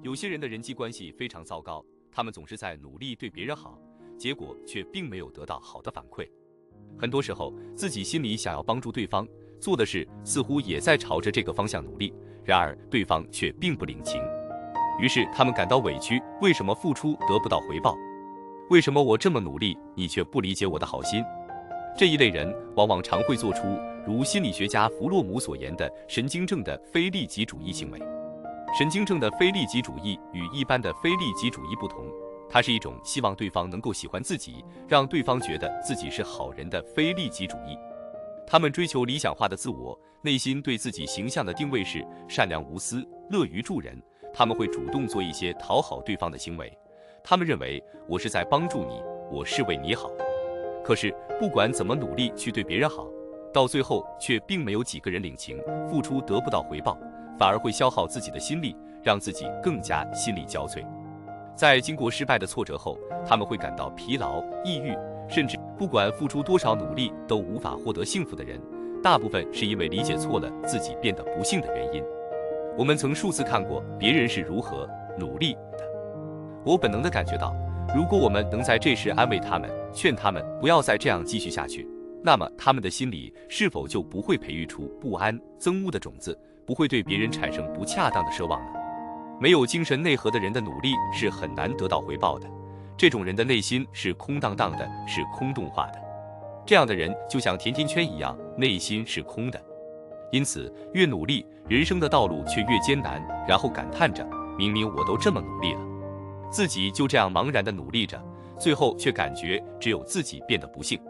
有些人的人际关系非常糟糕，他们总是在努力对别人好，结果却并没有得到好的反馈。很多时候，自己心里想要帮助对方，做的事似乎也在朝着这个方向努力，然而对方却并不领情。于是他们感到委屈，为什么付出得不到回报？为什么我这么努力，你却不理解我的好心？这一类人往往常会做出如心理学家弗洛姆所言的神经症的非利己主义行为。神经症的非利己主义与一般的非利己主义不同，它是一种希望对方能够喜欢自己，让对方觉得自己是好人的非利己主义。他们追求理想化的自我，内心对自己形象的定位是善良无私、乐于助人。他们会主动做一些讨好对方的行为，他们认为我是在帮助你，我是为你好。可是不管怎么努力去对别人好，到最后却并没有几个人领情，付出得不到回报，反而会消耗自己的心力，让自己更加心力交瘁。在经过失败的挫折后，他们会感到疲劳、抑郁，甚至不管付出多少努力都无法获得幸福的人，大部分是因为理解错了自己变得不幸的原因。我们曾数次看过别人是如何努力的，我本能地感觉到，如果我们能在这时安慰他们，劝他们不要再这样继续下去，那么他们的心里是否就不会培育出不安、憎恶的种子，不会对别人产生不恰当的奢望呢？没有精神内核的人的努力是很难得到回报的，这种人的内心是空荡荡的，是空洞化的。这样的人就像甜甜圈一样，内心是空的。因此，越努力，人生的道路却越艰难，然后感叹着，明明我都这么努力了，自己就这样茫然地努力着，最后却感觉只有自己变得不幸。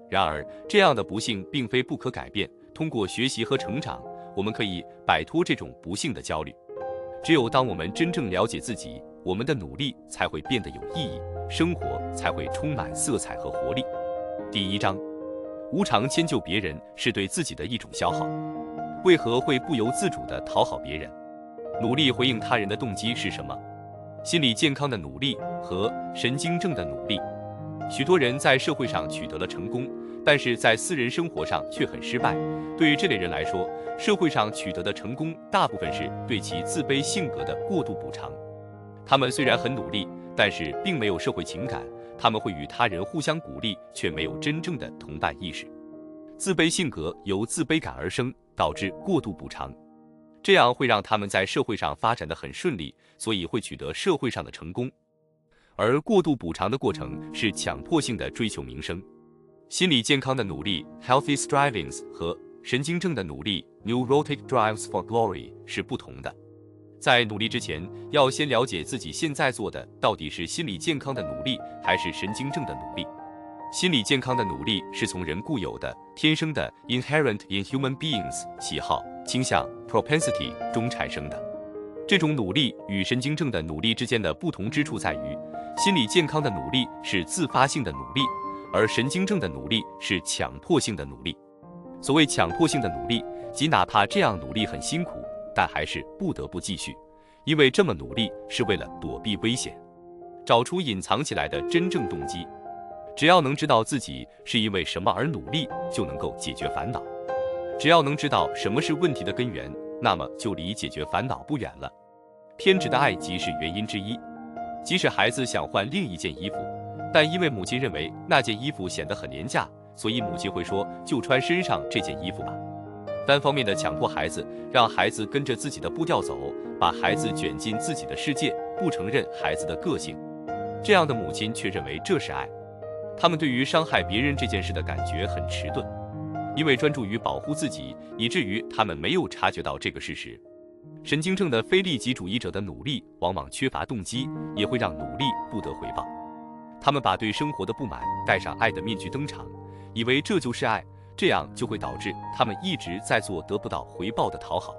然而，这样的不幸并非不可改变，通过学习和成长，我们可以摆脱这种不幸的焦虑。只有当我们真正了解自己，我们的努力才会变得有意义，生活才会充满色彩和活力。第1章，无偿迁就别人是对自己的一种消耗。为何会不由自主地讨好别人？努力回应他人的动机是什么？心理健康的努力和神经症的努力。许多人在社会上取得了成功，但是在私人生活上却很失败。对于这类人来说，社会上取得的成功大部分是对其自卑性格的过度补偿。他们虽然很努力，但是并没有社会情感，他们会与他人互相鼓励，却没有真正的同伴意识。自卑性格由自卑感而生，导致过度补偿，这样会让他们在社会上发展得很顺利，所以会取得社会上的成功。而过度补偿的过程是强迫性的追求名声。心理健康的努力 （healthy strivings） 和神经症的努力 （neurotic drives for glory） 是不同的。在努力之前，要先了解自己现在做的到底是心理健康的努力，还是神经症的努力。心理健康的努力是从人固有的、天生的 （inherent in human beings） 喜好、倾向 （propensity） 中产生的。这种努力与神经症的努力之间的不同之处在于，心理健康的努力是自发性的努力，而神经症的努力是强迫性的努力。所谓强迫性的努力，即哪怕这样努力很辛苦，但还是不得不继续，因为这么努力是为了躲避危险，找出隐藏起来的真正动机。只要能知道自己是因为什么而努力，就能够解决烦恼。只要能知道什么是问题的根源，那么就离解决烦恼不远了。偏执的爱即是原因之一。即使孩子想换另一件衣服，但因为母亲认为那件衣服显得很廉价，所以母亲会说就穿身上这件衣服吧。单方面的强迫孩子，让孩子跟着自己的步调走，把孩子卷进自己的世界，不承认孩子的个性。这样的母亲却认为这是爱。他们对于伤害别人这件事的感觉很迟钝，因为专注于保护自己，以至于他们没有察觉到这个事实。神经症的非利己主义者的努力往往缺乏动机，也会让努力不得回报。他们把对生活的不满戴上爱的面具登场，以为这就是爱，这样就会导致他们一直在做得不到回报的讨好。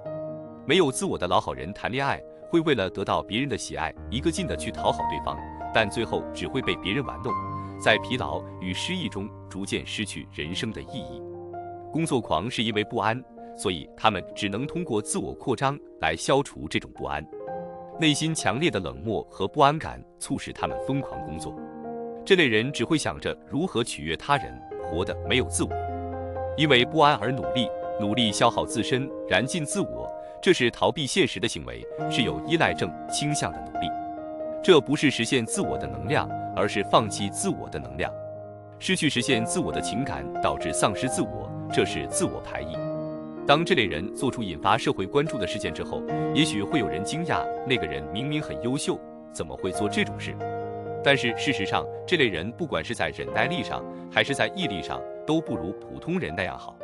没有自我的老好人谈恋爱，会为了得到别人的喜爱，一个劲地去讨好对方，但最后只会被别人玩弄，在疲劳与失意中逐渐失去人生的意义。工作狂是因为不安，所以他们只能通过自我扩张来消除这种不安。内心强烈的冷漠和不安感促使他们疯狂工作。这类人只会想着如何取悦他人，活得没有自我。因为不安而努力，努力消耗自身，燃尽自我，这是逃避现实的行为，是有依赖症倾向的努力。这不是实现自我的能量，而是放弃自我的能量。失去实现自我的情感，导致丧失自我，这是自我排异。当这类人做出引发社会关注的事件之后，也许会有人惊讶，那个人明明很优秀，怎么会做这种事？但是事实上，这类人不管是在忍耐力上，还是在毅力上，都不如普通人那样好。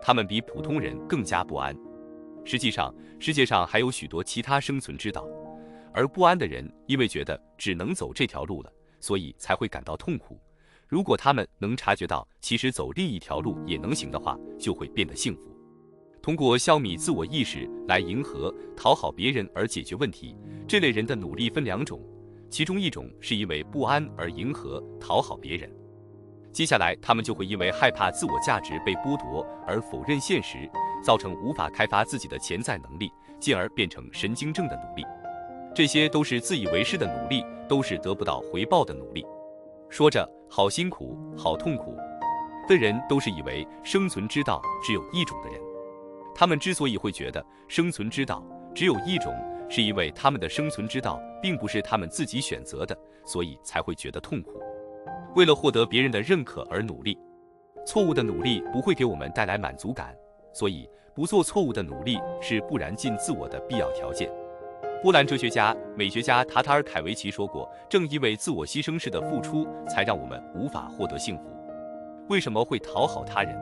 他们比普通人更加不安。实际上，世界上还有许多其他生存之道，而不安的人因为觉得只能走这条路了，所以才会感到痛苦。如果他们能察觉到其实走另一条路也能行的话，就会变得幸福。通过消弭自我意识来迎合、讨好别人而解决问题，这类人的努力分两种，其中一种是因为不安而迎合、讨好别人。接下来，他们就会因为害怕自我价值被剥夺而否认现实，造成无法开发自己的潜在能力，进而变成神经症的努力。这些都是自以为是的努力，都是得不到回报的努力。说着好辛苦、好痛苦的人，都是以为生存之道只有一种的人。他们之所以会觉得生存之道只有一种，是因为他们的生存之道并不是他们自己选择的，所以才会觉得痛苦。为了获得别人的认可而努力，错误的努力不会给我们带来满足感，所以不做错误的努力是不燃尽自我的必要条件。波兰哲学家、美学家塔塔尔凯维奇说过，正因为自我牺牲式的付出，才让我们无法获得幸福。为什么会讨好他人？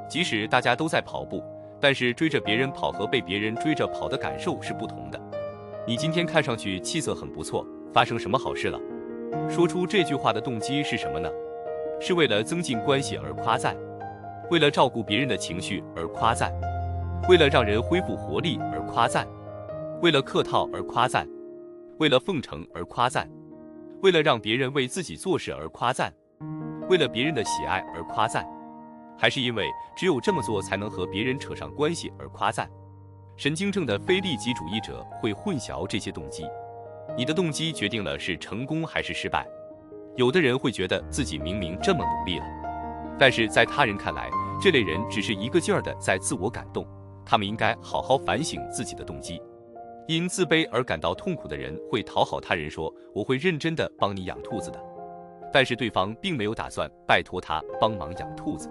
即使大家都在跑步，但是追着别人跑和被别人追着跑的感受是不同的。你今天看上去气色很不错，发生什么好事了？说出这句话的动机是什么呢？是为了增进关系而夸赞，为了照顾别人的情绪而夸赞，为了让人恢复活力而夸赞，为了客套而夸赞，为了奉承而夸赞，为了让别人为自己做事而夸赞，为了别人的喜爱而夸赞，还是因为只有这么做才能和别人扯上关系而夸赞？神经症的非利己主义者会混淆这些动机。你的动机决定了是成功还是失败。有的人会觉得自己明明这么努力了，但是在他人看来，这类人只是一个劲儿的在自我感动，他们应该好好反省自己的动机。因自卑而感到痛苦的人会讨好他人说，我会认真的帮你养兔子的，但是对方并没有打算拜托他帮忙养兔子。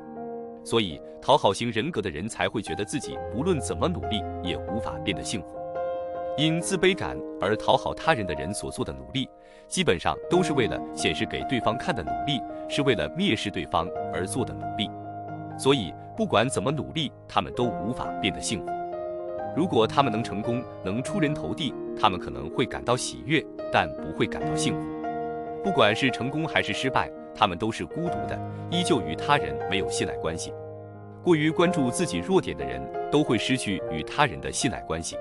所以讨好型人格的人才会觉得自己不论怎么努力也无法变得幸福。因自卑感而讨好他人的人所做的努力，基本上都是为了显示给对方看的努力，是为了蔑视对方而做的努力。所以不管怎么努力，他们都无法变得幸福。如果他们能成功，能出人头地，他们可能会感到喜悦，但不会感到幸福。不管是成功还是失败，他们都是孤独的，依旧与他人没有信赖关系。过于关注自己弱点的人，都会失去与他人的信赖关系。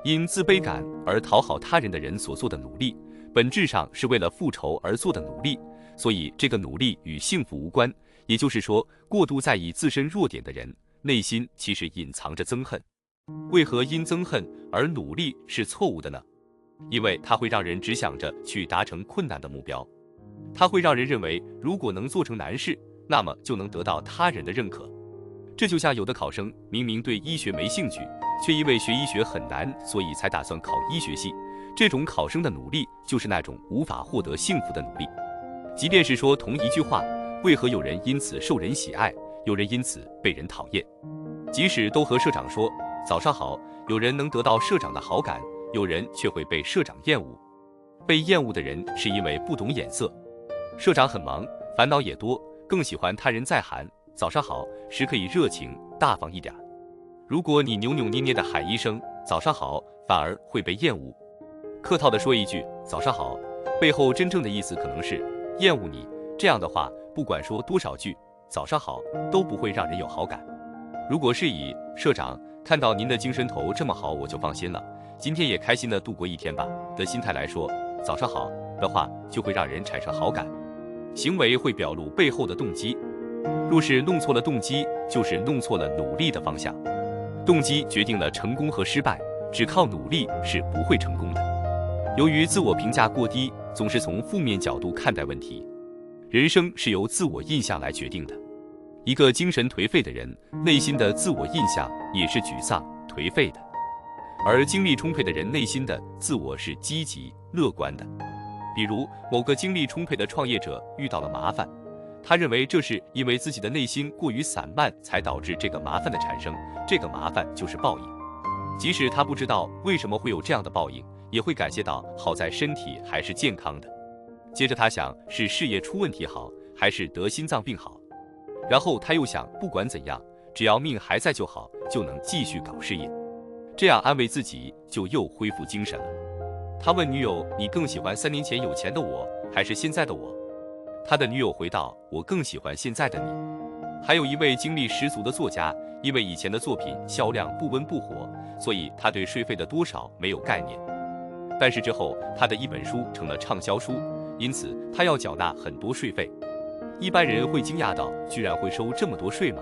因自卑感而讨好他人的人所做的努力，本质上是为了复仇而做的努力，所以这个努力与幸福无关。也就是说，过度在意自身弱点的人，内心其实隐藏着憎恨。为何因憎恨而努力是错误的呢？因为它会让人只想着去达成困难的目标，它会让人认为如果能做成难事，那么就能得到他人的认可。这就像有的考生明明对医学没兴趣，却因为学医学很难，所以才打算考医学系。这种考生的努力就是那种无法获得幸福的努力。即便是说同一句话，为何有人因此受人喜爱，有人因此被人讨厌？即使都和社长说早上好，有人能得到社长的好感，有人却会被社长厌恶。被厌恶的人是因为不懂眼色。社长很忙，烦恼也多，更喜欢他人在喊早上好时可以热情大方一点。如果你扭扭捏捏地喊一声早上好，反而会被厌恶。客套地说一句早上好，背后真正的意思可能是厌恶你。这样的话，不管说多少句早上好，都不会让人有好感。如果是以社长看到您的精神头这么好，我就放心了，今天也开心地度过一天吧的心态来说早上好的话，就会让人产生好感。行为会表露背后的动机，若是弄错了动机，就是弄错了努力的方向。动机决定了成功和失败，只靠努力是不会成功的。由于自我评价过低，总是从负面角度看待问题，人生是由自我印象来决定的。一个精神颓废的人，内心的自我印象也是沮丧、颓废的。而精力充沛的人内心的自我是积极乐观的。比如某个精力充沛的创业者遇到了麻烦，他认为这是因为自己的内心过于散漫才导致这个麻烦的产生，这个麻烦就是报应。即使他不知道为什么会有这样的报应，也会感谢到好在身体还是健康的。接着他想，是事业出问题好，还是得心脏病好？然后他又想，不管怎样，只要命还在就好，就能继续搞事业。这样安慰自己，就又恢复精神了。他问女友：“你更喜欢3年前有钱的我，还是现在的我？”他的女友回道：“我更喜欢现在的你。”还有一位精力十足的作家，因为以前的作品销量不温不火，所以他对税费的多少没有概念。但是之后，他的一本书成了畅销书，因此他要缴纳很多税费。一般人会惊讶到，居然会收这么多税吗？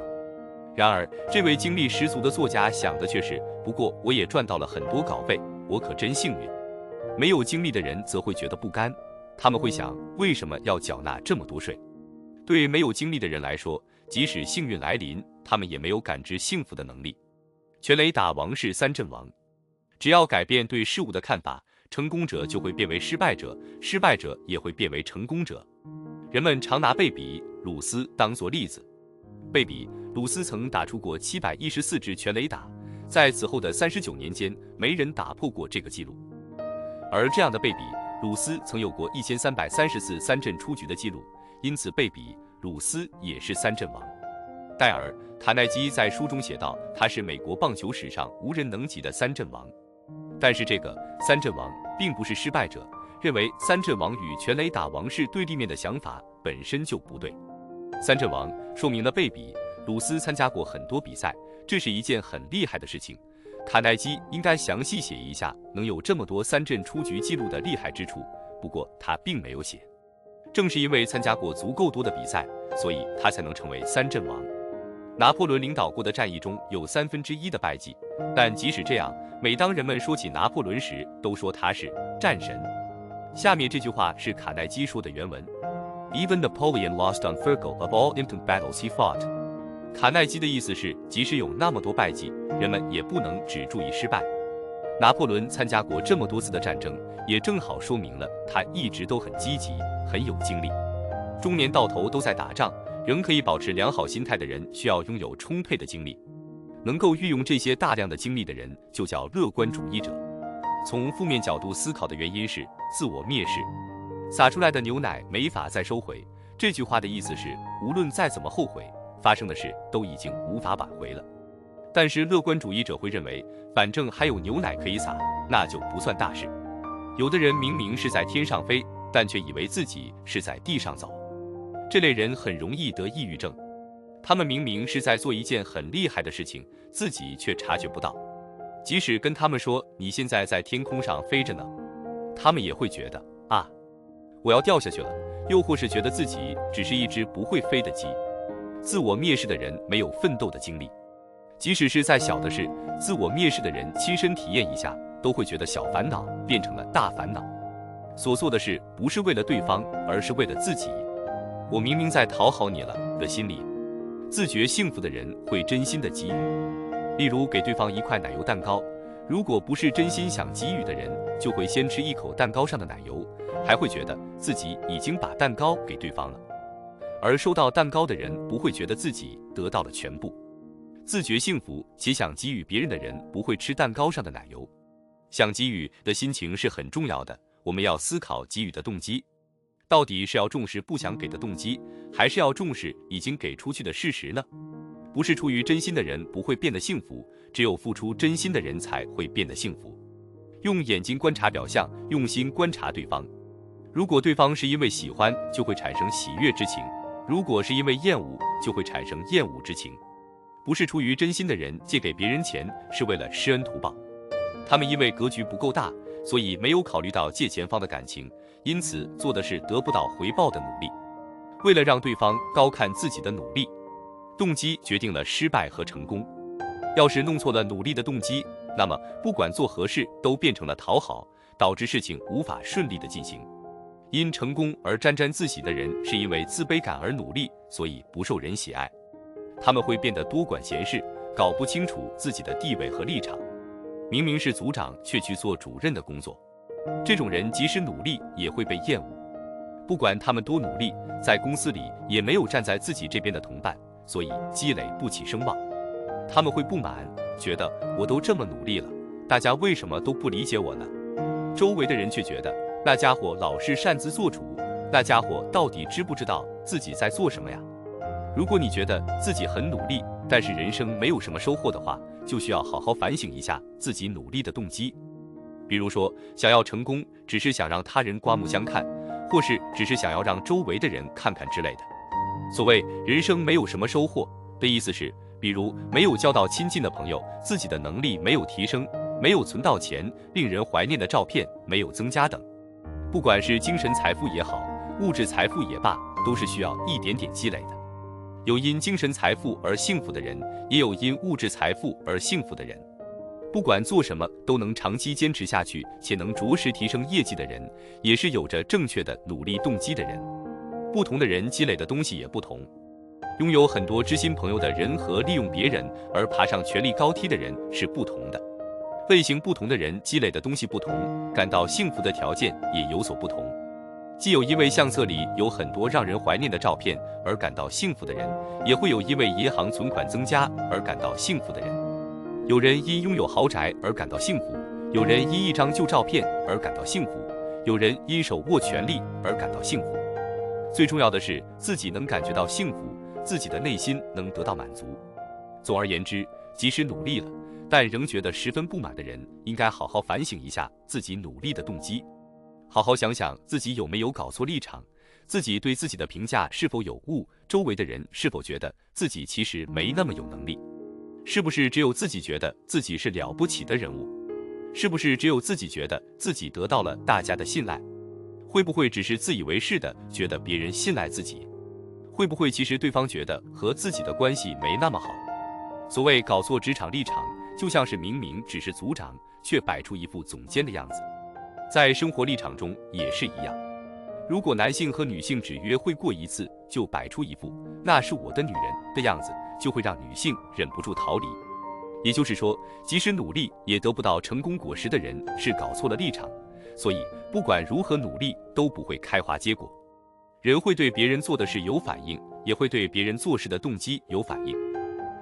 然而，这位精力十足的作家想的却是，不过我也赚到了很多稿费，我可真幸运。没有精力的人则会觉得不甘，他们会想，为什么要缴纳这么多税？对没有精力的人来说，即使幸运来临，他们也没有感知幸福的能力。全雷打王是3阵亡，只要改变对事物的看法，成功者就会变为失败者，失败者也会变为成功者。人们常拿贝比、鲁斯当作例子。贝比、鲁斯曾打出过714支全垒打，在此后的39年间，没人打破过这个纪录。而这样的贝比、鲁斯曾有过1330次3阵出局的记录，因此贝比、鲁斯也是3阵王。戴尔·卡耐基在书中写道，他是美国棒球史上无人能及的3阵王。但是这个3阵王并不是失败者，认为3阵王与全垒打王是对立面的想法本身就不对。3阵王说明了贝比、鲁斯参加过很多比赛，这是一件很厉害的事情。卡耐基应该详细写一下能有这么多3阵出局记录的厉害之处，不过他并没有写。正是因为参加过足够多的比赛，所以他才能成为3阵王。拿破仑领导过的战役中有1/3的败绩，但即使这样，每当人们说起拿破仑时，都说他是战神。下面这句话是卡耐基说的原文 ：Even Napoleon lost unforgettable of all important battles he fought。卡耐基的意思是，即使有那么多败绩，人们也不能只注意失败。拿破仑参加过这么多次的战争，也正好说明了他一直都很积极，很有精力。中年到头都在打仗，仍可以保持良好心态的人，需要拥有充沛的精力。能够运用这些大量的精力的人，就叫乐观主义者。从负面角度思考的原因是自我蔑视。洒出来的牛奶没法再收回，这句话的意思是，无论再怎么后悔，发生的事都已经无法挽回了。但是乐观主义者会认为，反正还有牛奶可以洒，那就不算大事。有的人明明是在天上飞，但却以为自己是在地上走。这类人很容易得抑郁症。他们明明是在做一件很厉害的事情，自己却察觉不到。即使跟他们说你现在在天空上飞着呢，他们也会觉得啊，我要掉下去了，又或是觉得自己只是一只不会飞的鸡。自我蔑视的人没有奋斗的精力，即使是再小的事，自我蔑视的人亲身体验一下，都会觉得小烦恼变成了大烦恼。所做的事不是为了对方，而是为了自己。我明明在讨好你了的心理。自觉幸福的人会真心的给予，例如给对方一块奶油蛋糕，如果不是真心想给予的人，就会先吃一口蛋糕上的奶油，还会觉得自己已经把蛋糕给对方了。而收到蛋糕的人不会觉得自己得到了全部。自觉幸福且想给予别人的人不会吃蛋糕上的奶油。想给予的心情是很重要的，我们要思考给予的动机。到底是要重视不想给的动机，还是要重视已经给出去的事实呢？不是出于真心的人不会变得幸福，只有付出真心的人才会变得幸福。用眼睛观察表象，用心观察对方。如果对方是因为喜欢，就会产生喜悦之情；如果是因为厌恶，就会产生厌恶之情。不是出于真心的人借给别人钱，是为了施恩图报。他们因为格局不够大，所以没有考虑到借钱方的感情，因此做的是得不到回报的努力。为了让对方高看自己的努力，动机决定了失败和成功。要是弄错了努力的动机，那么不管做何事都变成了讨好，导致事情无法顺利的进行。因成功而沾沾自喜的人，是因为自卑感而努力，所以不受人喜爱。他们会变得多管闲事，搞不清楚自己的地位和立场。明明是组长却去做主任的工作。这种人即使努力也会被厌恶。不管他们多努力，在公司里也没有站在自己这边的同伴，所以积累不起声望。他们会不满，觉得我都这么努力了，大家为什么都不理解我呢？周围的人却觉得那家伙老是擅自做主，那家伙到底知不知道自己在做什么呀？如果你觉得自己很努力，但是人生没有什么收获的话，就需要好好反省一下自己努力的动机。比如说，想要成功，只是想让他人刮目相看，或是只是想要让周围的人看看之类的。所谓人生没有什么收获的意思是，比如没有交到亲近的朋友，自己的能力没有提升，没有存到钱，令人怀念的照片没有增加等。不管是精神财富也好，物质财富也罢，都是需要一点点积累的。有因精神财富而幸福的人，也有因物质财富而幸福的人。不管做什么都能长期坚持下去，且能着实提升业绩的人，也是有着正确的努力动机的人。不同的人积累的东西也不同。拥有很多知心朋友的人和利用别人而爬上权力高梯的人是不同的。类型不同的人积累的东西不同，感到幸福的条件也有所不同。既有因为相册里有很多让人怀念的照片而感到幸福的人，也会有因为银行存款增加而感到幸福的人。有人因拥有豪宅而感到幸福，有人因一张旧照片而感到幸福，有人因手握权力而感到幸福。最重要的是自己能感觉到幸福，自己的内心能得到满足。总而言之，即使努力了，但仍觉得十分不满的人，应该好好反省一下自己努力的动机，好好想想自己有没有搞错立场，自己对自己的评价是否有误，周围的人是否觉得自己其实没那么有能力，是不是只有自己觉得自己是了不起的人物，是不是只有自己觉得自己得到了大家的信赖，会不会只是自以为是的觉得别人信赖自己，会不会其实对方觉得和自己的关系没那么好。所谓搞错职场立场，就像是明明只是组长，却摆出一副总监的样子。在生活立场中也是一样，如果男性和女性只约会过一次就摆出一副那是我的女人的样子，就会让女性忍不住逃离。也就是说，即使努力也得不到成功果实的人是搞错了立场，所以不管如何努力都不会开花结果。人会对别人做的事有反应，也会对别人做事的动机有反应，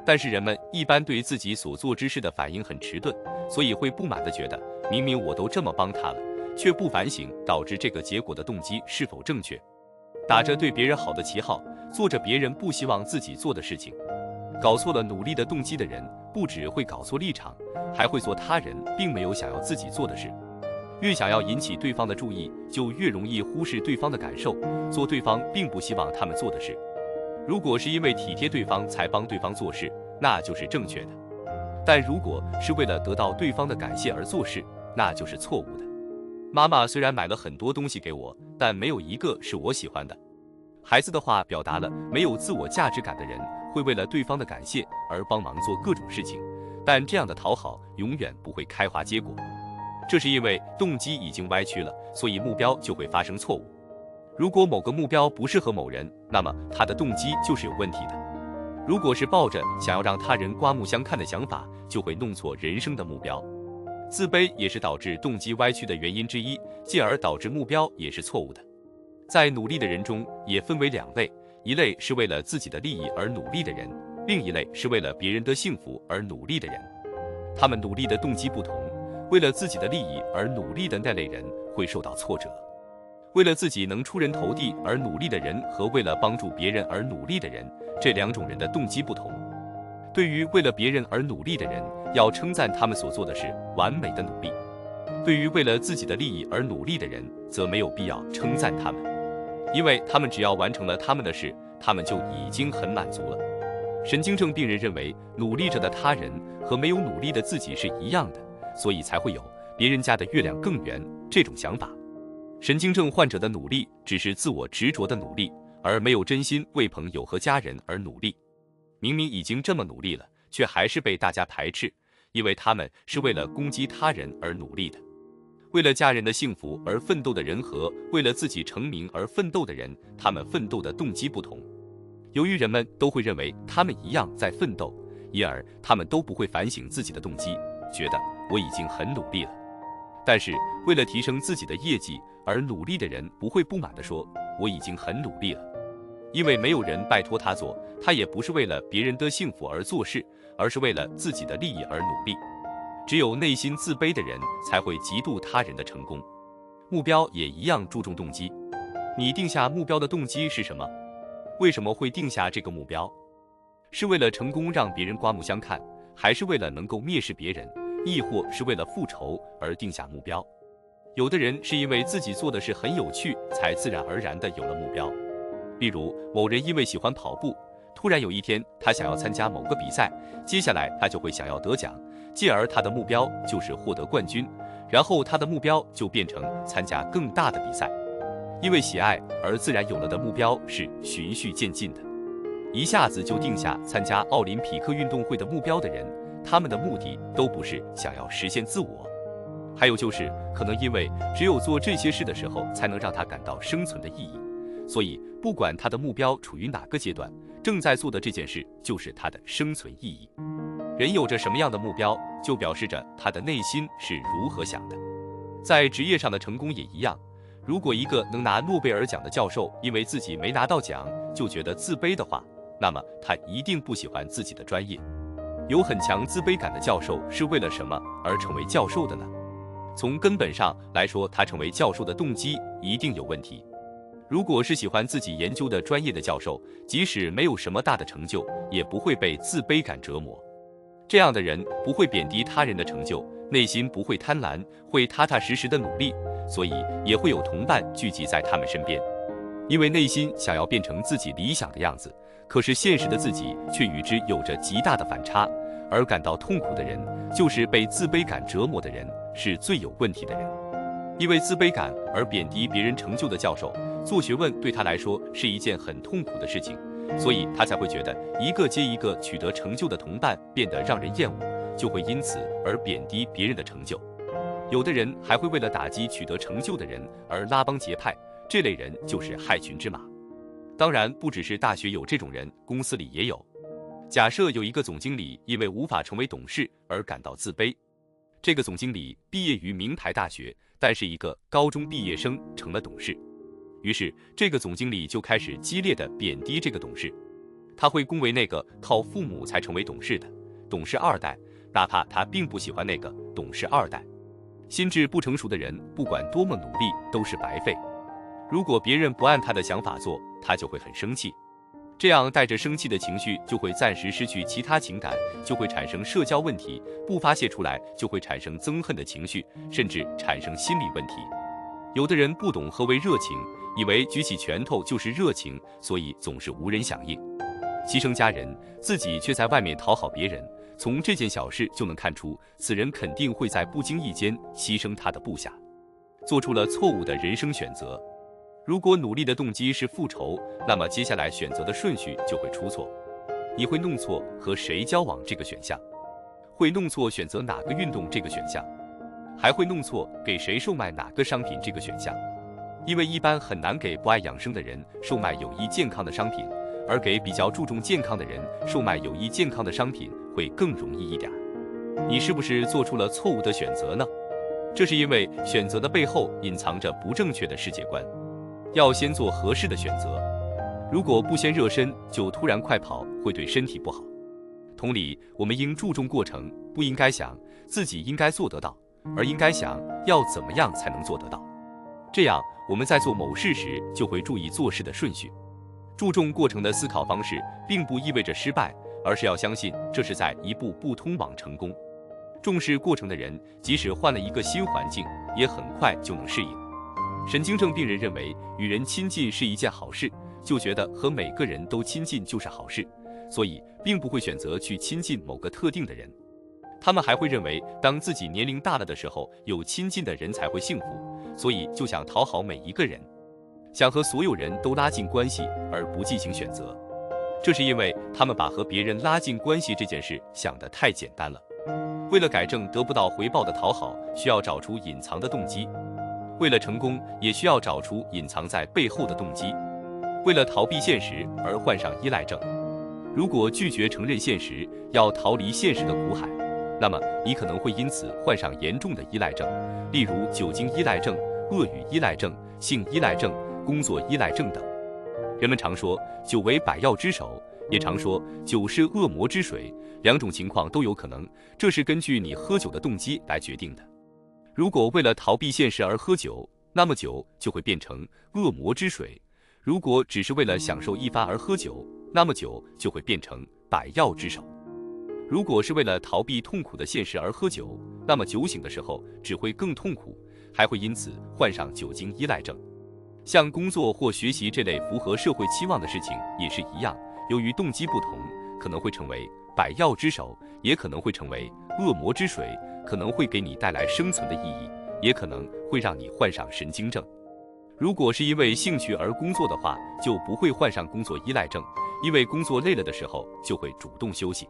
但是人们一般对自己所做之事的反应很迟钝，所以会不满地觉得明明我都这么帮他了，却不反省导致这个结果的动机是否正确，打着对别人好的旗号，做着别人不希望自己做的事情。搞错了努力的动机的人，不只会搞错立场，还会做他人并没有想要自己做的事。越想要引起对方的注意，就越容易忽视对方的感受，做对方并不希望他们做的事。如果是因为体贴对方才帮对方做事，那就是正确的；但如果是为了得到对方的感谢而做事，那就是错误的。妈妈虽然买了很多东西给我，但没有一个是我喜欢的。孩子的话表达了没有自我价值感的人会为了对方的感谢而帮忙做各种事情，但这样的讨好永远不会开花结果。这是因为动机已经歪曲了，所以目标就会发生错误。如果某个目标不适合某人，那么他的动机就是有问题的。如果是抱着想要让他人刮目相看的想法，就会弄错人生的目标。自卑也是导致动机歪曲的原因之一，进而导致目标也是错误的。在努力的人中也分为两类，一类是为了自己的利益而努力的人，另一类是为了别人的幸福而努力的人。他们努力的动机不同，为了自己的利益而努力的那类人会受到挫折。为了自己能出人头地而努力的人和为了帮助别人而努力的人，这两种人的动机不同。对于为了别人而努力的人，要称赞他们所做的是完美的努力；对于为了自己的利益而努力的人，则没有必要称赞他们，因为他们只要完成了他们的事，他们就已经很满足了。神经症病人认为努力着的他人和没有努力的自己是一样的，所以才会有别人家的月亮更圆这种想法。神经症患者的努力只是自我执着的努力，而没有真心为朋友和家人而努力。明明已经这么努力了，却还是被大家排斥，因为他们是为了攻击他人而努力的。为了家人的幸福而奋斗的人和为了自己成名而奋斗的人，他们奋斗的动机不同。由于人们都会认为他们一样在奋斗，因而他们都不会反省自己的动机，觉得我已经很努力了。但是为了提升自己的业绩而努力的人不会不满地说我已经很努力了，因为没有人拜托他做，他也不是为了别人的幸福而做事，而是为了自己的利益而努力。只有内心自卑的人才会嫉妒他人的成功。目标也一样注重动机，你定下目标的动机是什么？为什么会定下这个目标？是为了成功让别人刮目相看，还是为了能够蔑视别人，亦或是为了复仇而定下目标？有的人是因为自己做的事很有趣，才自然而然的有了目标。例如，某人因为喜欢跑步，突然有一天他想要参加某个比赛，接下来他就会想要得奖，继而他的目标就是获得冠军，然后他的目标就变成参加更大的比赛。因为喜爱而自然有了的目标是循序渐进的。一下子就定下参加奥林匹克运动会的目标的人，他们的目的都不是想要实现自我。还有就是，可能因为只有做这些事的时候，才能让他感到生存的意义，所以不管他的目标处于哪个阶段，正在做的这件事就是他的生存意义。人有着什么样的目标，就表示着他的内心是如何想的。在职业上的成功也一样，如果一个能拿诺贝尔奖的教授因为自己没拿到奖就觉得自卑的话，那么他一定不喜欢自己的专业。有很强自卑感的教授是为了什么而成为教授的呢？从根本上来说，他成为教授的动机一定有问题。如果是喜欢自己研究的专业的教授，即使没有什么大的成就，也不会被自卑感折磨。这样的人不会贬低他人的成就，内心不会贪婪，会踏踏实实的努力，所以也会有同伴聚集在他们身边。因为内心想要变成自己理想的样子，可是现实的自己却与之有着极大的反差，而感到痛苦的人，就是被自卑感折磨的人，是最有问题的人。因为自卑感而贬低别人成就的教授，做学问对他来说是一件很痛苦的事情，所以他才会觉得一个接一个取得成就的同伴变得让人厌恶，就会因此而贬低别人的成就。有的人还会为了打击取得成就的人而拉帮结派，这类人就是害群之马。当然，不只是大学有这种人，公司里也有。假设有一个总经理因为无法成为董事而感到自卑，这个总经理毕业于名牌大学，但是一个高中毕业生成了董事。于是这个总经理就开始激烈的贬低这个董事，他会恭维那个靠父母才成为董事的董事二代，哪怕他并不喜欢那个董事二代。心智不成熟的人，不管多么努力都是白费。如果别人不按他的想法做，他就会很生气，这样带着生气的情绪就会暂时失去其他情感，就会产生社交问题，不发泄出来就会产生憎恨的情绪，甚至产生心理问题。有的人不懂何为热情，以为举起拳头就是热情，所以总是无人响应，牺牲家人，自己却在外面讨好别人。从这件小事就能看出，此人肯定会在不经意间牺牲他的部下，做出了错误的人生选择。如果努力的动机是复仇，那么接下来选择的顺序就会出错。你会弄错和谁交往这个选项，会弄错选择哪个运动这个选项，还会弄错给谁售卖哪个商品这个选项。因为一般很难给不爱养生的人售卖有益健康的商品，而给比较注重健康的人售卖有益健康的商品会更容易一点。你是不是做出了错误的选择呢？这是因为选择的背后隐藏着不正确的世界观。要先做合适的选择，如果不先热身就突然快跑，会对身体不好。同理，我们应注重过程，不应该想自己应该做得到，而应该想要怎么样才能做得到。这样我们在做某事时就会注意做事的顺序。注重过程的思考方式并不意味着失败，而是要相信这是在一步步通往成功。重视过程的人，即使换了一个新环境，也很快就能适应。神经症病人认为与人亲近是一件好事，就觉得和每个人都亲近就是好事，所以并不会选择去亲近某个特定的人。他们还会认为，当自己年龄大了的时候，有亲近的人才会幸福，所以就想讨好每一个人，想和所有人都拉近关系，而不进行选择。这是因为他们把和别人拉近关系这件事想得太简单了。为了改正得不到回报的讨好，需要找出隐藏的动机；为了成功，也需要找出隐藏在背后的动机。为了逃避现实而患上依赖症，如果拒绝承认现实，要逃离现实的苦海，那么你可能会因此患上严重的依赖症，例如酒精依赖症、恶语依赖症、性依赖症、工作依赖症等。人们常说酒为百药之首，也常说酒是恶魔之水，两种情况都有可能，这是根据你喝酒的动机来决定的。如果为了逃避现实而喝酒，那么酒就会变成恶魔之水；如果只是为了享受一番而喝酒，那么酒就会变成百药之首。如果是为了逃避痛苦的现实而喝酒，那么酒醒的时候只会更痛苦，还会因此患上酒精依赖症。像工作或学习这类符合社会期望的事情也是一样，由于动机不同，可能会成为百药之首，也可能会成为恶魔之水，可能会给你带来生存的意义，也可能会让你患上神经症。如果是因为兴趣而工作的话，就不会患上工作依赖症，因为工作累了的时候就会主动休息。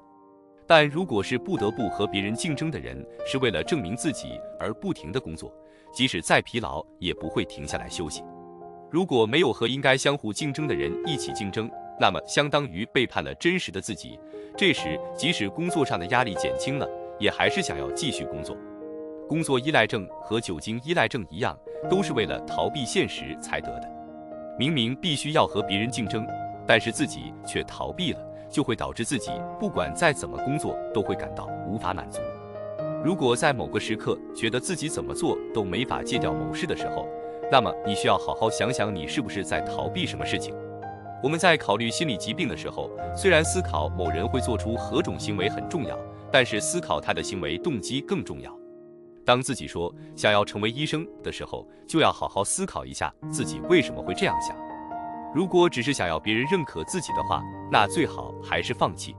但如果是不得不和别人竞争的人，是为了证明自己而不停地工作，即使再疲劳也不会停下来休息。如果没有和应该相互竞争的人一起竞争，那么相当于背叛了真实的自己，这时即使工作上的压力减轻了，也还是想要继续工作。工作依赖症和酒精依赖症一样，都是为了逃避现实才得的。明明必须要和别人竞争，但是自己却逃避了，就会导致自己不管再怎么工作都会感到无法满足。如果在某个时刻觉得自己怎么做都没法戒掉某事的时候，那么你需要好好想想你是不是在逃避什么事情。我们在考虑心理疾病的时候，虽然思考某人会做出何种行为很重要，但是思考他的行为动机更重要。当自己说想要成为医生的时候，就要好好思考一下自己为什么会这样想。如果只是想要别人认可自己的话，那最好还是放弃，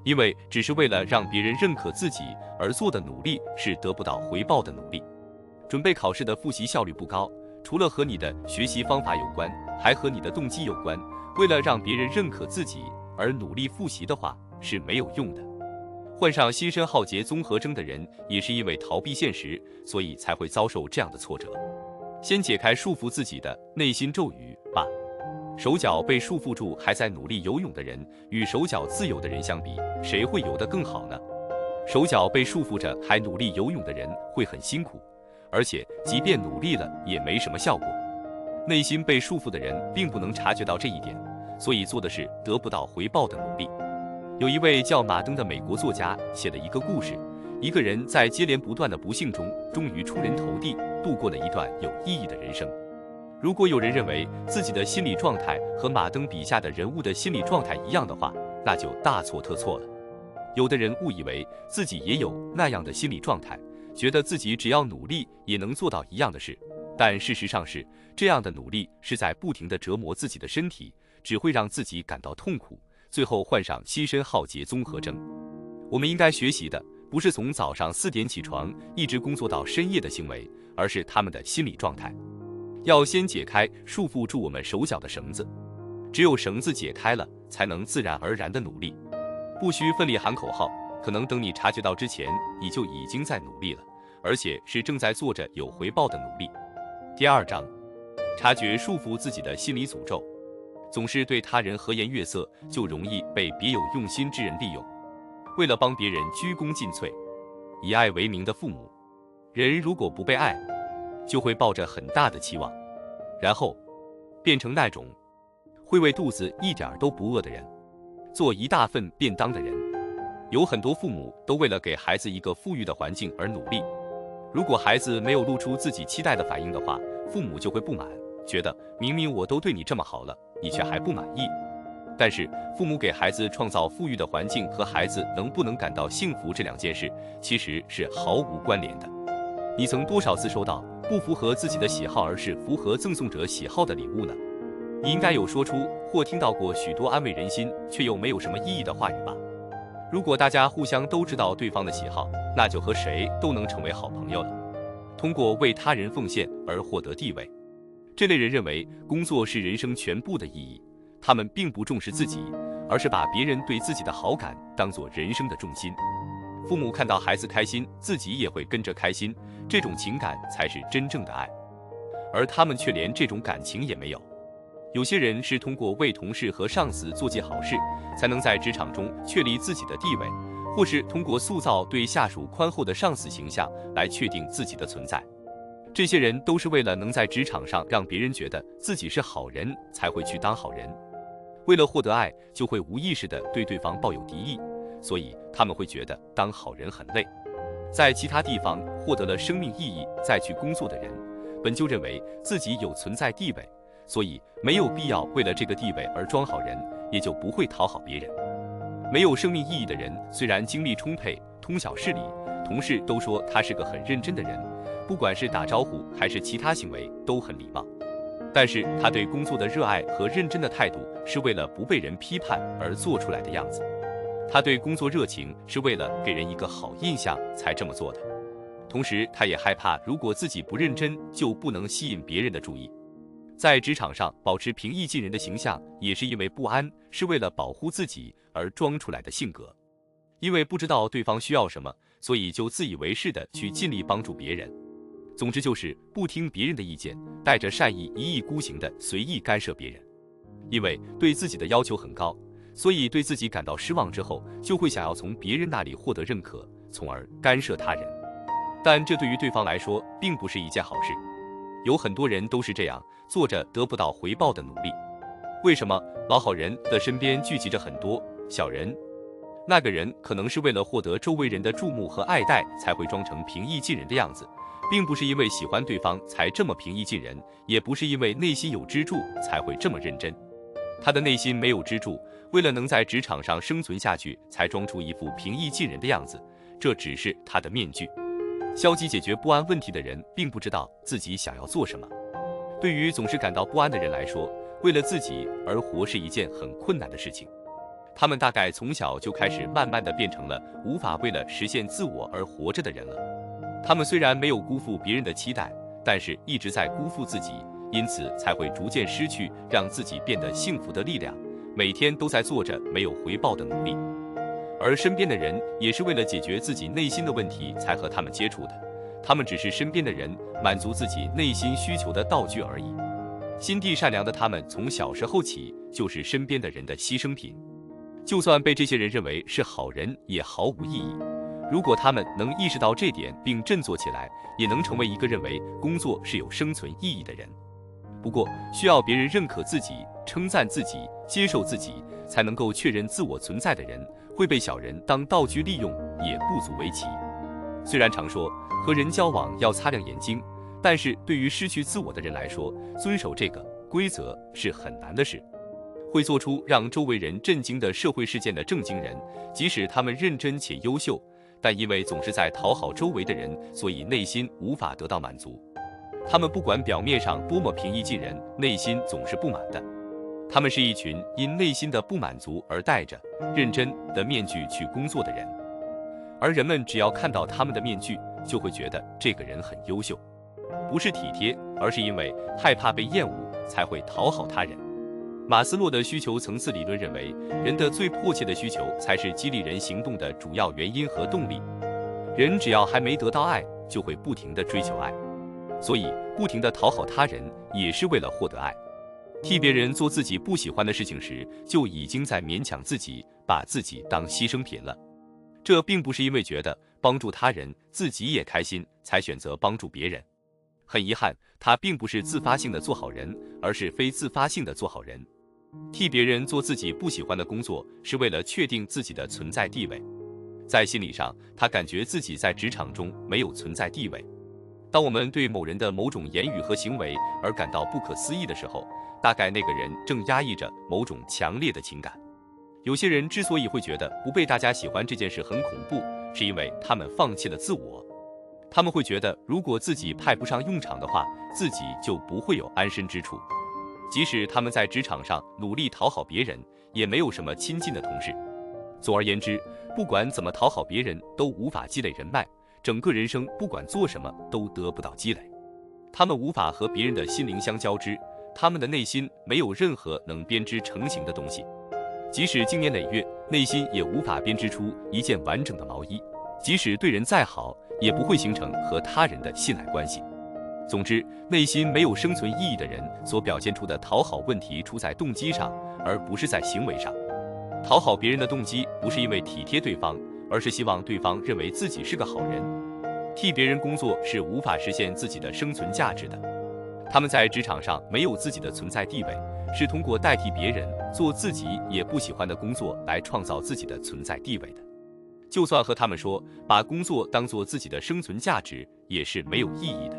因为只是为了让别人认可自己而做的努力是得不到回报的努力。准备考试的复习效率不高，除了和你的学习方法有关，还和你的动机有关。为了让别人认可自己而努力复习的话是没有用的。患上心身耗竭综合征的人也是因为逃避现实，所以才会遭受这样的挫折。先解开束缚自己的内心咒语吧。手脚被束缚住还在努力游泳的人，与手脚自由的人相比，谁会游得更好呢？手脚被束缚着还努力游泳的人会很辛苦，而且即便努力了也没什么效果。内心被束缚的人并不能察觉到这一点，所以做的是得不到回报的努力。有一位叫马登的美国作家写了一个故事，一个人在接连不断的不幸中，终于出人头地，度过了一段有意义的人生。如果有人认为自己的心理状态和马登笔下的人物的心理状态一样的话，那就大错特错了。有的人误以为自己也有那样的心理状态，觉得自己只要努力也能做到一样的事，但事实上是，这样的努力是在不停地折磨自己的身体，只会让自己感到痛苦，最后患上心身耗竭综合征。我们应该学习的不是从早上4点起床一直工作到深夜的行为，而是他们的心理状态。要先解开束缚住我们手脚的绳子，只有绳子解开了，才能自然而然的努力。不需奋力喊口号，可能等你察觉到之前，你就已经在努力了，而且是正在做着有回报的努力。第2章，察觉束缚自己的心理诅咒。总是对他人和颜悦色，就容易被别有用心之人利用。为了帮别人鞠躬尽瘁，以爱为名的父母，人如果不被爱，就会抱着很大的期望，然后变成那种会为肚子一点都不饿的人，做一大份便当的人。有很多父母都为了给孩子一个富裕的环境而努力，如果孩子没有露出自己期待的反应的话，父母就会不满，觉得明明我都对你这么好了，你却还不满意。但是父母给孩子创造富裕的环境和孩子能不能感到幸福这2件事其实是毫无关联的。你曾多少次收到不符合自己的喜好而是符合赠送者喜好的礼物呢？你应该有说出或听到过许多安慰人心却又没有什么意义的话语吧。如果大家互相都知道对方的喜好，那就和谁都能成为好朋友了。通过为他人奉献而获得地位，这类人认为工作是人生全部的意义，他们并不重视自己，而是把别人对自己的好感当作人生的重心。父母看到孩子开心，自己也会跟着开心，这种情感才是真正的爱，而他们却连这种感情也没有。有些人是通过为同事和上司做件好事，才能在职场中确立自己的地位，或是通过塑造对下属宽厚的上司形象来确定自己的存在。这些人都是为了能在职场上让别人觉得自己是好人才会去当好人。为了获得爱，就会无意识地对对方抱有敌意，所以他们会觉得当好人很累。在其他地方获得了生命意义再去工作的人，本就认为自己有存在地位，所以没有必要为了这个地位而装好人，也就不会讨好别人。没有生命意义的人，虽然精力充沛，通晓事理，同事都说他是个很认真的人，不管是打招呼还是其他行为都很礼貌，但是他对工作的热爱和认真的态度是为了不被人批判而做出来的样子。他对工作热情是为了给人一个好印象才这么做的，同时他也害怕如果自己不认真就不能吸引别人的注意。在职场上保持平易近人的形象，也是因为不安，是为了保护自己而装出来的性格。因为不知道对方需要什么，所以就自以为是的去尽力帮助别人。总之就是不听别人的意见，带着善意一意孤行的随意干涉别人。因为对自己的要求很高，所以对自己感到失望之后，就会想要从别人那里获得认可，从而干涉他人。但这对于对方来说并不是一件好事。有很多人都是这样做着得不到回报的努力。为什么老好人的身边聚集着很多小人？那个人可能是为了获得周围人的注目和爱戴，才会装成平易近人的样子，并不是因为喜欢对方才这么平易近人，也不是因为内心有支柱才会这么认真。他的内心没有支柱，为了能在职场上生存下去，才装出一副平易近人的样子，这只是他的面具。消极解决不安问题的人，并不知道自己想要做什么。对于总是感到不安的人来说，为了自己而活是一件很困难的事情。他们大概从小就开始慢慢的变成了无法为了实现自我而活着的人了。他们虽然没有辜负别人的期待，但是一直在辜负自己，因此才会逐渐失去让自己变得幸福的力量，每天都在做着没有回报的努力。而身边的人也是为了解决自己内心的问题才和他们接触的，他们只是身边的人满足自己内心需求的道具而已。心地善良的他们从小时候起就是身边的人的牺牲品，就算被这些人认为是好人也毫无意义。如果他们能意识到这点并振作起来，也能成为一个认为工作是有生存意义的人。不过需要别人认可自己、称赞自己、接受自己，才能够确认自我存在的人，会被小人当道具利用也不足为奇。虽然常说和人交往要擦亮眼睛，但是对于失去自我的人来说，遵守这个规则是很难的事。会做出让周围人震惊的社会事件的正经人，即使他们认真且优秀，但因为总是在讨好周围的人，所以内心无法得到满足。他们不管表面上多么平易近人，内心总是不满的。他们是一群因内心的不满足而戴着认真的面具去工作的人，而人们只要看到他们的面具，就会觉得这个人很优秀。不是体贴，而是因为害怕被厌恶，才会讨好他人。马斯洛的需求层次理论认为，人的最迫切的需求才是激励人行动的主要原因和动力。人只要还没得到爱，就会不停地追求爱，所以不停地讨好他人也是为了获得爱。替别人做自己不喜欢的事情时，就已经在勉强自己，把自己当牺牲品了。这并不是因为觉得帮助他人自己也开心才选择帮助别人。很遗憾，他并不是自发性的做好人，而是非自发性的做好人。替别人做自己不喜欢的工作，是为了确定自己的存在地位。在心理上，他感觉自己在职场中没有存在地位。当我们对某人的某种言语和行为而感到不可思议的时候，大概那个人正压抑着某种强烈的情感。有些人之所以会觉得不被大家喜欢这件事很恐怖，是因为他们放弃了自我。他们会觉得，如果自己派不上用场的话，自己就不会有安身之处。即使他们在职场上努力讨好别人，也没有什么亲近的同事。总而言之，不管怎么讨好别人，都无法积累人脉，整个人生不管做什么都得不到积累。他们无法和别人的心灵相交织，他们的内心没有任何能编织成型的东西。即使经年累月，内心也无法编织出一件完整的毛衣。即使对人再好，也不会形成和他人的信赖关系。总之，内心没有生存意义的人所表现出的讨好问题出在动机上，而不是在行为上。讨好别人的动机不是因为体贴对方，而是希望对方认为自己是个好人。替别人工作是无法实现自己的生存价值的。他们在职场上没有自己的存在地位，是通过代替别人做自己也不喜欢的工作来创造自己的存在地位的。就算和他们说把工作当做自己的生存价值，也是没有意义的。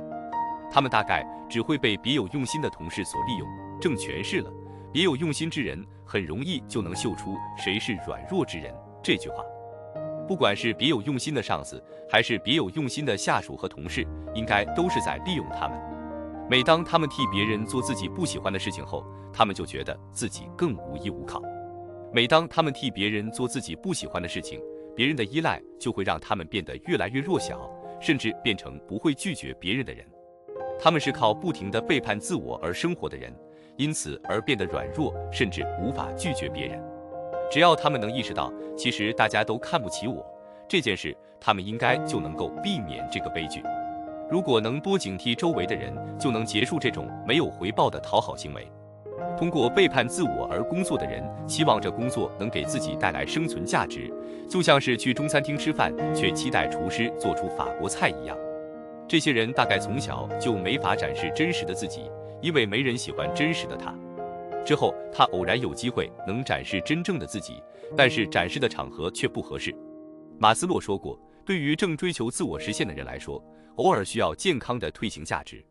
他们大概只会被别有用心的同事所利用，挣权势了。别有用心之人很容易就能嗅出谁是软弱之人。这句话，不管是别有用心的上司，还是别有用心的下属和同事，应该都是在利用他们。每当他们替别人做自己不喜欢的事情后，他们就觉得自己更无依无靠。每当他们替别人做自己不喜欢的事情，别人的依赖就会让他们变得越来越弱小，甚至变成不会拒绝别人的人。他们是靠不停地背叛自我而生活的人，因此而变得软弱，甚至无法拒绝别人。只要他们能意识到，其实大家都看不起我这件事，他们应该就能够避免这个悲剧。如果能多警惕周围的人，就能结束这种没有回报的讨好行为。通过背叛自我而工作的人，期望着工作能给自己带来生存价值，就像是去中餐厅吃饭，却期待厨师做出法国菜一样。这些人大概从小就没法展示真实的自己，因为没人喜欢真实的他。之后他偶然有机会能展示真正的自己，但是展示的场合却不合适。马斯洛说过，对于正追求自我实现的人来说，偶尔需要健康的退行价值。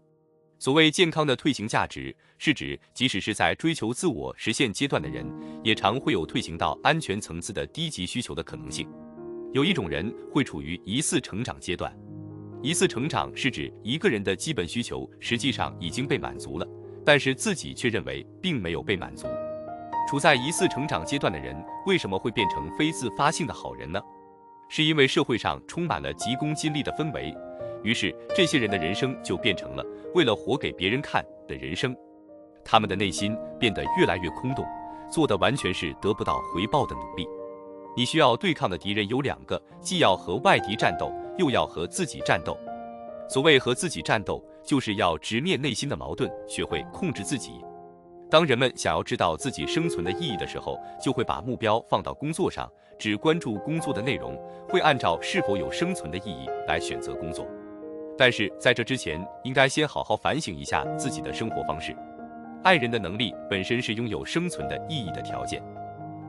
所谓健康的退行价值，是指即使是在追求自我实现阶段的人，也常会有退行到安全层次的低级需求的可能性。有一种人会处于疑似成长阶段。疑似成长是指一个人的基本需求实际上已经被满足了，但是自己却认为并没有被满足。处在疑似成长阶段的人为什么会变成非自发性的好人呢？是因为社会上充满了急功近利的氛围，于是这些人的人生就变成了为了活给别人看的人生。他们的内心变得越来越空洞，做的完全是得不到回报的努力。你需要对抗的敌人有两个，既要和外敌战斗，又要和自己战斗。所谓和自己战斗，就是要直面内心的矛盾，学会控制自己。当人们想要知道自己生存的意义的时候，就会把目标放到工作上，只关注工作的内容，会按照是否有生存的意义来选择工作。但是在这之前，应该先好好反省一下自己的生活方式。爱人的能力本身是拥有生存的意义的条件。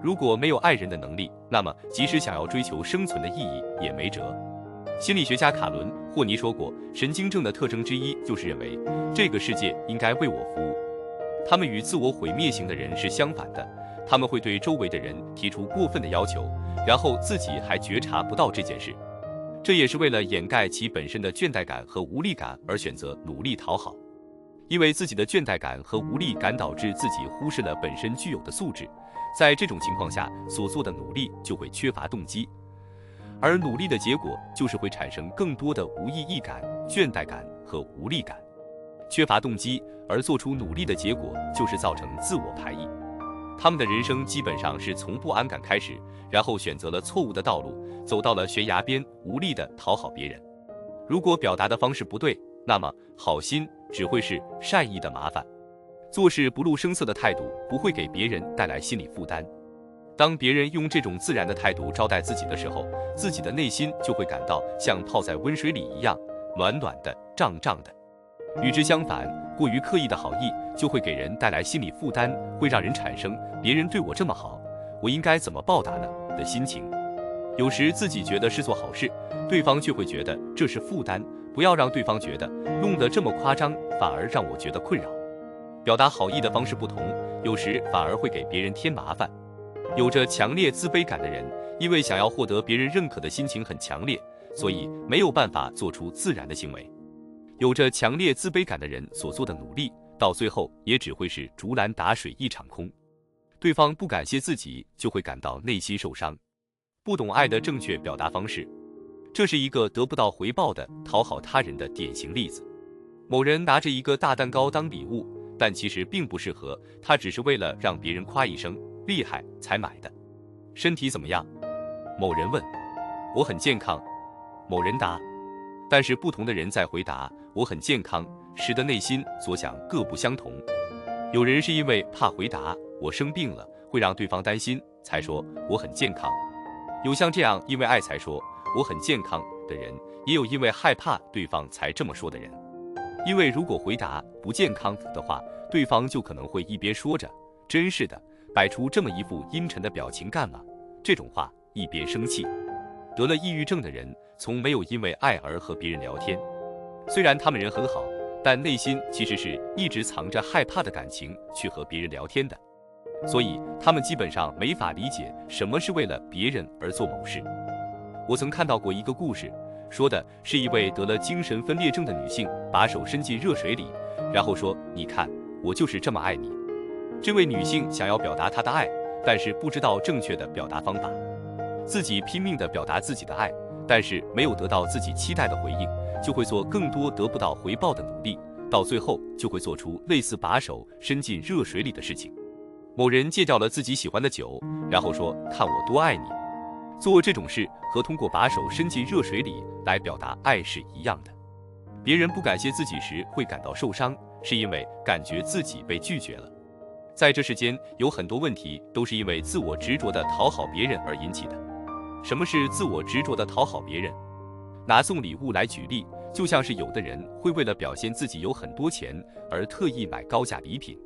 如果没有爱人的能力，那么即使想要追求生存的意义也没辙。心理学家卡伦·霍尼说过，神经症的特征之一就是认为这个世界应该为我服务。他们与自我毁灭型的人是相反的，他们会对周围的人提出过分的要求，然后自己还觉察不到这件事。这也是为了掩盖其本身的倦怠感和无力感而选择努力讨好。因为自己的倦怠感和无力感导致自己忽视了本身具有的素质，在这种情况下所做的努力就会缺乏动机，而努力的结果就是会产生更多的无意义感、倦怠感和无力感。缺乏动机而做出努力的结果就是造成自我排异。他们的人生基本上是从不安感开始，然后选择了错误的道路，走到了悬崖边，无力地讨好别人。如果表达的方式不对，那么好心只会是善意的麻烦。做事不露声色的态度不会给别人带来心理负担。当别人用这种自然的态度招待自己的时候，自己的内心就会感到像泡在温水里一样，暖暖的、胀胀的。与之相反，过于刻意的好意就会给人带来心理负担，会让人产生别人对我这么好，我应该怎么报答呢的心情。有时自己觉得是做好事，对方却会觉得这是负担。不要让对方觉得弄得这么夸张，反而让我觉得困扰。表达好意的方式不同，有时反而会给别人添麻烦。有着强烈自卑感的人，因为想要获得别人认可的心情很强烈，所以没有办法做出自然的行为。有着强烈自卑感的人所做的努力，到最后也只会是竹篮打水一场空。对方不感谢自己，就会感到内心受伤。不懂爱的正确表达方式，这是一个得不到回报的讨好他人的典型例子。某人拿着一个大蛋糕当礼物，但其实并不适合，他只是为了让别人夸一声厉害才买的。身体怎么样？某人问。我很健康。某人答。但是不同的人在回答我很健康时的内心所想各不相同。有人是因为怕回答我生病了会让对方担心，才说我很健康。有像这样因为爱才说我很健康的人，也有因为害怕对方才这么说的人。因为如果回答不健康的话，对方就可能会一边说着真是的，摆出这么一副阴沉的表情干嘛这种话，一边生气。得了抑郁症的人从没有因为爱而和别人聊天，虽然他们人很好，但内心其实是一直藏着害怕的感情去和别人聊天的，所以他们基本上没法理解什么是为了别人而做某事。我曾看到过一个故事，说的是一位得了精神分裂症的女性把手伸进热水里，然后说你看我就是这么爱你。这位女性想要表达她的爱，但是不知道正确的表达方法，自己拼命地表达自己的爱，但是没有得到自己期待的回应，就会做更多得不到回报的努力，到最后就会做出类似把手伸进热水里的事情。某人戒掉了自己喜欢的酒，然后说看我多爱你。做这种事和通过把手伸进热水里来表达爱是一样的。别人不感谢自己时会感到受伤，是因为感觉自己被拒绝了。在这世间有很多问题都是因为自我执着的讨好别人而引起的。什么是自我执着的讨好别人？拿送礼物来举例，就像是有的人会为了表现自己有很多钱而特意买高价礼品，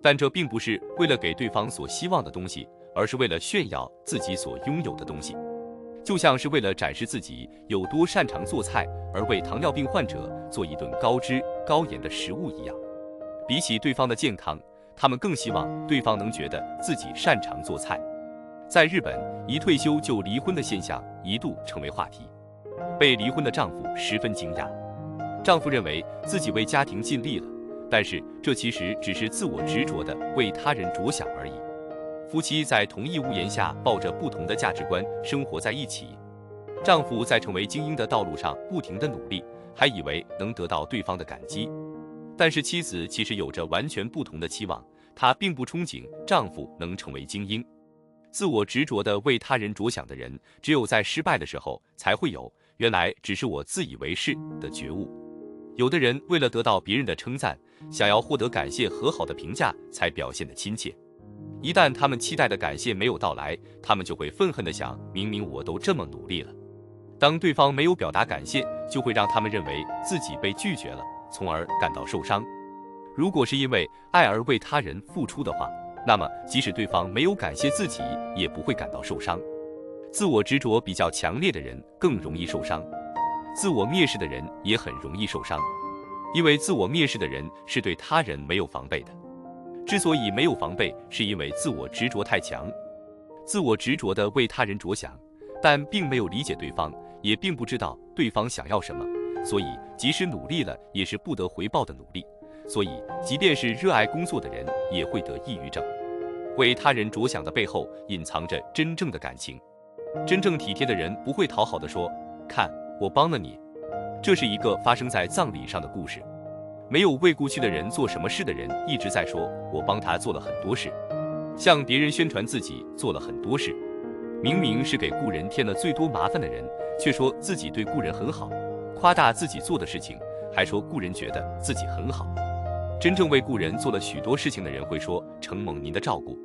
但这并不是为了给对方所希望的东西，而是为了炫耀自己所拥有的东西。就像是为了展示自己有多擅长做菜而为糖尿病患者做一顿高脂高盐的食物一样。比起对方的健康，他们更希望对方能觉得自己擅长做菜。在日本，一退休就离婚的现象一度成为话题。被离婚的丈夫十分惊讶，丈夫认为自己为家庭尽力了，但是这其实只是自我执着的为他人着想而已。夫妻在同一屋檐下抱着不同的价值观生活在一起，丈夫在成为精英的道路上不停地努力，还以为能得到对方的感激，但是妻子其实有着完全不同的期望，她并不憧憬丈夫能成为精英。自我执着的为他人着想的人，只有在失败的时候才会有原来只是我自以为是的觉悟。有的人为了得到别人的称赞，想要获得感谢和好的评价才表现得亲切，一旦他们期待的感谢没有到来，他们就会愤恨地想，明明我都这么努力了。当对方没有表达感谢，就会让他们认为自己被拒绝了，从而感到受伤。如果是因为爱而为他人付出的话，那么即使对方没有感谢自己，也不会感到受伤。自我执着比较强烈的人更容易受伤，自我蔑视的人也很容易受伤，因为自我蔑视的人是对他人没有防备的。之所以没有防备，是因为自我执着太强，自我执着的为他人着想，但并没有理解对方，也并不知道对方想要什么，所以即使努力了，也是不得回报的努力。所以即便是热爱工作的人，也会得抑郁症。为他人着想的背后隐藏着真正的感情。真正体贴的人不会讨好地说，看我帮了你。这是一个发生在葬礼上的故事。没有为故去的人做什么事的人一直在说，我帮他做了很多事，向别人宣传自己做了很多事。明明是给故人添了最多麻烦的人，却说自己对故人很好，夸大自己做的事情，还说故人觉得自己很好。真正为故人做了许多事情的人会说，承蒙您的照顾，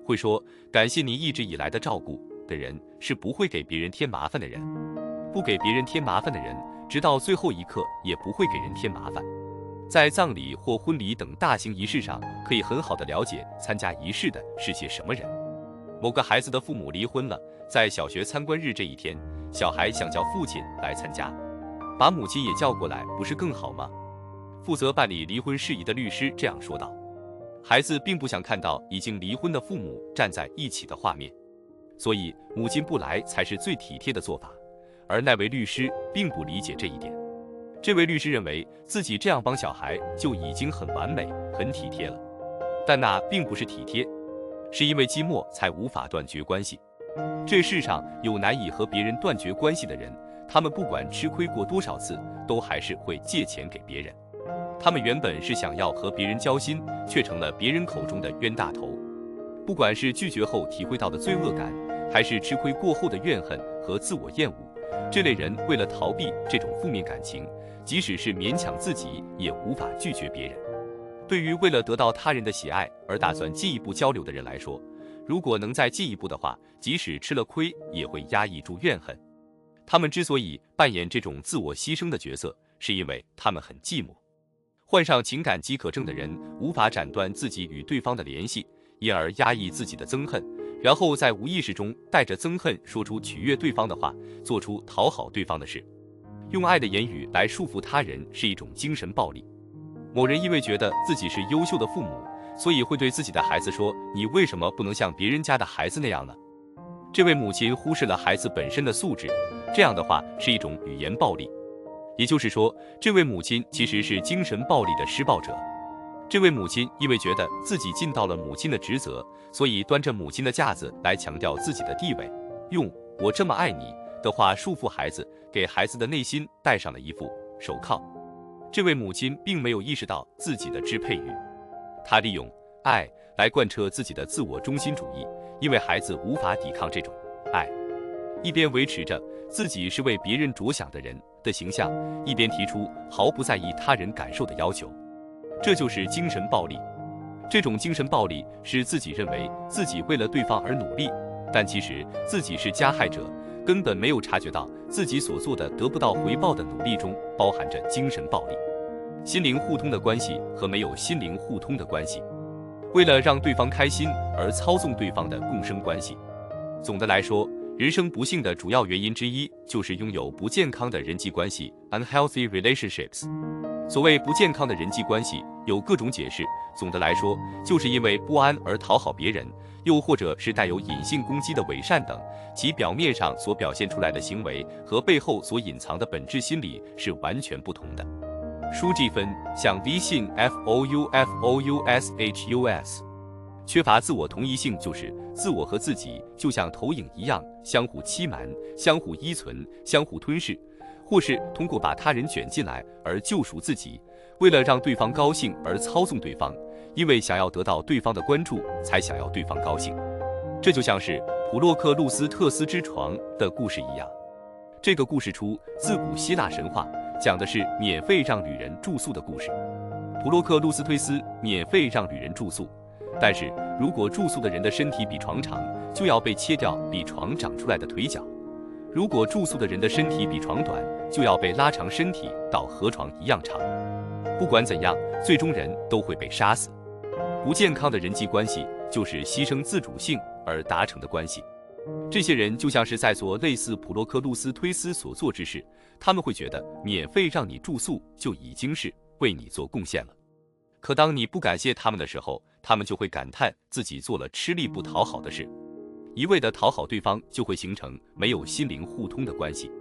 会说感谢您一直以来的照顾的人，是不会给别人添麻烦的人。不给别人添麻烦的人，直到最后一刻也不会给人添麻烦。在葬礼或婚礼等大型仪式上，可以很好的了解参加仪式的是些什么人。某个孩子的父母离婚了，在小学参观日这一天，小孩想叫父亲来参加，把母亲也叫过来，不是更好吗？负责办理离婚事宜的律师这样说道。孩子并不想看到已经离婚的父母站在一起的画面，所以母亲不来才是最体贴的做法。而那位律师并不理解这一点。这位律师认为自己这样帮小孩就已经很完美、很体贴了，但那并不是体贴，是因为寂寞才无法断绝关系。这世上有难以和别人断绝关系的人，他们不管吃亏过多少次，都还是会借钱给别人。他们原本是想要和别人交心，却成了别人口中的冤大头。不管是拒绝后体会到的罪恶感，还是吃亏过后的怨恨和自我厌恶，这类人为了逃避这种负面感情，即使是勉强自己，也无法拒绝别人。对于为了得到他人的喜爱而打算进一步交流的人来说，如果能再进一步的话，即使吃了亏，也会压抑住怨恨。他们之所以扮演这种自我牺牲的角色，是因为他们很寂寞。患上情感饥渴症的人无法斩断自己与对方的联系，因而压抑自己的憎恨，然后在无意识中带着憎恨说出取悦对方的话，做出讨好对方的事。用爱的言语来束缚他人是一种精神暴力。某人因为觉得自己是优秀的父母，所以会对自己的孩子说：“你为什么不能像别人家的孩子那样呢？”这位母亲忽视了孩子本身的素质，这样的话是一种语言暴力。也就是说，这位母亲其实是精神暴力的施暴者。这位母亲因为觉得自己尽到了母亲的职责，所以端着母亲的架子来强调自己的地位，用“我这么爱你”的话束缚孩子，给孩子的内心戴上了一副手铐。这位母亲并没有意识到自己的支配欲，她利用爱来贯彻自己的自我中心主义，因为孩子无法抵抗这种爱，一边维持着自己是为别人着想的人的形象，一边提出毫不在意他人感受的要求。这就是精神暴力。这种精神暴力是自己认为自己为了对方而努力，但其实自己是加害者，根本没有察觉到自己所做的得不到回报的努力中包含着精神暴力。心灵互通的关系和没有心灵互通的关系，为了让对方开心而操纵对方的共生关系。总的来说，人生不幸的主要原因之一就是拥有不健康的人际关系 （unhealthy relationships）。所谓不健康的人际关系有各种解释，总的来说，就是因为不安而讨好别人，又或者是带有隐性攻击的伪善等，其表面上所表现出来的行为和背后所隐藏的本质心理是完全不同的。书记分像微信 FOUFOUSHUS。缺乏自我同一性就是自我和自己就像投影一样相互欺瞒、相互依存、相互吞噬，或是通过把他人卷进来而救赎自己，为了让对方高兴而操纵对方，因为想要得到对方的关注才想要对方高兴。这就像是普洛克路斯特斯之床的故事一样。这个故事出自古希腊神话，讲的是免费让旅人住宿的故事。普洛克路斯忒斯免费让旅人住宿，但是如果住宿的人的身体比床长，就要被切掉比床长出来的腿脚；如果住宿的人的身体比床短，就要被拉长身体到和床一样长。不管怎样，最终人都会被杀死。不健康的人际关系就是牺牲自主性而达成的关系。这些人就像是在做类似普洛克路斯忒斯所做之事，他们会觉得免费让你住宿就已经是为你做贡献了。可当你不感谢他们的时候，他们就会感叹自己做了吃力不讨好的事。一味的讨好对方，就会形成没有心灵互通的关系。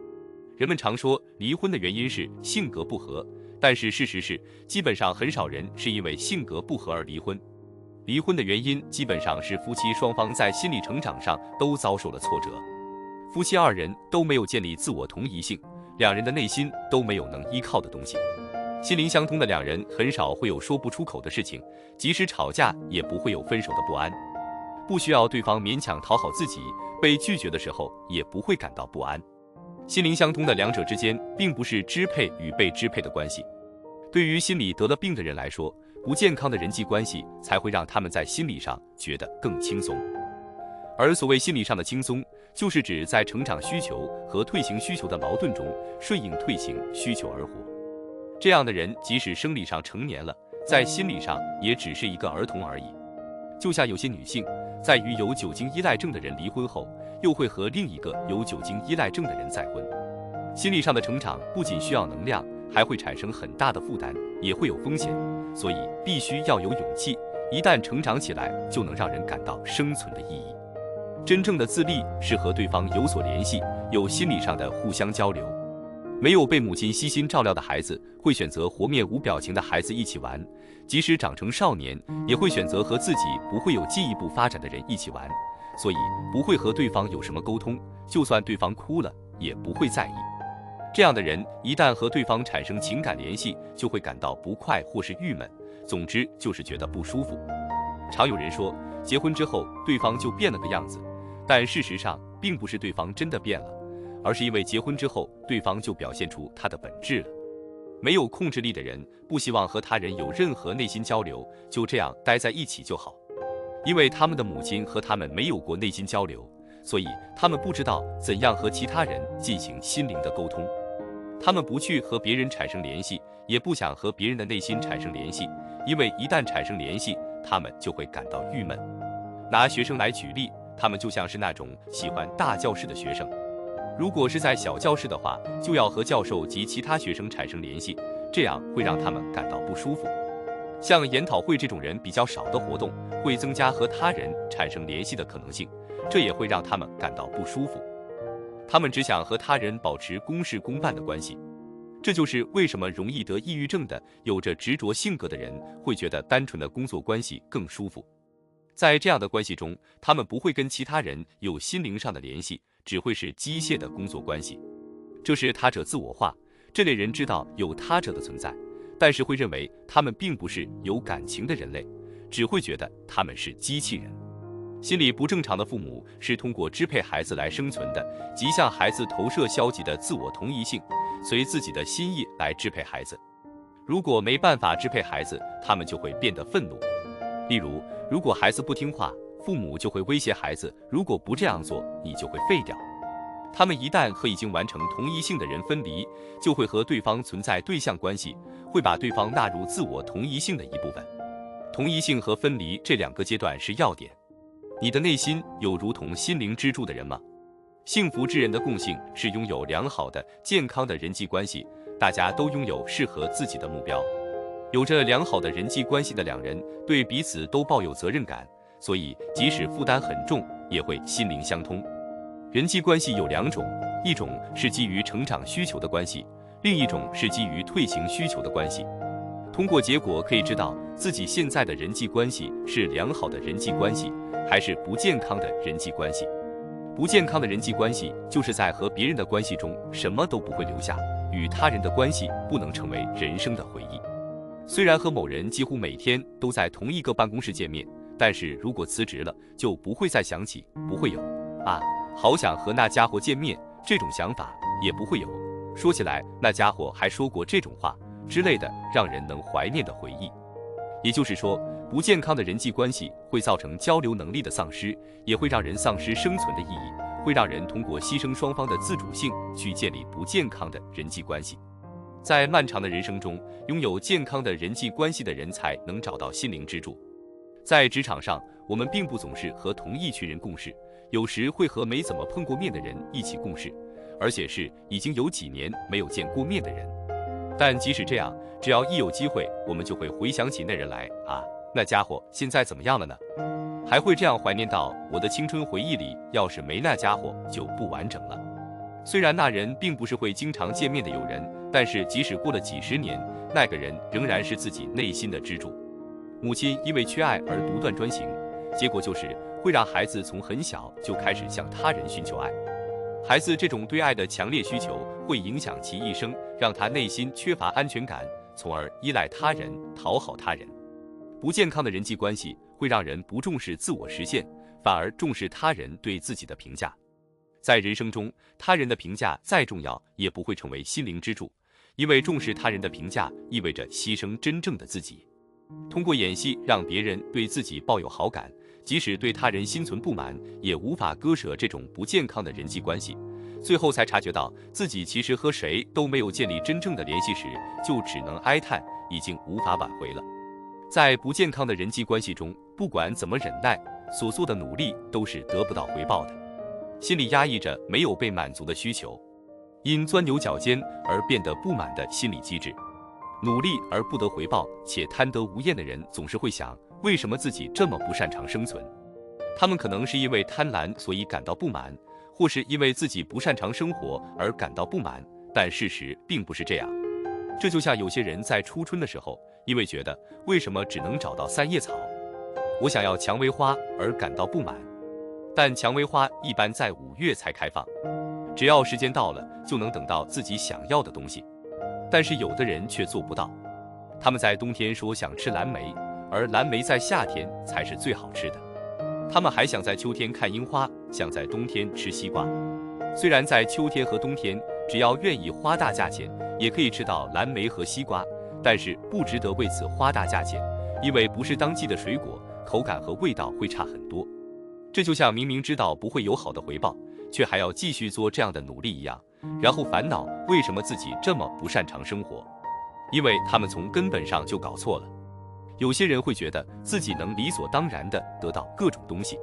人们常说离婚的原因是性格不合，但是事实是，基本上很少人是因为性格不合而离婚。离婚的原因基本上是夫妻双方在心理成长上都遭受了挫折，夫妻二人都没有建立自我同一性，两人的内心都没有能依靠的东西。心灵相通的两人很少会有说不出口的事情，即使吵架也不会有分手的不安，不需要对方勉强讨好自己，被拒绝的时候也不会感到不安。心灵相通的两者之间并不是支配与被支配的关系。对于心理得了病的人来说，不健康的人际关系才会让他们在心理上觉得更轻松。而所谓心理上的轻松，就是指在成长需求和退行需求的矛盾中顺应退行需求而活。这样的人即使生理上成年了，在心理上也只是一个儿童而已。就像有些女性在与有酒精依赖症的人离婚后，又会和另一个有酒精依赖症的人再婚。心理上的成长不仅需要能量，还会产生很大的负担，也会有风险，所以必须要有勇气。一旦成长起来，就能让人感到生存的意义。真正的自立是和对方有所联系，有心理上的互相交流。没有被母亲悉心照料的孩子，会选择和面无表情的孩子一起玩，即使长成少年，也会选择和自己不会有进一步发展的人一起玩，所以不会和对方有什么沟通，就算对方哭了，也不会在意。这样的人一旦和对方产生情感联系，就会感到不快或是郁闷，总之就是觉得不舒服。常有人说，结婚之后对方就变了个样子，但事实上并不是对方真的变了，而是因为结婚之后对方就表现出他的本质了。没有控制力的人不希望和他人有任何内心交流，就这样待在一起就好。因为他们的母亲和他们没有过内心交流，所以他们不知道怎样和其他人进行心灵的沟通。他们不去和别人产生联系，也不想和别人的内心产生联系，因为一旦产生联系，他们就会感到郁闷。拿学生来举例，他们就像是那种喜欢大教室的学生，如果是在小教室的话，就要和教授及其他学生产生联系，这样会让他们感到不舒服。像研讨会这种人比较少的活动，会增加和他人产生联系的可能性，这也会让他们感到不舒服。他们只想和他人保持公事公办的关系，这就是为什么容易得抑郁症的、有着执着性格的人会觉得单纯的工作关系更舒服。在这样的关系中，他们不会跟其他人有心灵上的联系，只会是机械的工作关系。这是他者自我化，这类人知道有他者的存在，但是会认为他们并不是有感情的人类，只会觉得他们是机器人。心理不正常的父母是通过支配孩子来生存的，即向孩子投射消极的自我同一性，随自己的心意来支配孩子。如果没办法支配孩子，他们就会变得愤怒。例如，如果孩子不听话，父母就会威胁孩子，如果不这样做，你就会废掉。他们一旦和已经完成同一性的人分离，就会和对方存在对象关系，会把对方纳入自我同一性的一部分。同一性和分离这两个阶段是要点。你的内心有如同心灵支柱的人吗？幸福之人的共性是拥有良好的、健康的人际关系，大家都拥有适合自己的目标。有着良好的人际关系的两人，对彼此都抱有责任感，所以即使负担很重，也会心灵相通。人际关系有两种，一种是基于成长需求的关系，另一种是基于退行需求的关系。通过结果可以知道自己现在的人际关系是良好的人际关系，还是不健康的人际关系。不健康的人际关系就是在和别人的关系中什么都不会留下，与他人的关系不能成为人生的回忆。虽然和某人几乎每天都在同一个办公室见面，但是如果辞职了，就不会再想起，不会有好想和那家伙见面这种想法，也不会有说起来那家伙还说过这种话之类的让人能怀念的回忆。也就是说，不健康的人际关系会造成交流能力的丧失，也会让人丧失生存的意义，会让人通过牺牲双方的自主性去建立不健康的人际关系。在漫长的人生中，拥有健康的人际关系的人才能找到心灵支柱。在职场上，我们并不总是和同一群人共事，有时会和没怎么碰过面的人一起共事，而且是已经有几年没有见过面的人。但即使这样，只要一有机会，我们就会回想起那人来那家伙现在怎么样了呢？还会这样怀念到我的青春回忆里，要是没那家伙就不完整了。虽然那人并不是会经常见面的友人，但是即使过了几十年，那个人仍然是自己内心的支柱。母亲因为缺爱而独断专行，结果就是会让孩子从很小就开始向他人寻求爱。孩子这种对爱的强烈需求会影响其一生，让他内心缺乏安全感，从而依赖他人，讨好他人。不健康的人际关系会让人不重视自我实现，反而重视他人对自己的评价。在人生中，他人的评价再重要，也不会成为心灵支柱，因为重视他人的评价意味着牺牲真正的自己。通过演戏让别人对自己抱有好感，即使对他人心存不满，也无法割舍这种不健康的人际关系。最后才察觉到自己其实和谁都没有建立真正的联系时，就只能哀叹已经无法挽回了。在不健康的人际关系中，不管怎么忍耐，所做的努力都是得不到回报的。心里压抑着没有被满足的需求，因钻牛角尖而变得不满的心理机制。努力而不得回报且贪得无厌的人总是会想，为什么自己这么不擅长生存？他们可能是因为贪婪所以感到不满，或是因为自己不擅长生活而感到不满，但事实并不是这样。这就像有些人在初春的时候，因为觉得为什么只能找到三叶草，我想要蔷薇花而感到不满。但蔷薇花一般在5月才开放，只要时间到了，就能等到自己想要的东西。但是有的人却做不到，他们在冬天说想吃蓝莓，而蓝莓在夏天才是最好吃的。他们还想在秋天看樱花，想在冬天吃西瓜。虽然在秋天和冬天，只要愿意花大价钱，也可以吃到蓝莓和西瓜，但是不值得为此花大价钱，因为不是当季的水果，口感和味道会差很多。这就像明明知道不会有好的回报，却还要继续做这样的努力一样，然后烦恼为什么自己这么不擅长生活，因为他们从根本上就搞错了。有些人会觉得自己能理所当然地得到各种东西，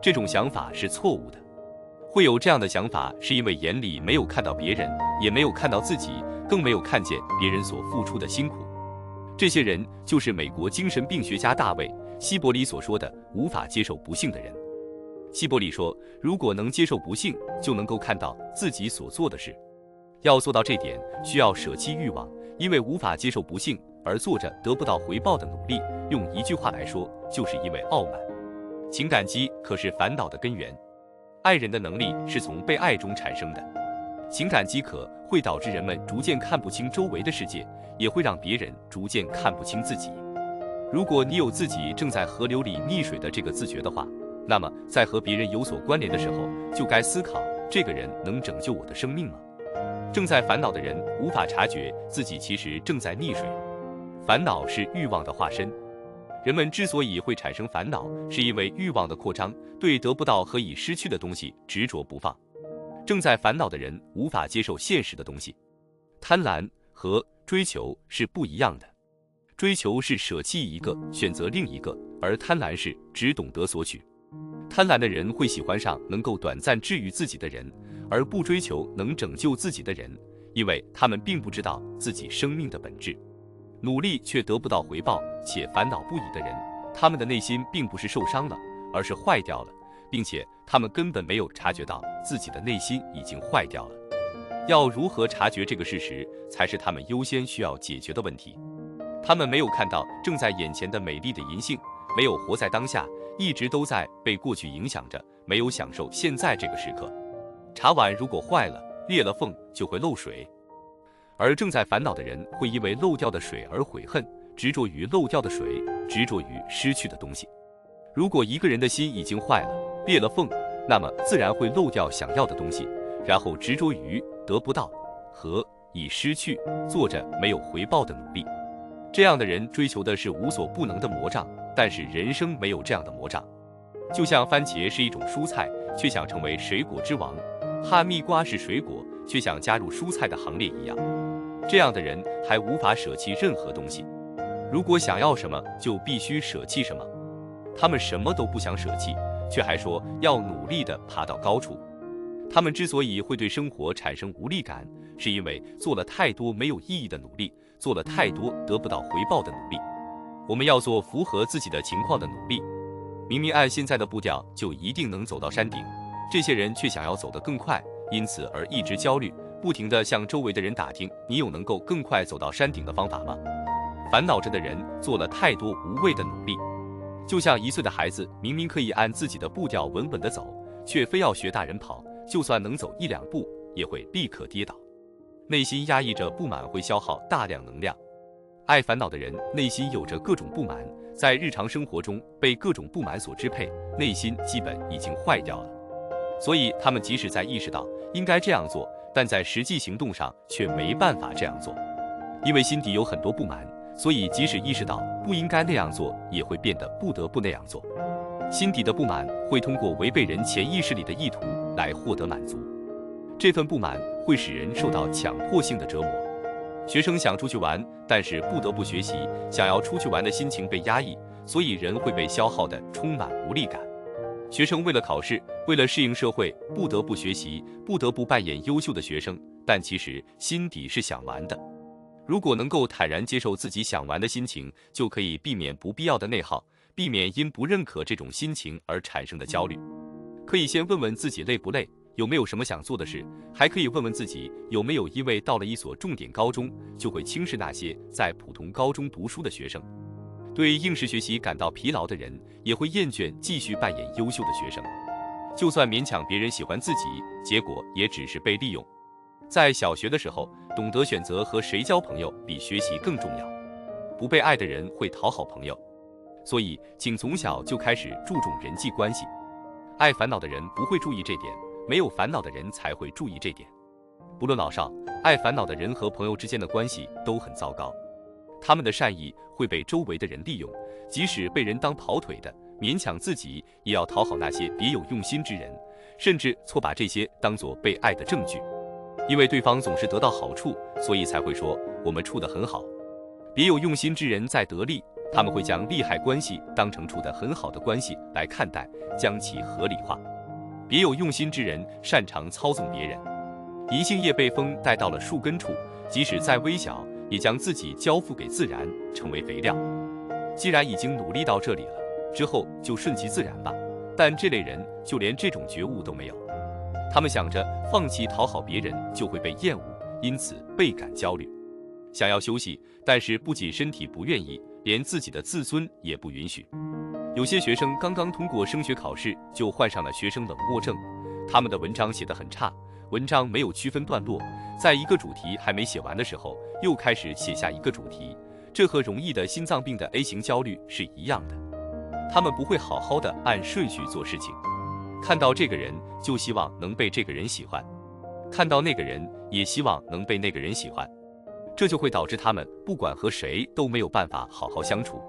这种想法是错误的。会有这样的想法，是因为眼里没有看到别人，也没有看到自己，更没有看见别人所付出的辛苦。这些人就是美国精神病学家大卫·希伯里所说的无法接受不幸的人。希伯里说，如果能接受不幸，就能够看到自己所做的事。要做到这点，需要舍弃欲望，因为无法接受不幸而做着得不到回报的努力，用一句话来说，就是因为傲慢。情感饥渴是烦恼的根源。爱人的能力是从被爱中产生的。情感饥渴会导致人们逐渐看不清周围的世界，也会让别人逐渐看不清自己。如果你有自己正在河流里溺水的这个自觉的话，那么在和别人有所关联的时候，就该思考这个人能拯救我的生命吗？正在烦恼的人无法察觉自己其实正在溺水。烦恼是欲望的化身。人们之所以会产生烦恼，是因为欲望的扩张，对得不到和已失去的东西执着不放。正在烦恼的人无法接受现实的东西。贪婪和追求是不一样的。追求是舍弃一个，选择另一个，而贪婪是只懂得索取。贪婪的人会喜欢上能够短暂治愈自己的人，而不追求能拯救自己的人，因为他们并不知道自己生命的本质。努力却得不到回报且烦恼不已的人，他们的内心并不是受伤了，而是坏掉了，并且他们根本没有察觉到自己的内心已经坏掉了。要如何察觉这个事实，才是他们优先需要解决的问题。他们没有看到正在眼前的美丽的银杏，没有活在当下，一直都在被过去影响着，没有享受现在这个时刻。茶碗如果坏了，裂了缝就会漏水。而正在烦恼的人会因为漏掉的水而悔恨，执着于漏掉的水，执着于失去的东西。如果一个人的心已经坏了，裂了缝，那么自然会漏掉想要的东西，然后执着于得不到和已失去，做着没有回报的努力。这样的人追求的是无所不能的魔杖，但是人生没有这样的魔杖。就像番茄是一种蔬菜，却想成为水果之王；哈密瓜是水果，却想加入蔬菜的行列一样。这样的人还无法舍弃任何东西。如果想要什么，就必须舍弃什么。他们什么都不想舍弃，却还说要努力地爬到高处。他们之所以会对生活产生无力感，是因为做了太多没有意义的努力，做了太多得不到回报的努力。我们要做符合自己的情况的努力。明明按现在的步调就一定能走到山顶，这些人却想要走得更快，因此而一直焦虑，不停地向周围的人打听，你有能够更快走到山顶的方法吗？烦恼着的人做了太多无谓的努力。就像1岁的孩子明明可以按自己的步调稳稳地走，却非要学大人跑，就算能走1、2步，也会立刻跌倒。内心压抑着不满会消耗大量能量。爱烦恼的人内心有着各种不满，在日常生活中被各种不满所支配，内心基本已经坏掉了。所以他们即使在意识到应该这样做，但在实际行动上却没办法这样做。因为心底有很多不满，所以即使意识到不应该那样做，也会变得不得不那样做。心底的不满会通过违背人潜意识里的意图来获得满足，这份不满会使人受到强迫性的折磨。学生想出去玩，但是不得不学习，想要出去玩的心情被压抑，所以人会被消耗得充满无力感。学生为了考试，为了适应社会，不得不学习，不得不扮演优秀的学生，但其实心底是想玩的。如果能够坦然接受自己想玩的心情，就可以避免不必要的内耗，避免因不认可这种心情而产生的焦虑。可以先问问自己累不累，有没有什么想做的事，还可以问问自己有没有因为到了一所重点高中，就会轻视那些在普通高中读书的学生。对应试学习感到疲劳的人，也会厌倦继续扮演优秀的学生。就算勉强别人喜欢自己，结果也只是被利用。在小学的时候，懂得选择和谁交朋友比学习更重要。不被爱的人会讨好朋友，所以请从小就开始注重人际关系。爱烦恼的人不会注意这点，没有烦恼的人才会注意这点。不论老少，爱烦恼的人和朋友之间的关系都很糟糕。他们的善意会被周围的人利用，即使被人当跑腿的，勉强自己也要讨好那些别有用心之人，甚至错把这些当作被爱的证据。因为对方总是得到好处，所以才会说我们处得很好。别有用心之人在得利，他们会将利害关系当成处得很好的关系来看待，将其合理化。别有用心之人擅长操纵别人，银杏叶被风带到了树根处，即使再微小，也将自己交付给自然，成为肥料。既然已经努力到这里了，之后就顺其自然吧。但这类人就连这种觉悟都没有，他们想着放弃讨好别人就会被厌恶，因此倍感焦虑，想要休息，但是不仅身体不愿意，连自己的自尊也不允许。有些学生刚刚通过升学考试就患上了学生冷漠症，他们的文章写得很差，文章没有区分段落，在一个主题还没写完的时候，又开始写下一个主题，这和容易的心脏病的 A 型焦虑是一样的。他们不会好好的按顺序做事情，看到这个人就希望能被这个人喜欢，看到那个人也希望能被那个人喜欢，这就会导致他们不管和谁都没有办法好好相处，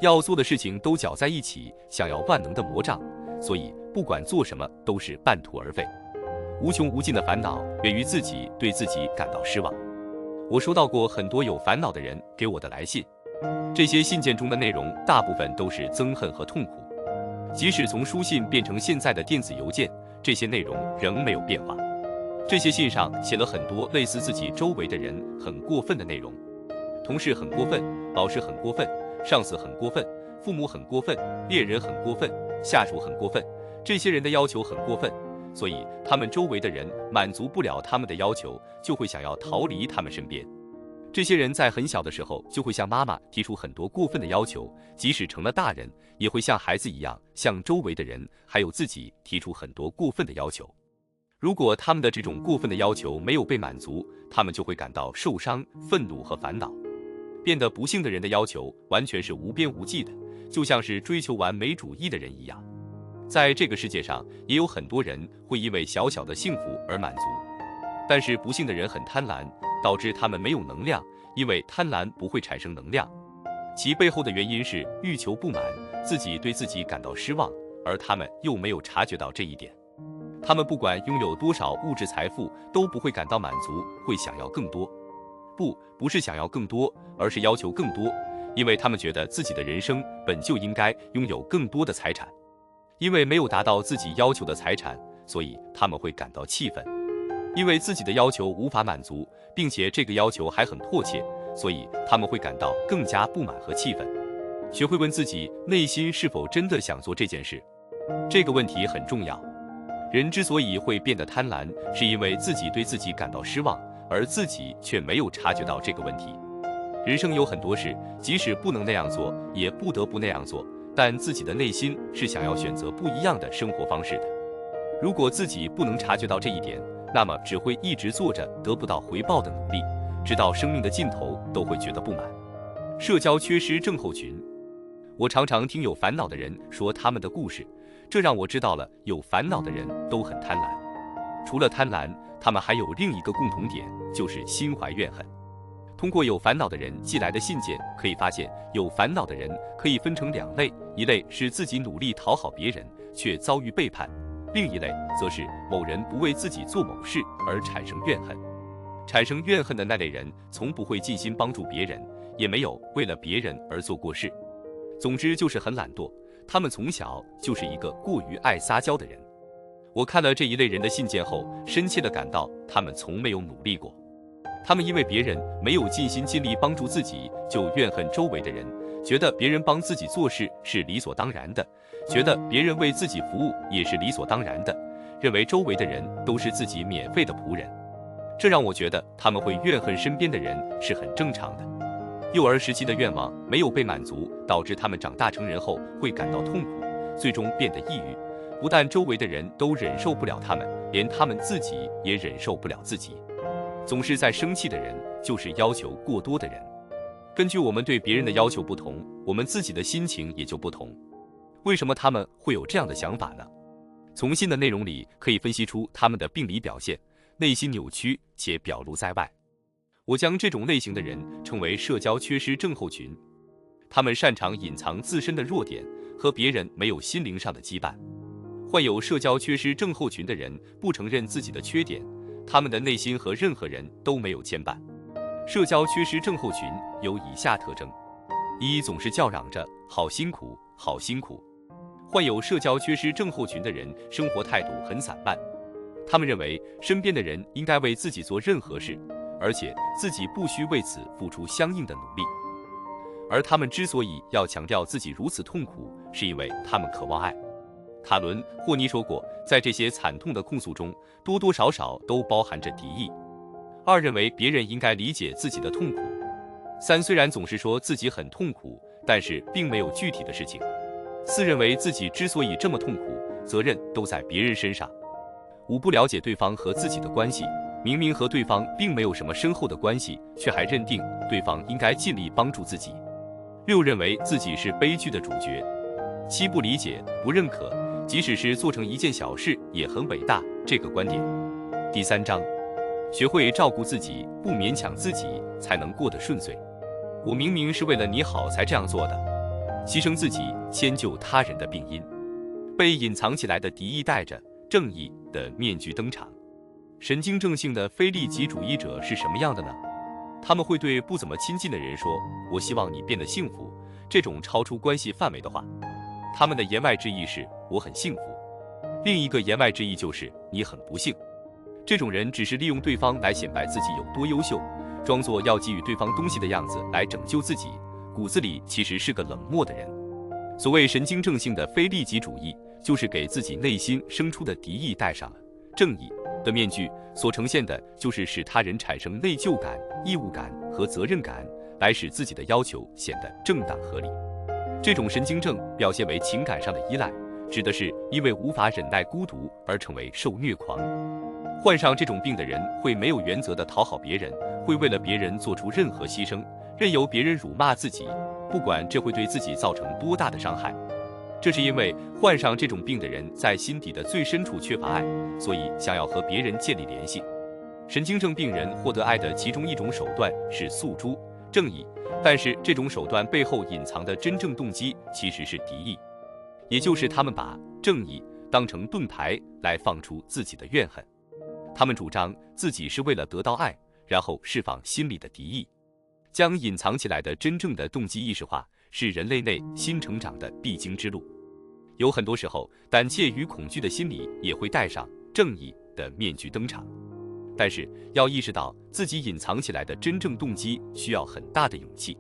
要做的事情都搅在一起，想要万能的魔杖，所以不管做什么都是半途而废。无穷无尽的烦恼源于自己对自己感到失望。我收到过很多有烦恼的人给我的来信，这些信件中的内容大部分都是憎恨和痛苦，即使从书信变成现在的电子邮件，这些内容仍没有变化。这些信上写了很多类似自己周围的人很过分的内容，同事很过分，老师很过分，上司很过分，父母很过分，恋人很过分，下属很过分，这些人的要求很过分，所以他们周围的人满足不了他们的要求，就会想要逃离他们身边。这些人在很小的时候就会向妈妈提出很多过分的要求，即使成了大人，也会像孩子一样向周围的人还有自己提出很多过分的要求。如果他们的这种过分的要求没有被满足，他们就会感到受伤、愤怒和烦恼。变得不幸的人的要求完全是无边无际的，就像是追求完美主义的人一样。在这个世界上，也有很多人会因为小小的幸福而满足，但是不幸的人很贪婪，导致他们没有能量，因为贪婪不会产生能量。其背后的原因是欲求不满，自己对自己感到失望，而他们又没有察觉到这一点。他们不管拥有多少物质财富，都不会感到满足，会想要更多。不是想要更多，而是要求更多，因为他们觉得自己的人生本就应该拥有更多的财产。因为没有达到自己要求的财产，所以他们会感到气愤。因为自己的要求无法满足，并且这个要求还很迫切，所以他们会感到更加不满和气愤。学会问自己内心是否真的想做这件事，这个问题很重要。人之所以会变得贪婪，是因为自己对自己感到失望，而自己却没有察觉到这个问题。人生有很多事，即使不能那样做，也不得不那样做，但自己的内心是想要选择不一样的生活方式的。如果自己不能察觉到这一点，那么只会一直做着得不到回报的努力，直到生命的尽头都会觉得不满。社交缺失症候群，我常常听有烦恼的人说他们的故事，这让我知道了有烦恼的人都很贪婪。除了贪婪，他们还有另一个共同点，就是心怀怨恨。通过有烦恼的人寄来的信件可以发现，有烦恼的人可以分成两类，一类是自己努力讨好别人却遭遇背叛，另一类则是某人不为自己做某事而产生怨恨。产生怨恨的那类人从不会尽心帮助别人，也没有为了别人而做过事，总之就是很懒惰。他们从小就是一个过于爱撒娇的人。我看了这一类人的信件后，深切地感到他们从没有努力过。他们因为别人没有尽心尽力帮助自己，就怨恨周围的人，觉得别人帮自己做事是理所当然的，觉得别人为自己服务也是理所当然的，认为周围的人都是自己免费的仆人。这让我觉得他们会怨恨身边的人是很正常的。幼儿时期的愿望没有被满足，导致他们长大成人后会感到痛苦，最终变得抑郁。不但周围的人都忍受不了他们，连他们自己也忍受不了自己。总是在生气的人，就是要求过多的人。根据我们对别人的要求不同，我们自己的心情也就不同。为什么他们会有这样的想法呢？从信的内容里可以分析出他们的病理表现，内心扭曲且表露在外。我将这种类型的人称为社交缺失症候群。他们擅长隐藏自身的弱点，和别人没有心灵上的羁绊。患有社交缺失症候群的人不承认自己的缺点，他们的内心和任何人都没有牵绊。社交缺失症候群有以下特征：一、总是叫嚷着好辛苦，好辛苦。患有社交缺失症候群的人生活态度很散漫，他们认为身边的人应该为自己做任何事，而且自己不需为此付出相应的努力。而他们之所以要强调自己如此痛苦，是因为他们渴望爱。卡伦·霍尼说过，在这些惨痛的控诉中，多多少少都包含着敌意。二、认为别人应该理解自己的痛苦。三、虽然总是说自己很痛苦，但是并没有具体的事情。四、认为自己之所以这么痛苦，责任都在别人身上。五、不了解对方和自己的关系，明明和对方并没有什么深厚的关系，却还认定对方应该尽力帮助自己。六、认为自己是悲剧的主角。七、不理解、不认可，即使是做成一件小事也很伟大这个观点。第三章，学会照顾自己，不勉强自己，才能过得顺遂。我明明是为了你好才这样做的，牺牲自己，迁就他人的病因。被隐藏起来的敌意戴着正义的面具登场。神经症性的非利己主义者是什么样的呢？他们会对不怎么亲近的人说，我希望你变得幸福，这种超出关系范围的话。他们的言外之意是我很幸福，另一个言外之意就是你很不幸。这种人只是利用对方来显摆自己有多优秀，装作要给予对方东西的样子来拯救自己，骨子里其实是个冷漠的人。所谓神经症性的非利己主义，就是给自己内心生出的敌意戴上了正义的面具，所呈现的就是使他人产生内疚感、义务感和责任感，来使自己的要求显得正当合理。这种神经症表现为情感上的依赖，指的是因为无法忍耐孤独而成为受虐狂。患上这种病的人会没有原则地讨好别人，会为了别人做出任何牺牲，任由别人辱骂自己，不管这会对自己造成多大的伤害。这是因为患上这种病的人在心底的最深处缺乏爱，所以想要和别人建立联系。神经症病人获得爱的其中一种手段是诉诸正义，但是这种手段背后隐藏的真正动机其实是敌意，也就是他们把正义当成盾牌来放出自己的怨恨。他们主张自己是为了得到爱，然后释放心里的敌意。将隐藏起来的真正的动机意识化，是人类内心成长的必经之路。有很多时候，胆怯与恐惧的心理也会戴上正义的面具登场。但是要意识到自己隐藏起来的真正动机，需要很大的勇气。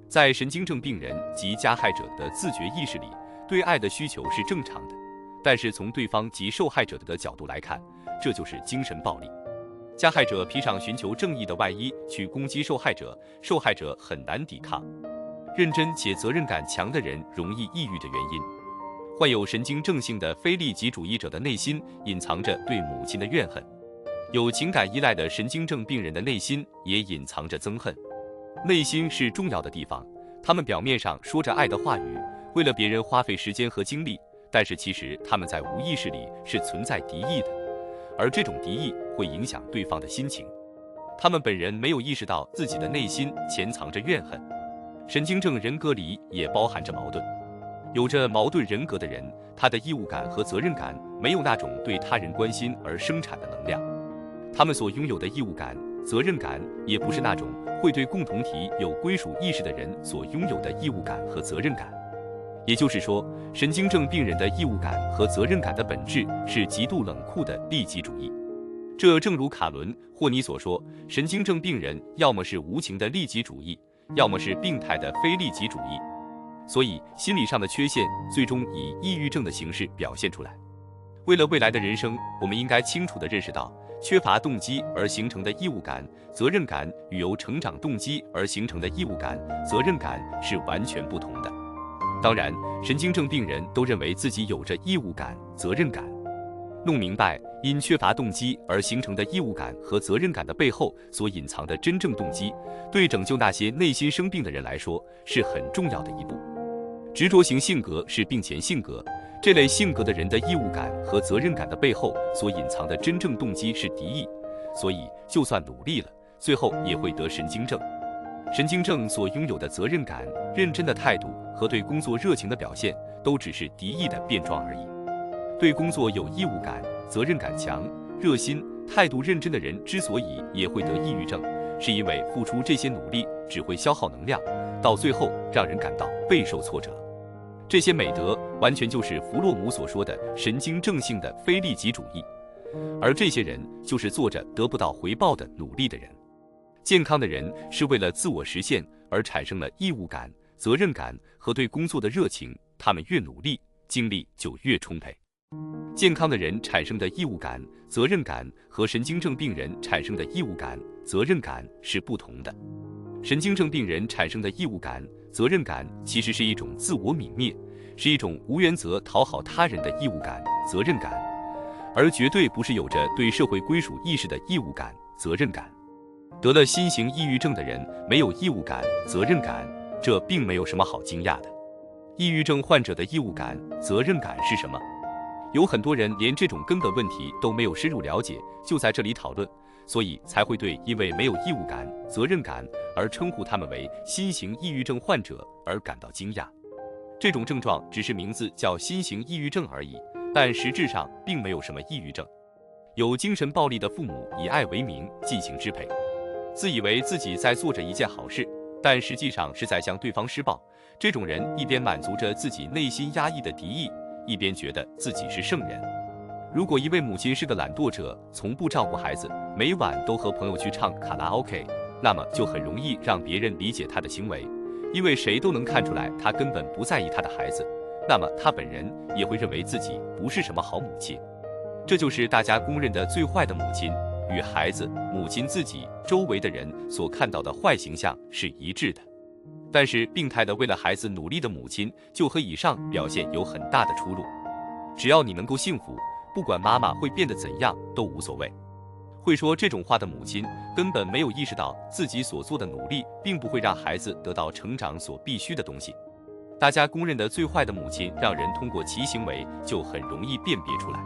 在神经症病人及加害者的自觉意识里，对爱的需求是正常的，但是从对方及受害者的角度来看，这就是精神暴力。加害者披上寻求正义的外衣去攻击受害者，受害者很难抵抗。认真且责任感强的人容易抑郁的原因。患有神经症性的非利己主义者的内心隐藏着对母亲的怨恨，有情感依赖的神经症病人的内心也隐藏着憎恨。内心是重要的地方，他们表面上说着爱的话语，为了别人花费时间和精力，但是其实他们在无意识里是存在敌意的，而这种敌意会影响对方的心情。他们本人没有意识到自己的内心潜藏着怨恨。神经症人格里也包含着矛盾。有着矛盾人格的人，他的义务感和责任感没有那种对他人关心而生产的能量。他们所拥有的义务感、责任感，也不是那种会对共同体有归属意识的人所拥有的义务感和责任感。也就是说，神经症病人的义务感和责任感的本质是极度冷酷的利己主义。这正如卡伦·霍尼所说，神经症病人要么是无情的利己主义，要么是病态的非利己主义。所以，心理上的缺陷最终以抑郁症的形式表现出来。为了未来的人生，我们应该清楚地认识到，缺乏动机而形成的义务感、责任感与由成长动机而形成的义务感、责任感是完全不同的。当然，神经症病人都认为自己有着义务感、责任感。弄明白因缺乏动机而形成的义务感和责任感的背后所隐藏的真正动机，对拯救那些内心生病的人来说是很重要的一步。执着型性格是病前性格，这类性格的人的义务感和责任感的背后所隐藏的真正动机是敌意，所以就算努力了，最后也会得神经症。神经症所拥有的责任感、认真的态度和对工作热情的表现，都只是敌意的变装而已。对工作有义务感、责任感强、热心、态度认真的人之所以也会得抑郁症，是因为付出这些努力只会消耗能量，到最后让人感到备受挫折。这些美德完全就是弗洛姆所说的神经症性的非利己主义，而这些人就是做着得不到回报的努力的人。健康的人是为了自我实现而产生了义务感、责任感和对工作的热情，他们越努力，精力就越充沛。健康的人产生的义务感、责任感和神经症病人产生的义务感、责任感是不同的。神经症病人产生的义务感、责任感其实是一种自我泯灭，是一种无原则讨好他人的义务感、责任感，而绝对不是有着对社会归属意识的义务感、责任感。得了新型抑郁症的人没有义务感、责任感，这并没有什么好惊讶的。抑郁症患者的义务感、责任感是什么？有很多人连这种根本问题都没有深入了解，就在这里讨论，所以才会对因为没有义务感、责任感而称呼他们为新型抑郁症患者而感到惊讶。这种症状只是名字叫新型抑郁症而已，但实质上并没有什么抑郁症。有精神暴力的父母以爱为名进行支配，自以为自己在做着一件好事，但实际上是在向对方施暴。这种人一边满足着自己内心压抑的敌意，一边觉得自己是圣人。如果一位母亲是个懒惰者，从不照顾孩子，每晚都和朋友去唱卡拉 OK， 那么就很容易让别人理解她的行为，因为谁都能看出来她根本不在意她的孩子，那么她本人也会认为自己不是什么好母亲。这就是大家公认的最坏的母亲，与孩子、母亲自己周围的人所看到的坏形象是一致的。但是病态的为了孩子努力的母亲，就和以上表现有很大的出入。只要你能够幸福，不管妈妈会变得怎样都无所谓。会说这种话的母亲，根本没有意识到自己所做的努力并不会让孩子得到成长所必须的东西。大家公认的最坏的母亲，让人通过其行为就很容易辨别出来。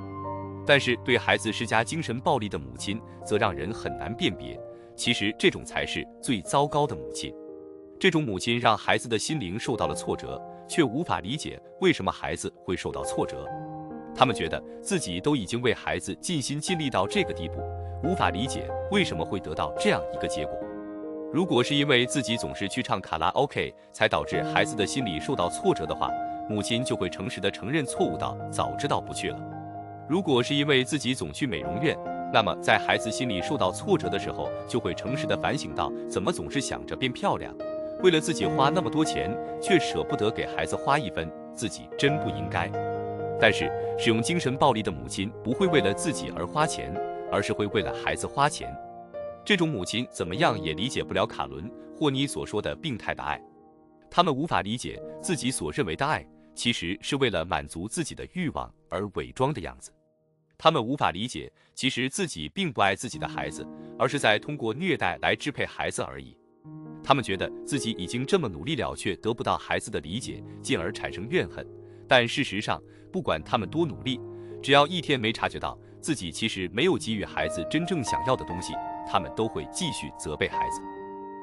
但是对孩子施加精神暴力的母亲，则让人很难辨别，其实这种才是最糟糕的母亲。这种母亲让孩子的心灵受到了挫折，却无法理解为什么孩子会受到挫折。他们觉得自己都已经为孩子尽心尽力到这个地步，无法理解为什么会得到这样一个结果。如果是因为自己总是去唱卡拉 OK 才导致孩子的心理受到挫折的话，母亲就会诚实地承认错误道早知道不去了。如果是因为自己总去美容院，那么在孩子心里受到挫折的时候，就会诚实地反省到怎么总是想着变漂亮，为了自己花那么多钱，却舍不得给孩子花一分，自己真不应该。但是使用精神暴力的母亲不会为了自己而花钱，而是会为了孩子花钱。这种母亲怎么样也理解不了卡伦·霍尼所说的病态的爱，他们无法理解自己所认为的爱其实是为了满足自己的欲望而伪装的样子。他们无法理解，其实自己并不爱自己的孩子，而是在通过虐待来支配孩子而已。他们觉得自己已经这么努力了，却得不到孩子的理解，进而产生怨恨。但事实上，不管他们多努力，只要一天没察觉到自己其实没有给予孩子真正想要的东西，他们都会继续责备孩子。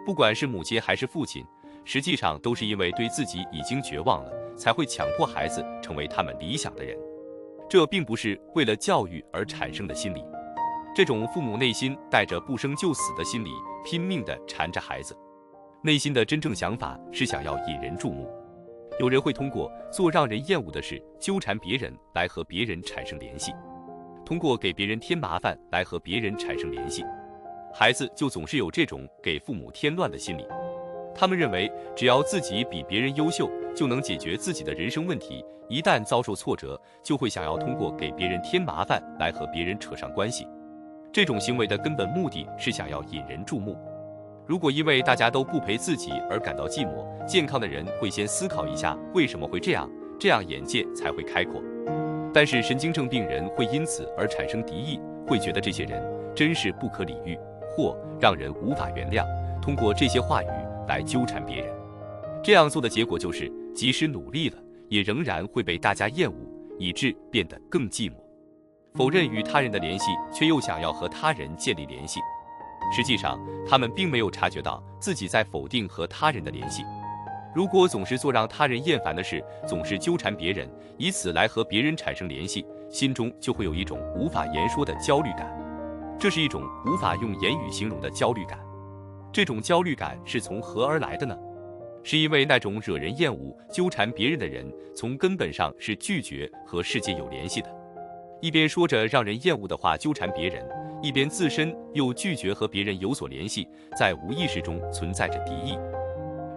不管是母亲还是父亲，实际上都是因为对自己已经绝望了，才会强迫孩子成为他们理想的人。这并不是为了教育而产生的心理。这种父母内心带着不生就死的心理，拼命地缠着孩子，内心的真正想法是想要引人注目。有人会通过做让人厌恶的事纠缠别人来和别人产生联系，通过给别人添麻烦来和别人产生联系。孩子就总是有这种给父母添乱的心理，他们认为只要自己比别人优秀，就能解决自己的人生问题，一旦遭受挫折，就会想要通过给别人添麻烦来和别人扯上关系。这种行为的根本目的是想要引人注目。如果因为大家都不陪自己而感到寂寞，健康的人会先思考一下为什么会这样，这样眼界才会开阔。但是神经症病人会因此而产生敌意，会觉得这些人真是不可理喻，或让人无法原谅，通过这些话语来纠缠别人。这样做的结果就是，即使努力了，也仍然会被大家厌恶，以致变得更寂寞。否认与他人的联系，却又想要和他人建立联系。实际上，他们并没有察觉到自己在否定和他人的联系。如果总是做让他人厌烦的事，总是纠缠别人，以此来和别人产生联系，心中就会有一种无法言说的焦虑感。这是一种无法用言语形容的焦虑感。这种焦虑感是从何而来的呢？是因为那种惹人厌恶、纠缠别人的人，从根本上是拒绝和世界有联系的。一边说着让人厌恶的话纠缠别人，一边自身又拒绝和别人有所联系，在无意识中存在着敌意。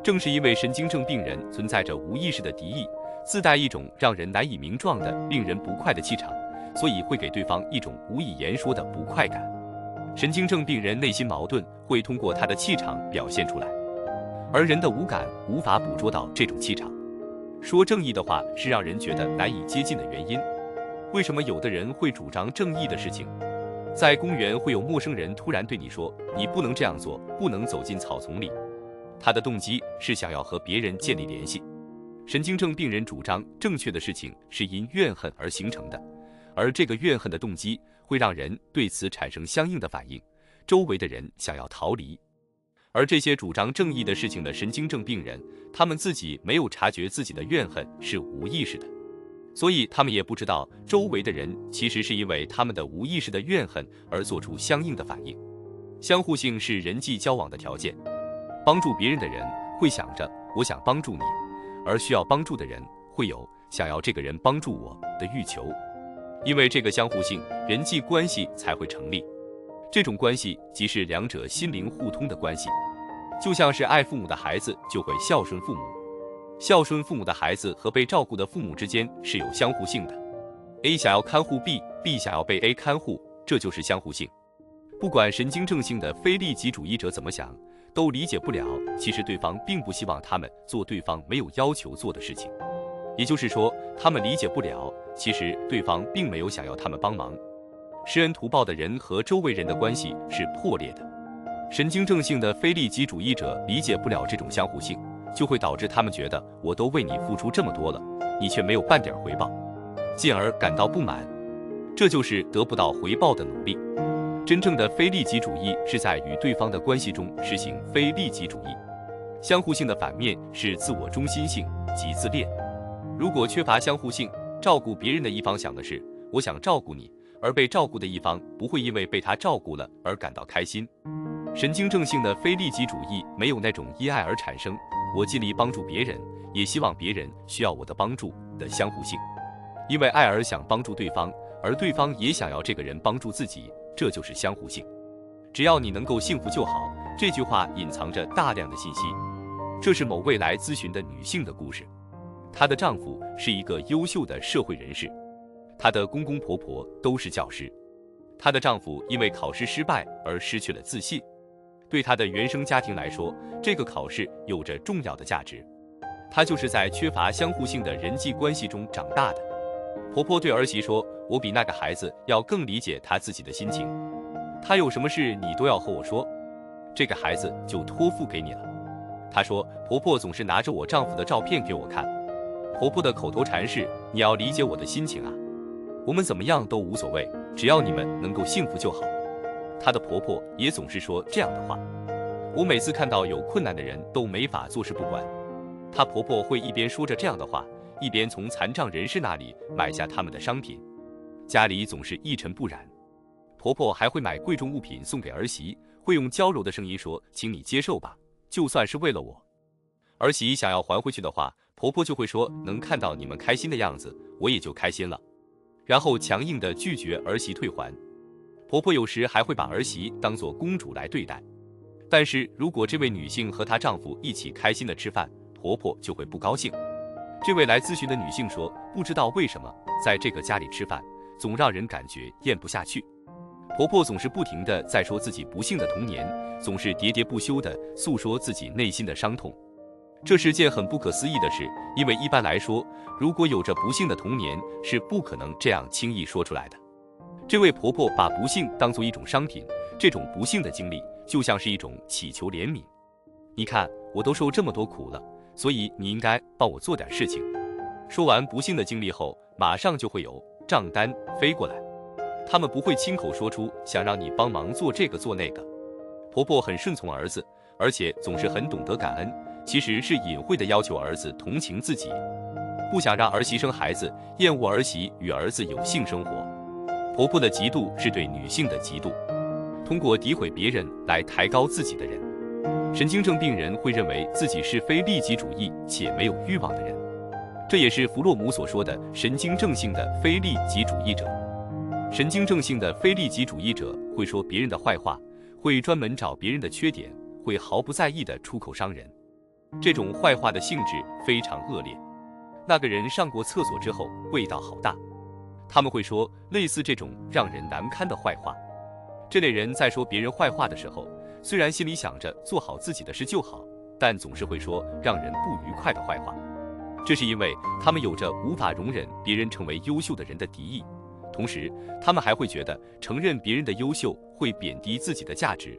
正是因为神经症病人存在着无意识的敌意，自带一种让人难以名状的令人不快的气场，所以会给对方一种无以言说的不快感。神经症病人内心矛盾会通过他的气场表现出来，而人的五感无法捕捉到这种气场。说正义的话是让人觉得难以接近的原因。为什么有的人会主张正义的事情？在公园会有陌生人突然对你说，你不能这样做，不能走进草丛里。他的动机是想要和别人建立联系。神经症病人主张正确的事情是因怨恨而形成的，而这个怨恨的动机会让人对此产生相应的反应，周围的人想要逃离。而这些主张正义的事情的神经症病人，他们自己没有察觉自己的怨恨是无意识的，所以他们也不知道周围的人其实是因为他们的无意识的怨恨而做出相应的反应。相互性是人际交往的条件。帮助别人的人会想着我想帮助你，而需要帮助的人会有想要这个人帮助我的欲求。因为这个相互性，人际关系才会成立。这种关系即是两者心灵互通的关系。就像是爱父母的孩子就会孝顺父母，孝顺父母的孩子和被照顾的父母之间是有相互性的。A 想要看护 B，B 想要被 A 看护，这就是相互性。不管神经症性的非利己主义者怎么想，都理解不了，其实对方并不希望他们做对方没有要求做的事情。也就是说，他们理解不了，其实对方并没有想要他们帮忙。施恩图报的人和周围人的关系是破裂的。神经症性的非利己主义者理解不了这种相互性，就会导致他们觉得我都为你付出这么多了，你却没有半点回报，进而感到不满。这就是得不到回报的努力。真正的非利己主义是在与对方的关系中实行非利己主义。相互性的反面是自我中心性及自恋。如果缺乏相互性，照顾别人的一方想的是我想照顾你，而被照顾的一方不会因为被他照顾了而感到开心。神经症性的非利己主义没有那种因爱而产生我尽力帮助别人，也希望别人需要我的帮助的相互性。因为爱而想帮助对方，而对方也想要这个人帮助自己，这就是相互性。只要你能够幸福就好，这句话隐藏着大量的信息。这是某位来咨询的女性的故事。她的丈夫是一个优秀的社会人士，她的公公婆婆都是教师。她的丈夫因为考试失败而失去了自信。对她的原生家庭来说，这个考试有着重要的价值。她就是在缺乏相互性的人际关系中长大的。婆婆对儿媳说，我比那个孩子要更理解他自己的心情，他有什么事你都要和我说，这个孩子就托付给你了。她说，婆婆总是拿着我丈夫的照片给我看，婆婆的口头禅是你要理解我的心情啊，我们怎么样都无所谓，只要你们能够幸福就好。她的婆婆也总是说这样的话，我每次看到有困难的人都没法坐视不管。她婆婆会一边说着这样的话，一边从残障人士那里买下他们的商品，家里总是一尘不染。婆婆还会买贵重物品送给儿媳，会用娇柔的声音说，请你接受吧，就算是为了我。儿媳想要还回去的话，婆婆就会说，能看到你们开心的样子，我也就开心了，然后强硬地拒绝儿媳退还。婆婆有时还会把儿媳当作公主来对待，但是如果这位女性和她丈夫一起开心地吃饭，婆婆就会不高兴。这位来咨询的女性说，不知道为什么在这个家里吃饭总让人感觉咽不下去。婆婆总是不停地在说自己不幸的童年，总是喋喋不休地诉说自己内心的伤痛。这是件很不可思议的事，因为一般来说，如果有着不幸的童年，是不可能这样轻易说出来的。这位婆婆把不幸当作一种商品，这种不幸的经历就像是一种祈求怜悯。你看，我都受这么多苦了，所以你应该帮我做点事情。说完不幸的经历后，马上就会有账单飞过来。他们不会亲口说出想让你帮忙做这个做那个，婆婆很顺从儿子，而且总是很懂得感恩，其实是隐晦的要求儿子同情自己，不想让儿媳生孩子，厌恶儿媳与儿子有性生活。婆婆的嫉妒是对女性的嫉妒，通过诋毁别人来抬高自己的人。神经症病人会认为自己是非利己主义且没有欲望的人，这也是弗洛姆所说的神经症性的非利己主义者。神经症性的非利己主义者会说别人的坏话，会专门找别人的缺点，会毫不在意的出口伤人。这种坏话的性质非常恶劣。那个人上过厕所之后味道好大，他们会说类似这种让人难堪的坏话。这类人在说别人坏话的时候，虽然心里想着做好自己的事就好，但总是会说让人不愉快的坏话。这是因为他们有着无法容忍别人成为优秀的人的敌意，同时他们还会觉得承认别人的优秀会贬低自己的价值，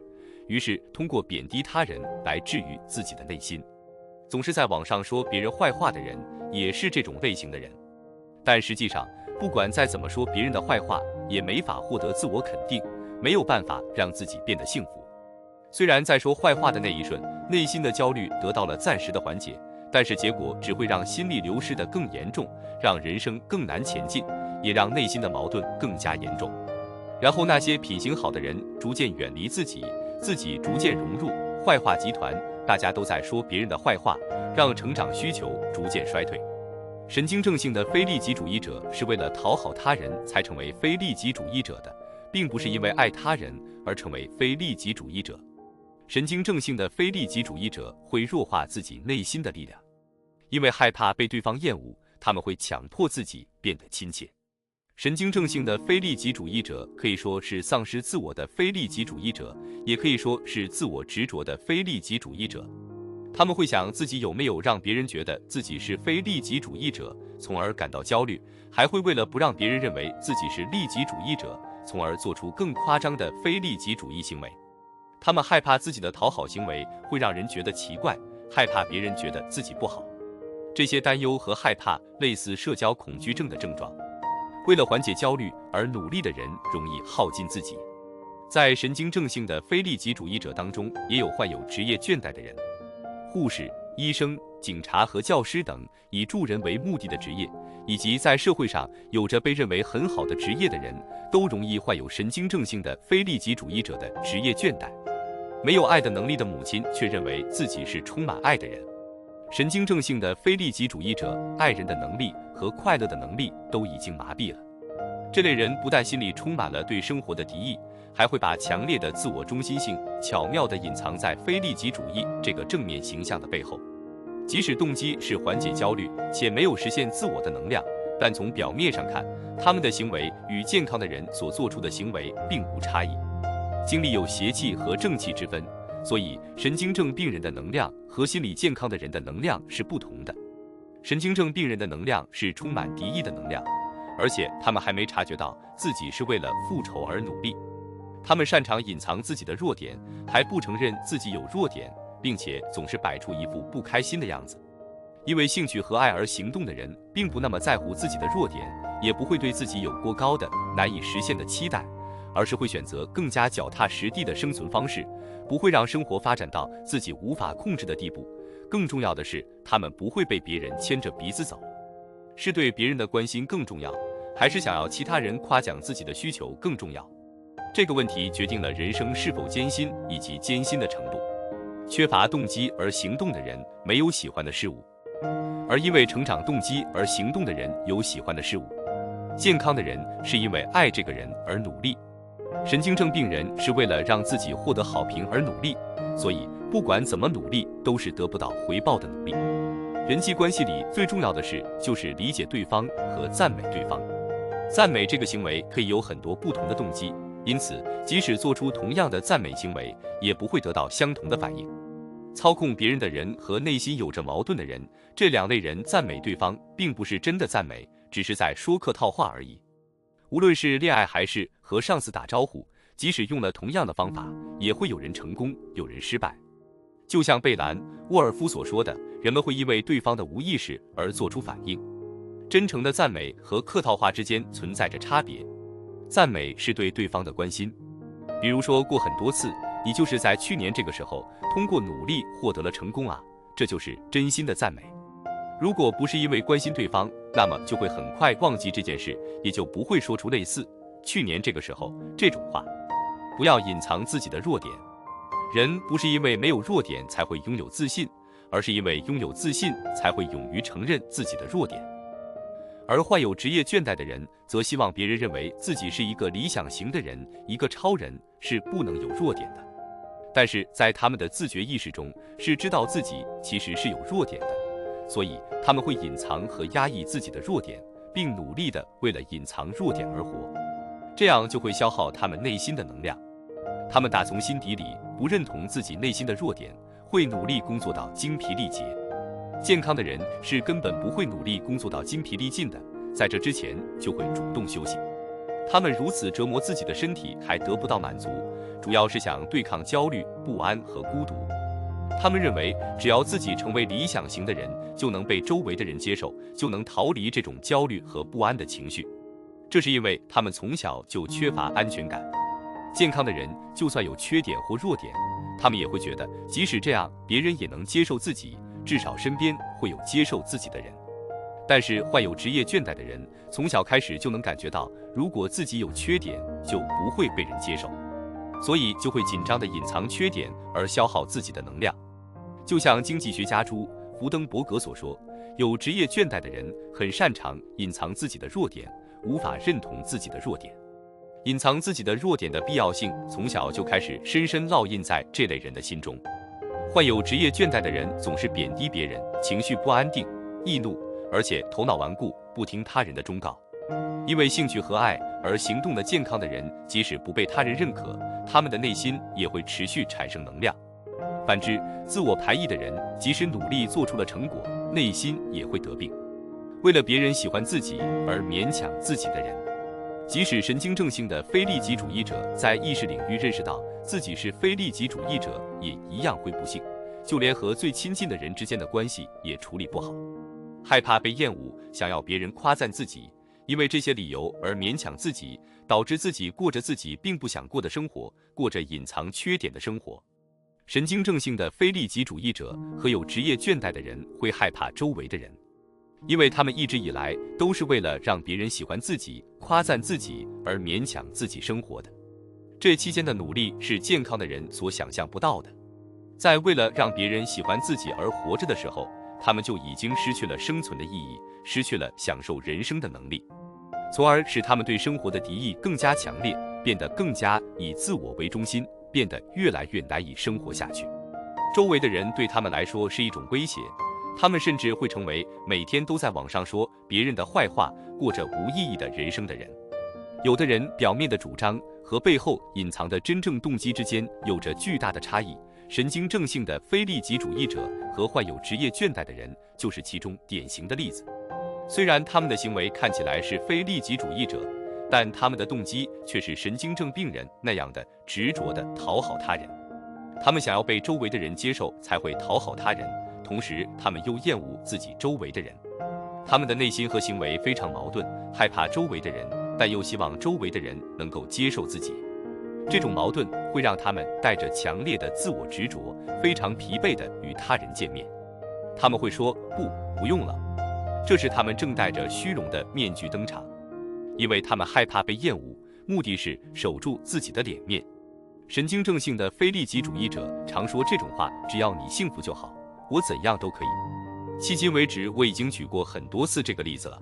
于是通过贬低他人来治愈自己的内心。总是在网上说别人坏话的人也是这种类型的人，但实际上不管再怎么说别人的坏话，也没法获得自我肯定，没有办法让自己变得幸福。虽然在说坏话的那一瞬，内心的焦虑得到了暂时的缓解，但是结果只会让心力流失得更严重，让人生更难前进，也让内心的矛盾更加严重。然后那些品行好的人逐渐远离自己，自己逐渐融入坏话集团，大家都在说别人的坏话，让成长需求逐渐衰退。神经症性的非利己主义者是为了讨好他人才成为非利己主义者的，并不是因为爱他人而成为非利己主义者。神经症性的非利己主义者会弱化自己内心的力量，因为害怕被对方厌恶，他们会强迫自己变得亲切。神经症性的非利己主义者可以说是丧失自我的非利己主义者，也可以说是自我执着的非利己主义者。他们会想自己有没有让别人觉得自己是非利己主义者，从而感到焦虑，还会为了不让别人认为自己是利己主义者，从而做出更夸张的非利己主义行为。他们害怕自己的讨好行为会让人觉得奇怪，害怕别人觉得自己不好。这些担忧和害怕类似社交恐惧症的症状。为了缓解焦虑而努力的人容易耗尽自己。在神经症性的非利己主义者当中，也有患有职业倦怠的人。护士、医生、警察和教师等以助人为目的的职业，以及在社会上有着被认为很好的职业的人，都容易患有神经症性的非利己主义者的职业倦怠。没有爱的能力的母亲却认为自己是充满爱的人。神经症性的非利己主义者，爱人的能力和快乐的能力都已经麻痹了。这类人不但心里充满了对生活的敌意，还会把强烈的自我中心性巧妙地隐藏在非利己主义这个正面形象的背后。即使动机是缓解焦虑且没有实现自我的能量，但从表面上看，他们的行为与健康的人所做出的行为并无差异。精力有邪气和正气之分，所以神经症病人的能量和心理健康的人的能量是不同的。神经症病人的能量是充满敌意的能量，而且他们还没察觉到自己是为了复仇而努力。他们擅长隐藏自己的弱点，还不承认自己有弱点，并且总是摆出一副不开心的样子。因为兴趣和爱而行动的人，并不那么在乎自己的弱点，也不会对自己有过高的难以实现的期待，而是会选择更加脚踏实地的生存方式，不会让生活发展到自己无法控制的地步。更重要的是，他们不会被别人牵着鼻子走。是对别人的关心更重要，还是想要其他人夸奖自己的需求更重要？这个问题决定了人生是否艰辛以及艰辛的程度。缺乏动机而行动的人没有喜欢的事物，而因为成长动机而行动的人有喜欢的事物。健康的人是因为爱这个人而努力，神经症病人是为了让自己获得好评而努力，所以不管怎么努力都是得不到回报的努力。人际关系里最重要的事就是理解对方和赞美对方。赞美这个行为可以有很多不同的动机，因此即使做出同样的赞美行为，也不会得到相同的反应。操控别人的人和内心有着矛盾的人，这两类人赞美对方并不是真的赞美，只是在说客套话而已。无论是恋爱还是和上司打招呼，即使用了同样的方法，也会有人成功，有人失败。就像贝兰·沃尔夫所说的，人们会因为对方的无意识而做出反应。真诚的赞美和客套话之间存在着差别。赞美是对对方的关心，比如说过很多次，你就是在去年这个时候通过努力获得了成功啊，这就是真心的赞美。如果不是因为关心对方，那么就会很快忘记这件事，也就不会说出类似去年这个时候这种话。不要隐藏自己的弱点。人不是因为没有弱点才会拥有自信，而是因为拥有自信才会勇于承认自己的弱点。而患有职业倦怠的人，则希望别人认为自己是一个理想型的人，一个超人，是不能有弱点的。但是在他们的自觉意识中，是知道自己其实是有弱点的，所以他们会隐藏和压抑自己的弱点，并努力地为了隐藏弱点而活，这样就会消耗他们内心的能量。他们打从心底里不认同自己内心的弱点，会努力工作到精疲力竭。健康的人是根本不会努力工作到精疲力尽的，在这之前就会主动休息。他们如此折磨自己的身体还得不到满足，主要是想对抗焦虑、不安和孤独。他们认为只要自己成为理想型的人，就能被周围的人接受，就能逃离这种焦虑和不安的情绪。这是因为他们从小就缺乏安全感。健康的人就算有缺点或弱点，他们也会觉得即使这样别人也能接受自己，至少身边会有接受自己的人。但是患有职业倦怠的人，从小开始就能感觉到，如果自己有缺点，就不会被人接受，所以就会紧张地隐藏缺点，而消耗自己的能量。就像经济学家朱福登伯格所说，有职业倦怠的人很擅长隐藏自己的弱点，无法认同自己的弱点。隐藏自己的弱点的必要性从小就开始深深烙印在这类人的心中。患有职业倦怠的人总是贬低别人，情绪不安定、易怒，而且头脑顽固，不听他人的忠告。因为兴趣和爱而行动的健康的人，即使不被他人认可，他们的内心也会持续产生能量。反之，自我排异的人，即使努力做出了成果，内心也会得病。为了别人喜欢自己而勉强自己的人，即使神经症性的非利己主义者在意识领域认识到自己是非利己主义者，也一样会不幸，就连和最亲近的人之间的关系也处理不好。害怕被厌恶，想要别人夸赞自己，因为这些理由而勉强自己，导致自己过着自己并不想过的生活，过着隐藏缺点的生活。神经症性的非利己主义者和有职业倦怠的人会害怕周围的人，因为他们一直以来都是为了让别人喜欢自己、夸赞自己而勉强自己生活的。这期间的努力是健康的人所想象不到的。在为了让别人喜欢自己而活着的时候，他们就已经失去了生存的意义，失去了享受人生的能力，从而使他们对生活的敌意更加强烈，变得更加以自我为中心，变得越来越难以生活下去。周围的人对他们来说是一种威胁，他们甚至会成为每天都在网上说别人的坏话，过着无意义的人生的人。有的人表面的主张和背后隐藏的真正动机之间有着巨大的差异。神经症性的非利己主义者和患有职业倦怠的人就是其中典型的例子。虽然他们的行为看起来是非利己主义者，但他们的动机却是神经症病人那样的执着地讨好他人。他们想要被周围的人接受，才会讨好他人，同时他们又厌恶自己周围的人。他们的内心和行为非常矛盾，害怕周围的人，但又希望周围的人能够接受自己。这种矛盾会让他们带着强烈的自我执着，非常疲惫地与他人见面。他们会说不用了，这时他们正戴着虚荣的面具登场，因为他们害怕被厌恶，目的是守住自己的脸面。神经症性的非利己主义者常说这种话，只要你幸福就好，我怎样都可以。迄今为止，我已经举过很多次这个例子了。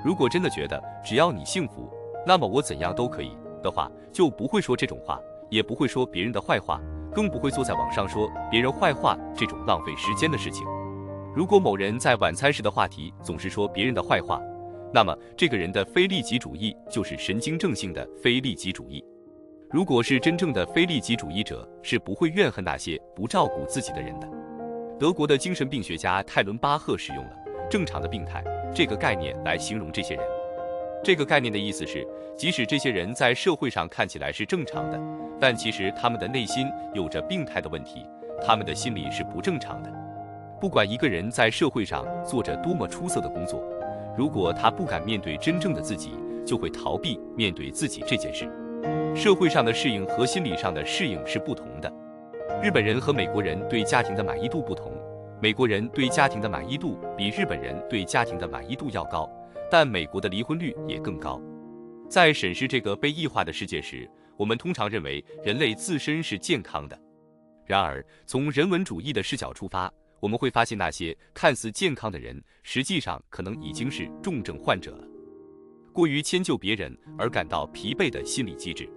如果真的觉得只要你幸福，那么我怎样都可以的话，就不会说这种话，也不会说别人的坏话，更不会坐在网上说别人坏话这种浪费时间的事情。如果某人在晚餐时的话题总是说别人的坏话，那么这个人的非利己主义就是神经症性的非利己主义。如果是真正的非利己主义者，是不会怨恨那些不照顾自己的人的。德国的精神病学家泰伦巴赫使用了正常的病态这个概念来形容这些人。这个概念的意思是，即使这些人在社会上看起来是正常的，但其实他们的内心有着病态的问题，他们的心理是不正常的。不管一个人在社会上做着多么出色的工作，如果他不敢面对真正的自己，就会逃避面对自己这件事。社会上的适应和心理上的适应是不同的。日本人和美国人对家庭的满意度不同，美国人对家庭的满意度比日本人对家庭的满意度要高，但美国的离婚率也更高。在审视这个被异化的世界时，我们通常认为人类自身是健康的。然而，从人文主义的视角出发，我们会发现那些看似健康的人，实际上可能已经是重症患者了。过于迁就别人而感到疲惫的心理机制。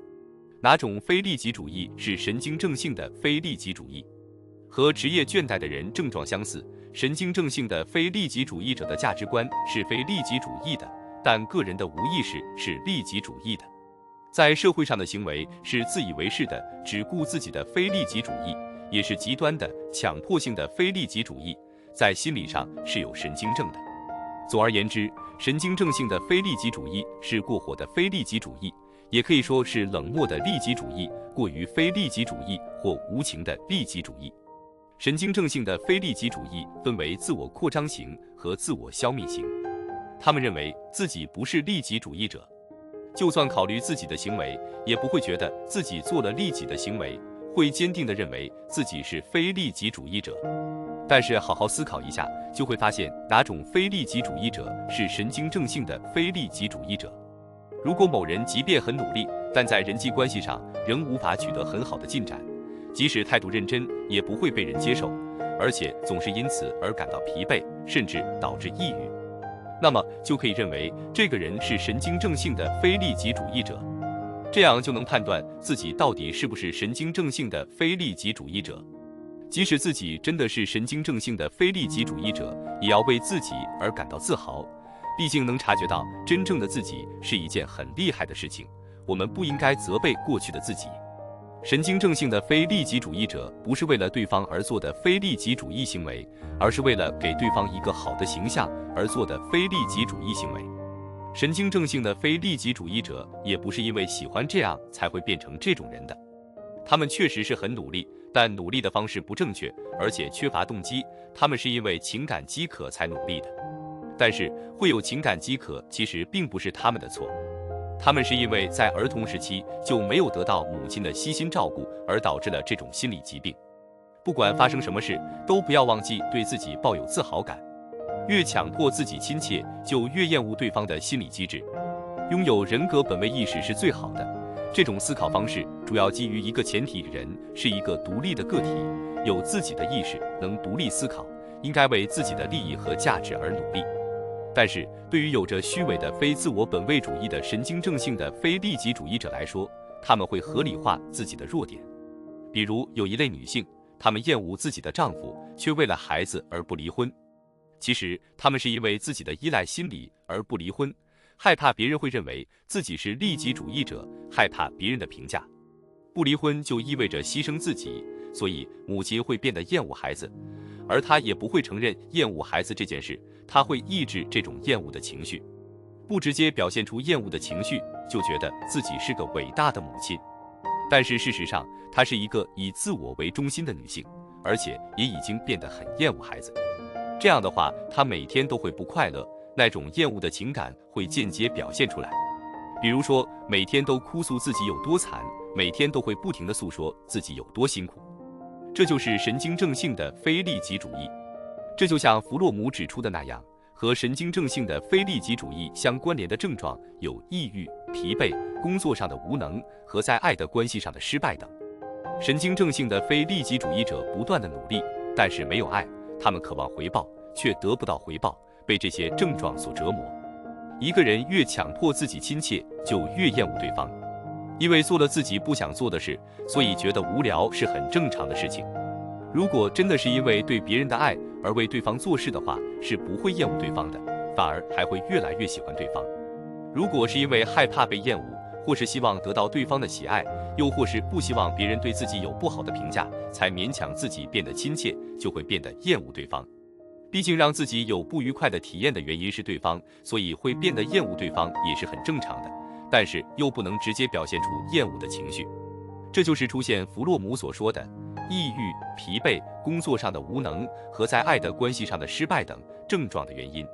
哪种非利己主义是神经症性的非利己主义？和职业倦怠的人症状相似，神经症性的非利己主义者的价值观是非利己主义的，但个人的无意识是利己主义的。在社会上的行为是自以为是的只顾自己的非利己主义，也是极端的强迫性的非利己主义，在心理上是有神经症的。总而言之，神经症性的非利己主义是过火的非利己主义，也可以说是冷漠的利己主义，过于非利己主义或无情的利己主义。神经症性的非利己主义分为自我扩张型和自我消灭型。他们认为自己不是利己主义者，就算考虑自己的行为，也不会觉得自己做了利己的行为，会坚定地认为自己是非利己主义者。但是好好思考一下，就会发现哪种非利己主义者是神经症性的非利己主义者。如果某人即便很努力，但在人际关系上仍无法取得很好的进展，即使态度认真，也不会被人接受，而且总是因此而感到疲惫，甚至导致抑郁，那么就可以认为这个人是神经症性的非利己主义者。这样就能判断自己到底是不是神经症性的非利己主义者。即使自己真的是神经症性的非利己主义者，也要为自己而感到自豪。毕竟能察觉到真正的自己是一件很厉害的事情，我们不应该责备过去的自己。神经症性的非利己主义者不是为了对方而做的非利己主义行为，而是为了给对方一个好的形象而做的非利己主义行为。神经症性的非利己主义者也不是因为喜欢这样才会变成这种人的。他们确实是很努力，但努力的方式不正确，而且缺乏动机，他们是因为情感饥渴才努力的。但是会有情感饥渴其实并不是他们的错，他们是因为在儿童时期就没有得到母亲的悉心照顾，而导致了这种心理疾病。不管发生什么事，都不要忘记对自己抱有自豪感。越强迫自己亲切，就越厌恶对方的心理机制。拥有人格本位意识是最好的。这种思考方式主要基于一个前提：人是一个独立的个体，有自己的意识，能独立思考，应该为自己的利益和价值而努力。但是对于有着虚伪的非自我本位主义的神经症性的非利己主义者来说，他们会合理化自己的弱点。比如有一类女性，她们厌恶自己的丈夫，却为了孩子而不离婚。其实她们是因为自己的依赖心理而不离婚，害怕别人会认为自己是利己主义者，害怕别人的评价。不离婚就意味着牺牲自己，所以母亲会变得厌恶孩子，而她也不会承认厌恶孩子这件事，她会抑制这种厌恶的情绪，不直接表现出厌恶的情绪，就觉得自己是个伟大的母亲。但是事实上，她是一个以自我为中心的女性，而且也已经变得很厌恶孩子。这样的话，她每天都会不快乐，那种厌恶的情感会间接表现出来。比如说，每天都哭诉自己有多惨，每天都会不停地诉说自己有多辛苦。这就是神经症性的非利己主义。这就像弗洛姆指出的那样，和神经症性的非利己主义相关联的症状有抑郁、疲惫、工作上的无能和在爱的关系上的失败等。神经症性的非利己主义者不断的努力，但是没有爱，他们渴望回报，却得不到回报，被这些症状所折磨。一个人越强迫自己亲切，就越厌恶对方。因为做了自己不想做的事，所以觉得无聊是很正常的事情。如果真的是因为对别人的爱而为对方做事的话，是不会厌恶对方的，反而还会越来越喜欢对方。如果是因为害怕被厌恶，或是希望得到对方的喜爱，又或是不希望别人对自己有不好的评价，才勉强自己变得亲切，就会变得厌恶对方。毕竟让自己有不愉快的体验的原因是对方，所以会变得厌恶对方也是很正常的，但是又不能直接表现出厌恶的情绪。这就是出现弗洛姆所说的抑郁、疲惫、工作上的无能和在爱的关系上的失败等症状的原因。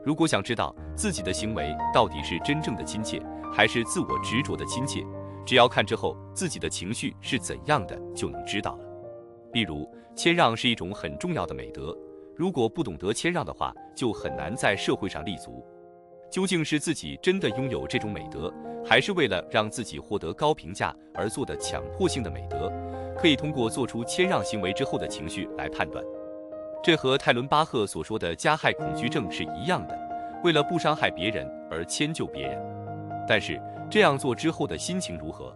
如果想知道自己的行为到底是真正的亲切，还是自我执着的亲切，只要看之后自己的情绪是怎样的，就能知道了。例如，谦让是一种很重要的美德，如果不懂得谦让的话，就很难在社会上立足。究竟是自己真的拥有这种美德，还是为了让自己获得高评价而做的强迫性的美德，可以通过做出谦让行为之后的情绪来判断。这和泰伦巴赫所说的加害恐惧症是一样的，为了不伤害别人而迁就别人。但是这样做之后的心情如何？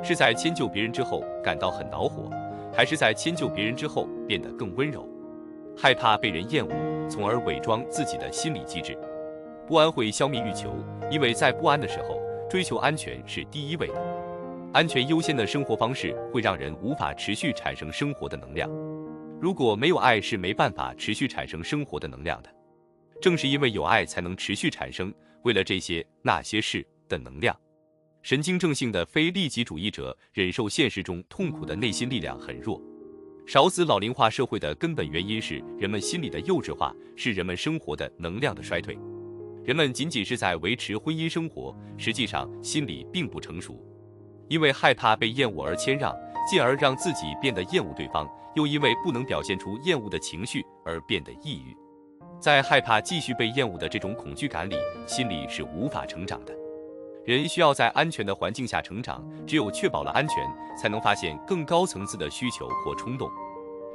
是在迁就别人之后感到很恼火，还是在迁就别人之后变得更温柔？害怕被人厌恶，从而伪装自己的心理机制。不安会消灭欲求，因为在不安的时候，追求安全是第一位的。安全优先的生活方式会让人无法持续产生生活的能量。如果没有爱，是没办法持续产生生活的能量的。正是因为有爱，才能持续产生为了这些那些事的能量。神经症性的非利己主义者忍受现实中痛苦的内心力量很弱。少子老龄化社会的根本原因是人们心理的幼稚化，是人们生活的能量的衰退。人们仅仅是在维持婚姻生活，实际上心理并不成熟。因为害怕被厌恶而谦让，进而让自己变得厌恶对方，又因为不能表现出厌恶的情绪而变得抑郁。在害怕继续被厌恶的这种恐惧感里，心理是无法成长的。人需要在安全的环境下成长，只有确保了安全，才能发现更高层次的需求或冲动。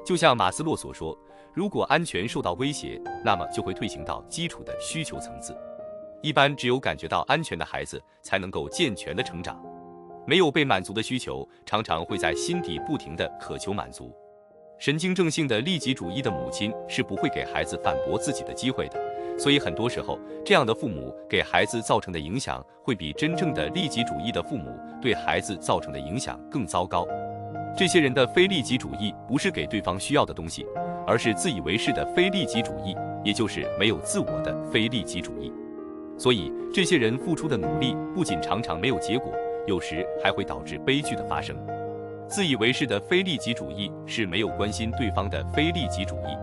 就像马斯洛所说，如果安全受到威胁，那么就会退行到基础的需求层次。一般只有感觉到安全的孩子才能够健全的成长。没有被满足的需求，常常会在心底不停地渴求满足。神经症性的利己主义的母亲是不会给孩子反驳自己的机会的，所以很多时候，这样的父母给孩子造成的影响，会比真正的利己主义的父母对孩子造成的影响更糟糕。这些人的非利己主义不是给对方需要的东西，而是自以为是的非利己主义，也就是没有自我的非利己主义。所以，这些人付出的努力不仅常常没有结果，有时还会导致悲剧的发生。自以为是的非利己主义是没有关心对方的非利己主义。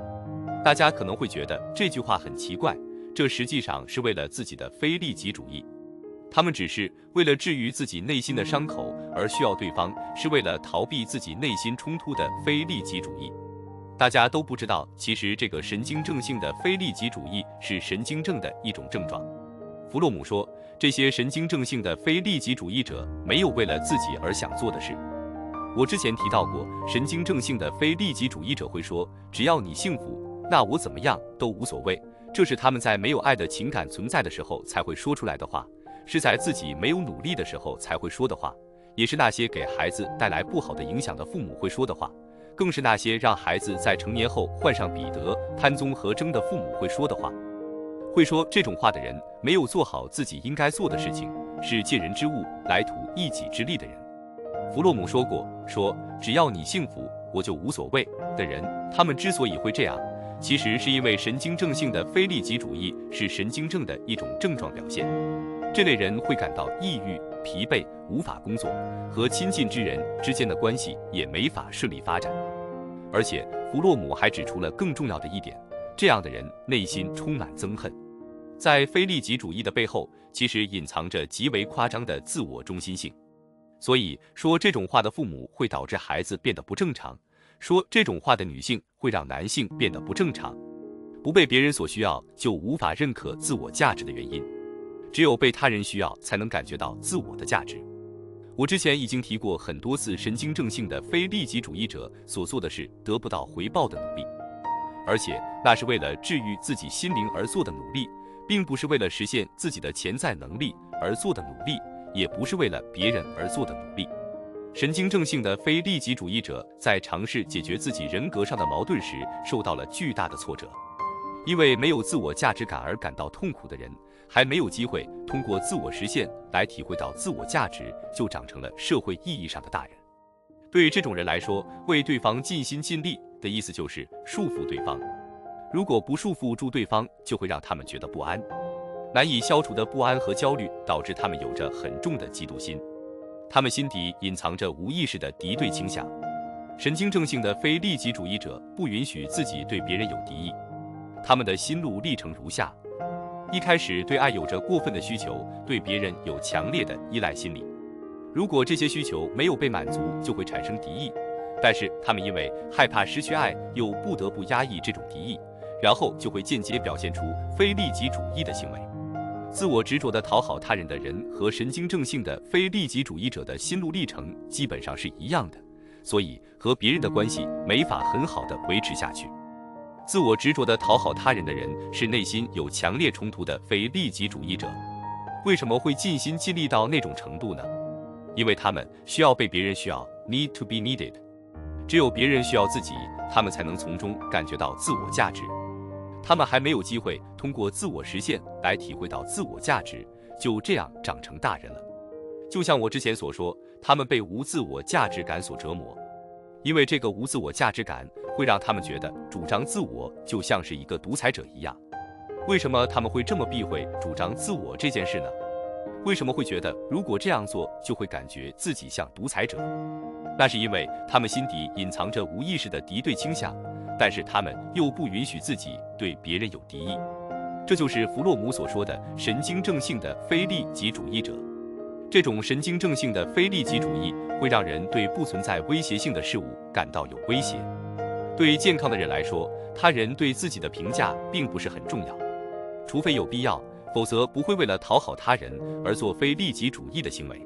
大家可能会觉得这句话很奇怪，这实际上是为了自己的非利己主义。他们只是为了治愈自己内心的伤口而需要对方，是为了逃避自己内心冲突的非利己主义。大家都不知道，其实这个神经症性的非利己主义是神经症的一种症状。弗洛姆说，这些神经症性的非利己主义者没有为了自己而想做的事。我之前提到过，神经症性的非利己主义者会说，只要你幸福，那我怎么样都无所谓。这是他们在没有爱的情感存在的时候才会说出来的话，是在自己没有努力的时候才会说的话，也是那些给孩子带来不好的影响的父母会说的话，更是那些让孩子在成年后患上彼得潘综合征的父母会说的话。会说这种话的人，没有做好自己应该做的事情，是借人之物来图一己之利的人。弗洛姆说过，只要你幸福，我就无所谓的人，他们之所以会这样，其实是因为神经症性的非利己主义是神经症的一种症状表现。这类人会感到抑郁、疲惫，无法工作，和亲近之人之间的关系也没法顺利发展。而且弗洛姆还指出了更重要的一点，这样的人内心充满憎恨。在非利己主义的背后，其实隐藏着极为夸张的自我中心性。所以说这种话的父母会导致孩子变得不正常，说这种话的女性会让男性变得不正常。不被别人所需要，就无法认可自我价值的原因。只有被他人需要，才能感觉到自我的价值。我之前已经提过很多次，神经症性的非利己主义者所做的是得不到回报的努力，而且那是为了治愈自己心灵而做的努力，并不是为了实现自己的潜在能力而做的努力，也不是为了别人而做的努力。神经症性的非利己主义者在尝试解决自己人格上的矛盾时，受到了巨大的挫折。因为没有自我价值感而感到痛苦的人，还没有机会通过自我实现来体会到自我价值，就长成了社会意义上的大人。对这种人来说，为对方尽心尽力的意思就是束缚对方。如果不束缚住对方，就会让他们觉得不安。难以消除的不安和焦虑导致他们有着很重的嫉妒心，他们心底隐藏着无意识的敌对倾向。神经症性的非利己主义者不允许自己对别人有敌意，他们的心路历程如下：一开始对爱有着过分的需求，对别人有强烈的依赖心理。如果这些需求没有被满足，就会产生敌意。但是他们因为害怕失去爱，又不得不压抑这种敌意，然后就会间接表现出非利己主义的行为。自我执着地讨好他人的人和神经症性的非利己主义者的心路历程基本上是一样的，所以和别人的关系没法很好地维持下去。自我执着地讨好他人的人是内心有强烈冲突的非利己主义者。为什么会尽心尽力到那种程度呢？因为他们需要被别人需要 ，need to be needed。只有别人需要自己，他们才能从中感觉到自我价值。他们还没有机会通过自我实现来体会到自我价值，就这样长成大人了。就像我之前所说，他们被无自我价值感所折磨，因为这个无自我价值感会让他们觉得主张自我就像是一个独裁者一样。为什么他们会这么避讳主张自我这件事呢？为什么会觉得如果这样做就会感觉自己像独裁者？那是因为他们心底隐藏着无意识的敌对倾向，但是他们又不允许自己对别人有敌意。这就是弗洛姆所说的神经症性的非利己主义者。这种神经症性的非利己主义会让人对不存在威胁性的事物感到有威胁。对健康的人来说，他人对自己的评价并不是很重要，除非有必要，否则不会为了讨好他人而做非利己主义的行为，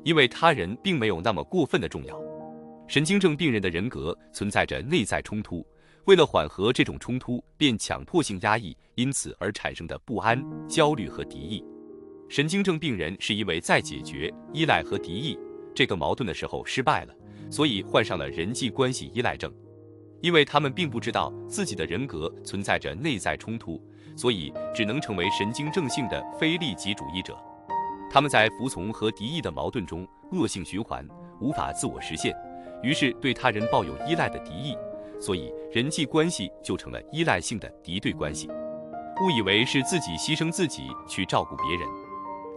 因为他人并没有那么过分的重要。神经症病人的人格存在着内在冲突，为了缓和这种冲突，便强迫性压抑，因此而产生的不安、焦虑和敌意。神经症病人是因为在解决依赖和敌意这个矛盾的时候失败了，所以患上了人际关系依赖症。因为他们并不知道自己的人格存在着内在冲突，所以只能成为神经症性的非利己主义者。他们在服从和敌意的矛盾中恶性循环，无法自我实现，于是对他人抱有依赖的敌意，所以人际关系就成了依赖性的敌对关系。误以为是自己牺牲自己去照顾别人，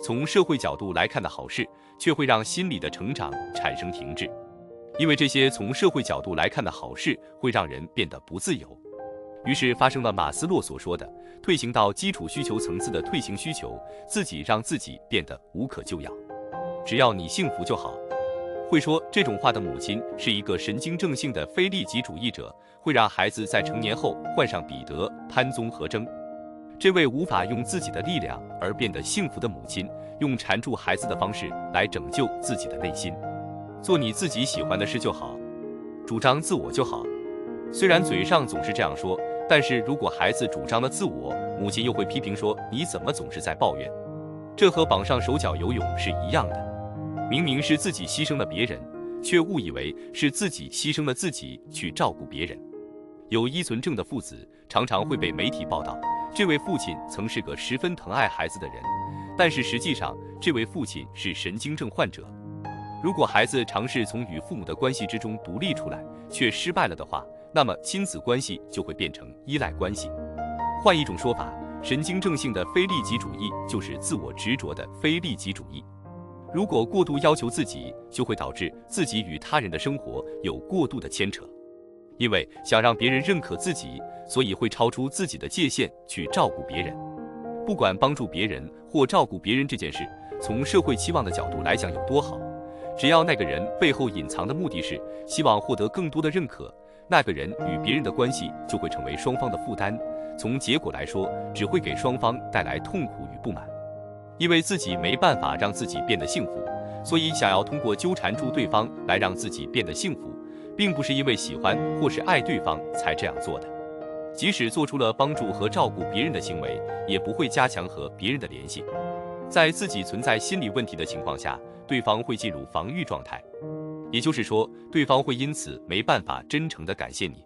从社会角度来看的好事，却会让心理的成长产生停滞。因为这些从社会角度来看的好事会让人变得不自由，于是发生了马斯洛所说的退行到基础需求层次的退行需求，自己让自己变得无可救药。只要你幸福就好。会说这种话的母亲是一个神经症性的非利己主义者，会让孩子在成年后患上彼得潘综合征。这位无法用自己的力量而变得幸福的母亲，用缠住孩子的方式来拯救自己的内心。做你自己喜欢的事就好，主张自我就好。虽然嘴上总是这样说，但是如果孩子主张了自我，母亲又会批评说你怎么总是在抱怨。这和绑上手脚游泳是一样的，明明是自己牺牲了别人，却误以为是自己牺牲了自己去照顾别人。有依存症的父子常常会被媒体报道，这位父亲曾是个十分疼爱孩子的人，但是实际上这位父亲是神经症患者。如果孩子尝试从与父母的关系之中独立出来，却失败了的话，那么亲子关系就会变成依赖关系。换一种说法，神经症性的非利己主义就是自我执着的非利己主义。如果过度要求自己，就会导致自己与他人的生活有过度的牵扯。因为想让别人认可自己，所以会超出自己的界限去照顾别人。不管帮助别人或照顾别人这件事，从社会期望的角度来讲有多好，只要那个人背后隐藏的目的是希望获得更多的认可，那个人与别人的关系就会成为双方的负担。从结果来说，只会给双方带来痛苦与不满。因为自己没办法让自己变得幸福，所以想要通过纠缠住对方来让自己变得幸福，并不是因为喜欢或是爱对方才这样做的。即使做出了帮助和照顾别人的行为，也不会加强和别人的联系。在自己存在心理问题的情况下，对方会进入防御状态，也就是说，对方会因此没办法真诚地感谢你。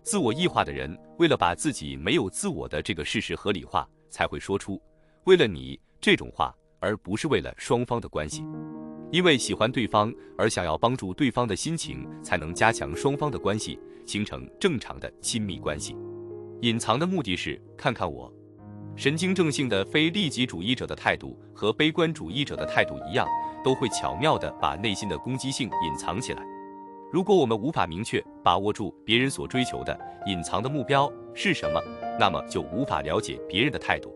自我异化的人，为了把自己没有自我的这个事实合理化，才会说出为了你这种话，而不是为了双方的关系。因为喜欢对方而想要帮助对方的心情，才能加强双方的关系，形成正常的亲密关系。隐藏的目的是看看我。神经症性的非利己主义者的态度和悲观主义者的态度一样，都会巧妙地把内心的攻击性隐藏起来。如果我们无法明确把握住别人所追求的隐藏的目标是什么，那么就无法了解别人的态度。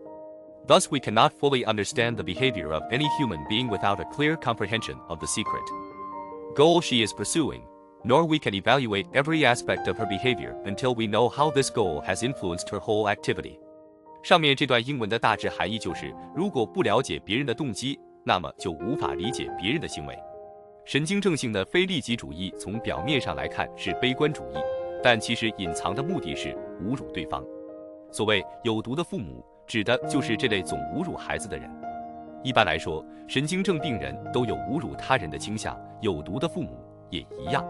Thus, we cannot fully understand the behavior of any human being without a clear comprehension of the secret goal she is pursuing, nor we can evaluate every aspect of her behavior until we know how this goal has influenced her whole activity. 上面这段英文的大致含义就是，如果不了解别人的动机，那么就无法理解别人的行为。神经症性的非利己主义从表面上来看是悲观主义，但其实隐藏的目的是侮辱对方。所谓有毒的父母，指的就是这类总侮辱孩子的人。一般来说，神经症病人都有侮辱他人的倾向，有毒的父母也一样。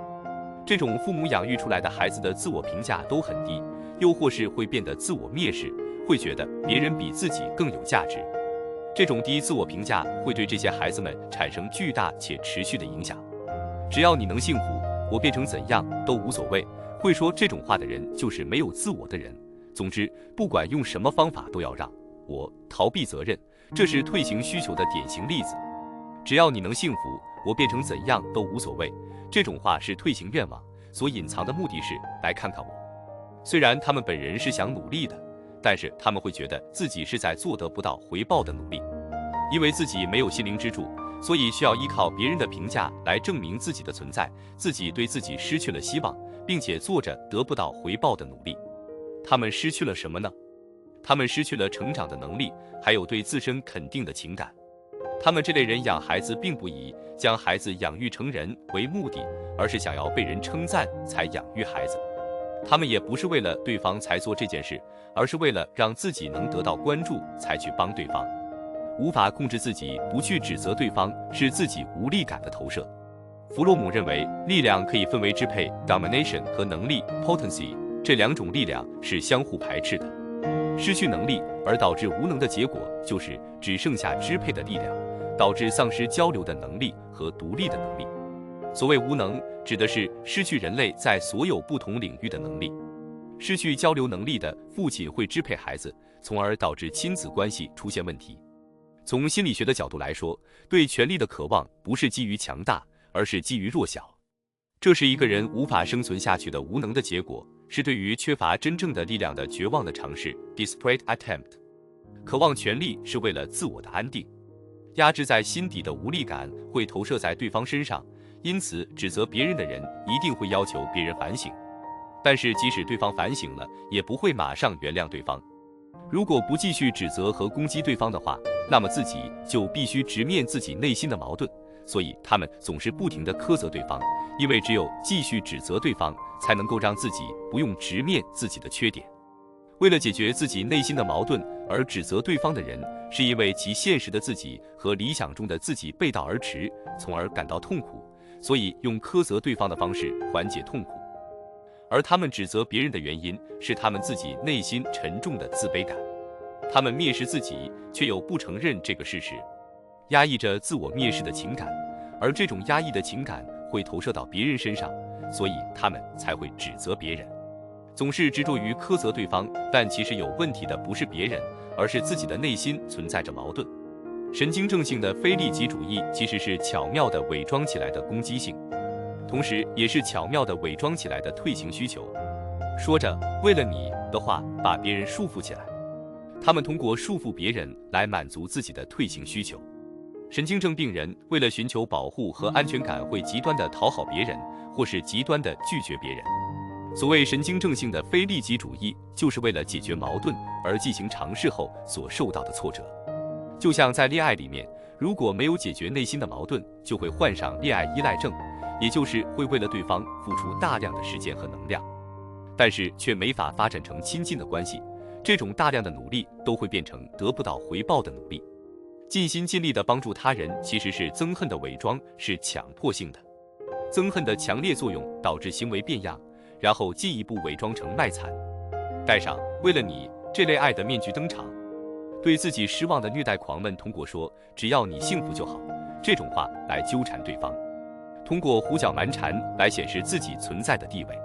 这种父母养育出来的孩子的自我评价都很低，又或是会变得自我蔑视，会觉得别人比自己更有价值。这种低自我评价会对这些孩子们产生巨大且持续的影响。只要你能幸福，我变成怎样都无所谓。会说这种话的人就是没有自我的人。总之，不管用什么方法都要让我逃避责任，这是退行需求的典型例子。只要你能幸福，我变成怎样都无所谓。这种话是退行愿望，所隐藏的目的是来看看我。虽然他们本人是想努力的，但是他们会觉得自己是在做得不到回报的努力，因为自己没有心灵支柱，所以需要依靠别人的评价来证明自己的存在，自己对自己失去了希望，并且做着得不到回报的努力。他们失去了什么呢？他们失去了成长的能力，还有对自身肯定的情感。他们这类人养孩子并不以将孩子养育成人为目的，而是想要被人称赞才养育孩子。他们也不是为了对方才做这件事，而是为了让自己能得到关注才去帮对方。无法控制自己不去指责对方，是自己无力感的投射。弗洛姆认为，力量可以分为支配 domination 和能力 potency， 这两种力量是相互排斥的。失去能力而导致无能的结果，就是只剩下支配的力量，导致丧失交流的能力和独立的能力。所谓无能，指的是失去人类在所有不同领域的能力。失去交流能力的父亲会支配孩子，从而导致亲子关系出现问题。从心理学的角度来说，对权力的渴望不是基于强大，而是基于弱小。这是一个人无法生存下去的无能的结果，是对于缺乏真正的力量的绝望的尝试 desperate attempt。 渴望权力是为了自我的安定，压制在心底的无力感会投射在对方身上，因此指责别人的人一定会要求别人反省，但是即使对方反省了，也不会马上原谅对方。如果不继续指责和攻击对方的话，那么自己就必须直面自己内心的矛盾，所以他们总是不停地苛责对方，因为只有继续指责对方，才能够让自己不用直面自己的缺点。为了解决自己内心的矛盾而指责对方的人，是因为其现实的自己和理想中的自己背道而驰，从而感到痛苦，所以用苛责对方的方式缓解痛苦。而他们指责别人的原因是他们自己内心沉重的自卑感，他们蔑视自己，却又不承认这个事实，压抑着自我蔑视的情感，而这种压抑的情感会投射到别人身上，所以他们才会指责别人，总是执着于苛责对方，但其实有问题的不是别人，而是自己的内心存在着矛盾。神经症性的非利己主义其实是巧妙地伪装起来的攻击性，同时也是巧妙地伪装起来的退行需求，说着为了你的话把别人束缚起来。他们通过束缚别人来满足自己的退行需求。神经症病人为了寻求保护和安全感，会极端地讨好别人，或是极端地拒绝别人。所谓神经症性的非利己主义，就是为了解决矛盾而进行尝试后所受到的挫折。就像在恋爱里面，如果没有解决内心的矛盾，就会患上恋爱依赖症，也就是会为了对方付出大量的时间和能量，但是却没法发展成亲近的关系。这种大量的努力都会变成得不到回报的努力。尽心尽力地帮助他人，其实是憎恨的伪装，是强迫性的。憎恨的强烈作用导致行为变样，然后进一步伪装成卖惨，戴上为了你这类爱的面具登场。对自己失望的虐待狂们通过说只要你幸福就好这种话来纠缠对方，通过胡搅蛮缠来显示自己存在的地位。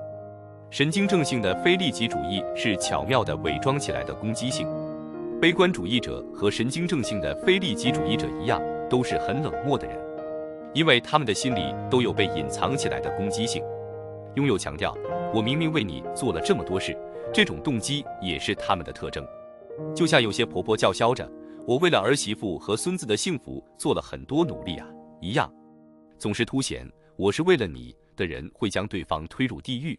神经症性的非利己主义是巧妙地伪装起来的攻击性。悲观主义者和神经症性的非利己主义者一样，都是很冷漠的人，因为他们的心里都有被隐藏起来的攻击性。拥有强调我明明为你做了这么多事，这种动机也是他们的特征。就像有些婆婆叫嚣着我为了儿媳妇和孙子的幸福做了很多努力啊，一样。总是凸显我是为了你的人会将对方推入地狱。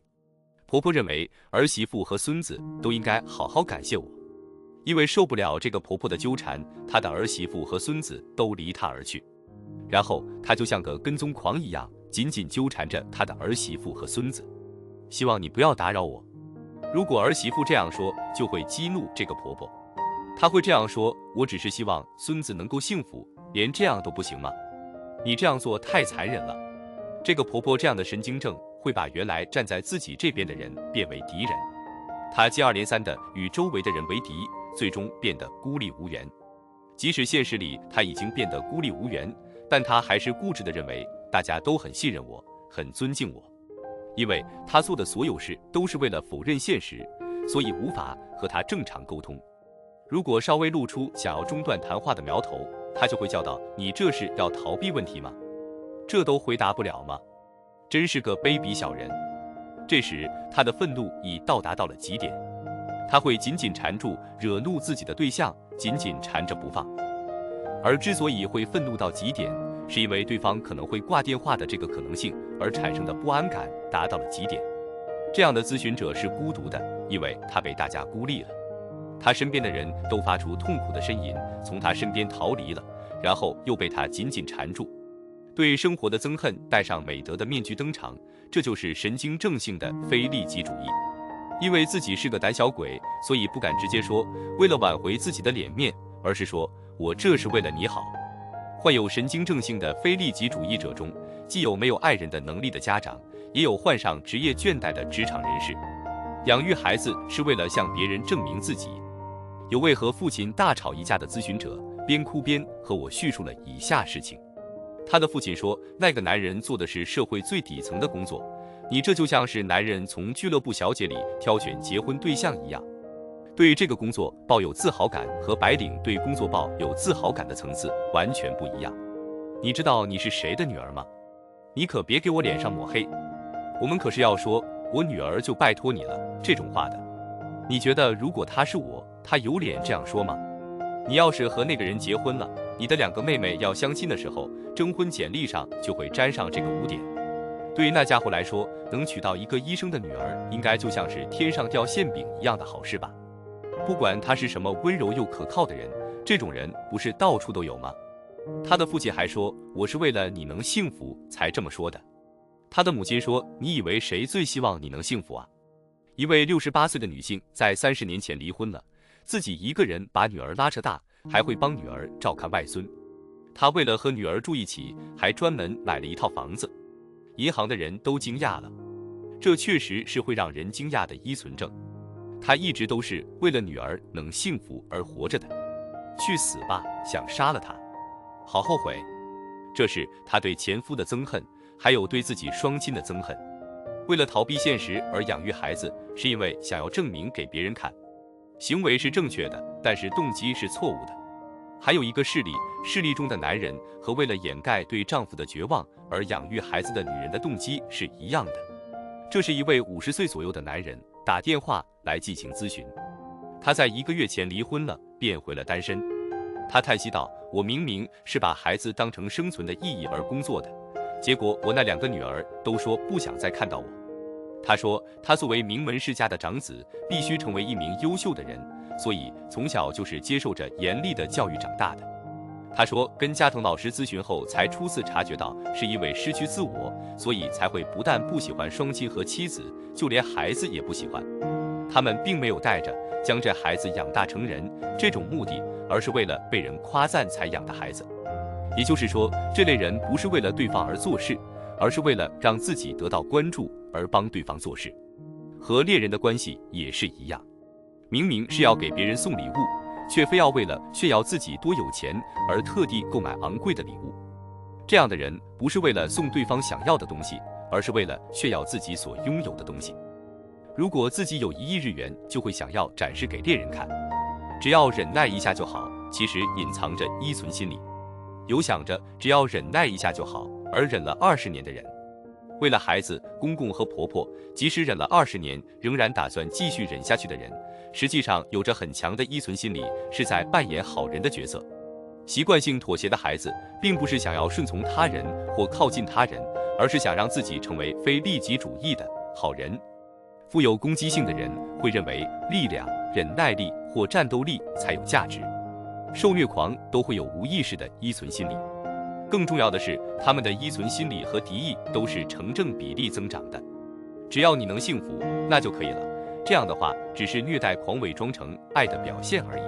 婆婆认为儿媳妇和孙子都应该好好感谢我，因为受不了这个婆婆的纠缠，她的儿媳妇和孙子都离她而去。然后她就像个跟踪狂一样，紧紧纠缠着她的儿媳妇和孙子。希望你不要打扰我。如果儿媳妇这样说，就会激怒这个婆婆。她会这样说，我只是希望孙子能够幸福，连这样都不行吗？你这样做太残忍了。这个婆婆这样的神经症会把原来站在自己这边的人变为敌人，她接二连三地与周围的人为敌，最终变得孤立无援。即使现实里她已经变得孤立无援，但她还是固执地认为大家都很信任我，很尊敬我。因为她做的所有事都是为了否认现实，所以无法和她正常沟通。如果稍微露出想要中断谈话的苗头，她就会叫道：你这是要逃避问题吗？这都回答不了吗？真是个卑鄙小人。这时她的愤怒已到达到了极点，她会紧紧缠住惹怒自己的对象，紧紧缠着不放。而之所以会愤怒到极点，是因为对方可能会挂电话的这个可能性而产生的不安感达到了极点。这样的咨询者是孤独的，因为他被大家孤立了。他身边的人都发出痛苦的呻吟，从他身边逃离了，然后又被他紧紧缠住。对生活的憎恨戴上美德的面具登场，这就是神经症性的非利己主义。因为自己是个胆小鬼，所以不敢直接说为了挽回自己的脸面，而是说我这是为了你好。患有神经症性的非利己主义者中，既有没有爱人的能力的家长，也有患上职业倦怠的职场人士。养育孩子是为了向别人证明自己。有位和父亲大吵一架的咨询者，边哭边和我叙述了以下事情。他的父亲说，那个男人做的是社会最底层的工作，你这就像是男人从俱乐部小姐里挑选结婚对象一样。对这个工作抱有自豪感和白领对工作抱有自豪感的层次完全不一样。你知道你是谁的女儿吗？你可别给我脸上抹黑。我们可是要说我女儿就拜托你了这种话的。你觉得如果她是我，她有脸这样说吗？你要是和那个人结婚了，你的2个妹妹要相亲的时候，征婚简历上就会沾上这个污点。对于那家伙来说，能娶到一个医生的女儿，应该就像是天上掉馅饼一样的好事吧。不管他是什么温柔又可靠的人，这种人不是到处都有吗？他的父亲还说，我是为了你能幸福才这么说的。他的母亲说，你以为谁最希望你能幸福啊？一位68岁的女性在30年前离婚了，自己一个人把女儿拉扯大，还会帮女儿照看外孙。她为了和女儿住一起，还专门买了一套房子。银行的人都惊讶了，这确实是会让人惊讶的依存症。她一直都是为了女儿能幸福而活着的。去死吧，想杀了她，好后悔。这是她对前夫的憎恨，还有对自己双亲的憎恨。为了逃避现实而养育孩子，是因为想要证明给别人看。行为是正确的，但是动机是错误的。还有一个事例中的男人和为了掩盖对丈夫的绝望而养育孩子的女人的动机是一样的。这是一位50岁左右的男人打电话来进行咨询，他在1个月前离婚了，变回了单身。他叹息道，我明明是把孩子当成生存的意义而工作的，结果我那2个女儿都说不想再看到我。他说，他作为名门世家的长子，必须成为一名优秀的人，所以从小就是接受着严厉的教育长大的。他说，跟加藤老师咨询后才初次察觉到，是因为失去自我，所以才会不但不喜欢双亲和妻子，就连孩子也不喜欢。他们并没有带着将这孩子养大成人这种目的，而是为了被人夸赞才养的孩子。也就是说，这类人不是为了对方而做事，而是为了让自己得到关注而帮对方做事。和恋人的关系也是一样，明明是要给别人送礼物，却非要为了炫耀自己多有钱而特地购买昂贵的礼物。这样的人不是为了送对方想要的东西，而是为了炫耀自己所拥有的东西。如果自己有1亿日元，就会想要展示给恋人看，只要忍耐一下就好，其实隐藏着依存心理。有想着只要忍耐一下就好，而忍了20年的人。为了孩子、公公和婆婆，即使忍了20年，仍然打算继续忍下去的人，实际上有着很强的依存心理，是在扮演好人的角色。习惯性妥协的孩子，并不是想要顺从他人或靠近他人，而是想让自己成为非利己主义的好人。富有攻击性的人会认为力量、忍耐力或战斗力才有价值。受虐狂都会有无意识的依存心理。更重要的是，他们的依存心理和敌意都是成正比例增长的。只要你能幸福，那就可以了。这样的话，只是虐待狂伪装成爱的表现而已。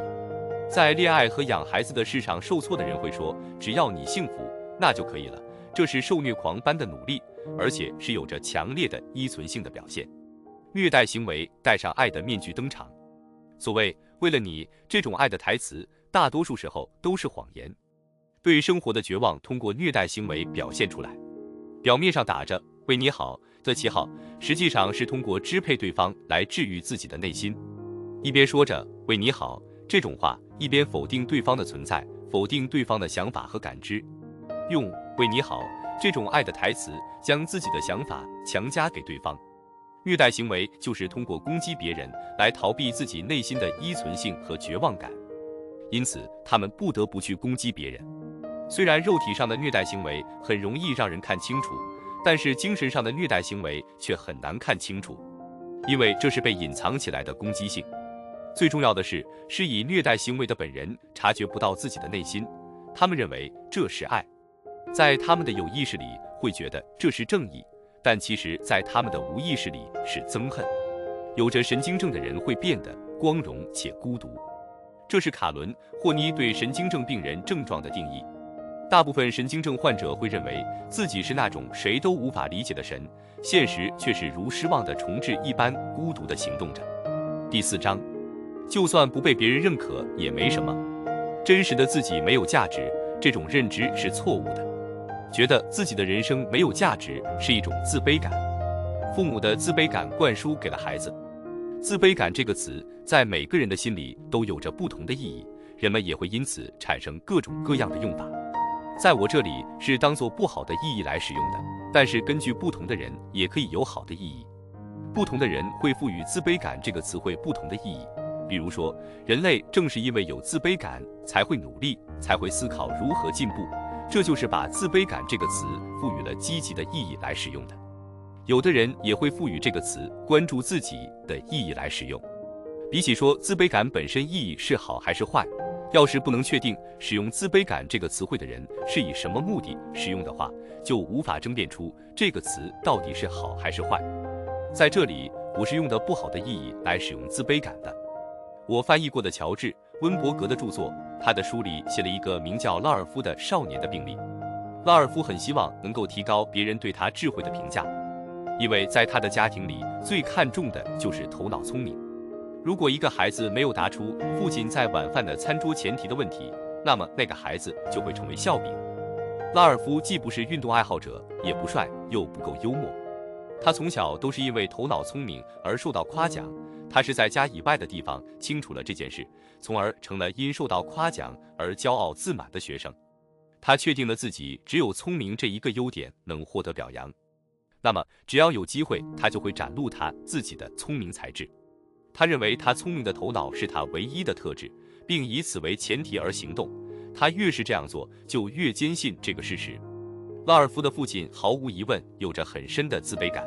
在恋爱和养孩子的事上受挫的人会说，只要你幸福，那就可以了。这是受虐狂般的努力，而且是有着强烈的依存性的表现。虐待行为戴上爱的面具登场。所谓为了你这种爱的台词，大多数时候都是谎言。对生活的绝望通过虐待行为表现出来，表面上打着为你好的旗号，实际上是通过支配对方来治愈自己的内心。一边说着为你好这种话，一边否定对方的存在，否定对方的想法和感知，用为你好这种爱的台词将自己的想法强加给对方。虐待行为就是通过攻击别人来逃避自己内心的依存性和绝望感，因此他们不得不去攻击别人。虽然肉体上的虐待行为很容易让人看清楚，但是精神上的虐待行为却很难看清楚，因为这是被隐藏起来的攻击性。最重要的是以虐待行为的本人察觉不到自己的内心，他们认为这是爱，在他们的有意识里会觉得这是正义，但其实在他们的无意识里是憎恨。有着神经症的人会变得光荣且孤独，这是卡伦·霍妮对神经症病人症状的定义。大部分神经症患者会认为自己是那种谁都无法理解的神，现实却是如失望的重置一般孤独地行动着。第4章，就算不被别人认可也没什么，真实的自己没有价值，这种认知是错误的。觉得自己的人生没有价值是一种自卑感，父母的自卑感灌输给了孩子。自卑感这个词在每个人的心里都有着不同的意义，人们也会因此产生各种各样的用法。在我这里是当做不好的意义来使用的，但是根据不同的人也可以有好的意义。不同的人会赋予自卑感这个词汇不同的意义。比如说，人类正是因为有自卑感才会努力，才会思考如何进步，这就是把自卑感这个词赋予了积极的意义来使用的。有的人也会赋予这个词关注自己的意义来使用。比起说自卑感本身意义是好还是坏，要是不能确定使用自卑感这个词汇的人是以什么目的使用的话，就无法争辩出这个词到底是好还是坏。在这里，我是用的不好的意义来使用自卑感的。我翻译过的乔治·温伯格的著作，他的书里写了一个名叫拉尔夫的少年的病例。拉尔夫很希望能够提高别人对他智慧的评价，因为在他的家庭里最看重的就是头脑聪明。如果一个孩子没有答出父亲在晚饭的餐桌前提的问题，那么那个孩子就会成为笑柄。拉尔夫既不是运动爱好者，也不帅，又不够幽默。他从小都是因为头脑聪明而受到夸奖，他是在家以外的地方清楚了这件事，从而成了因受到夸奖而骄傲自满的学生。他确定了自己只有聪明这一个优点能获得表扬，那么只要有机会，他就会展露他自己的聪明才智。他认为他聪明的头脑是他唯一的特质，并以此为前提而行动。他越是这样做，就越坚信这个事实。拉尔夫的父亲毫无疑问有着很深的自卑感，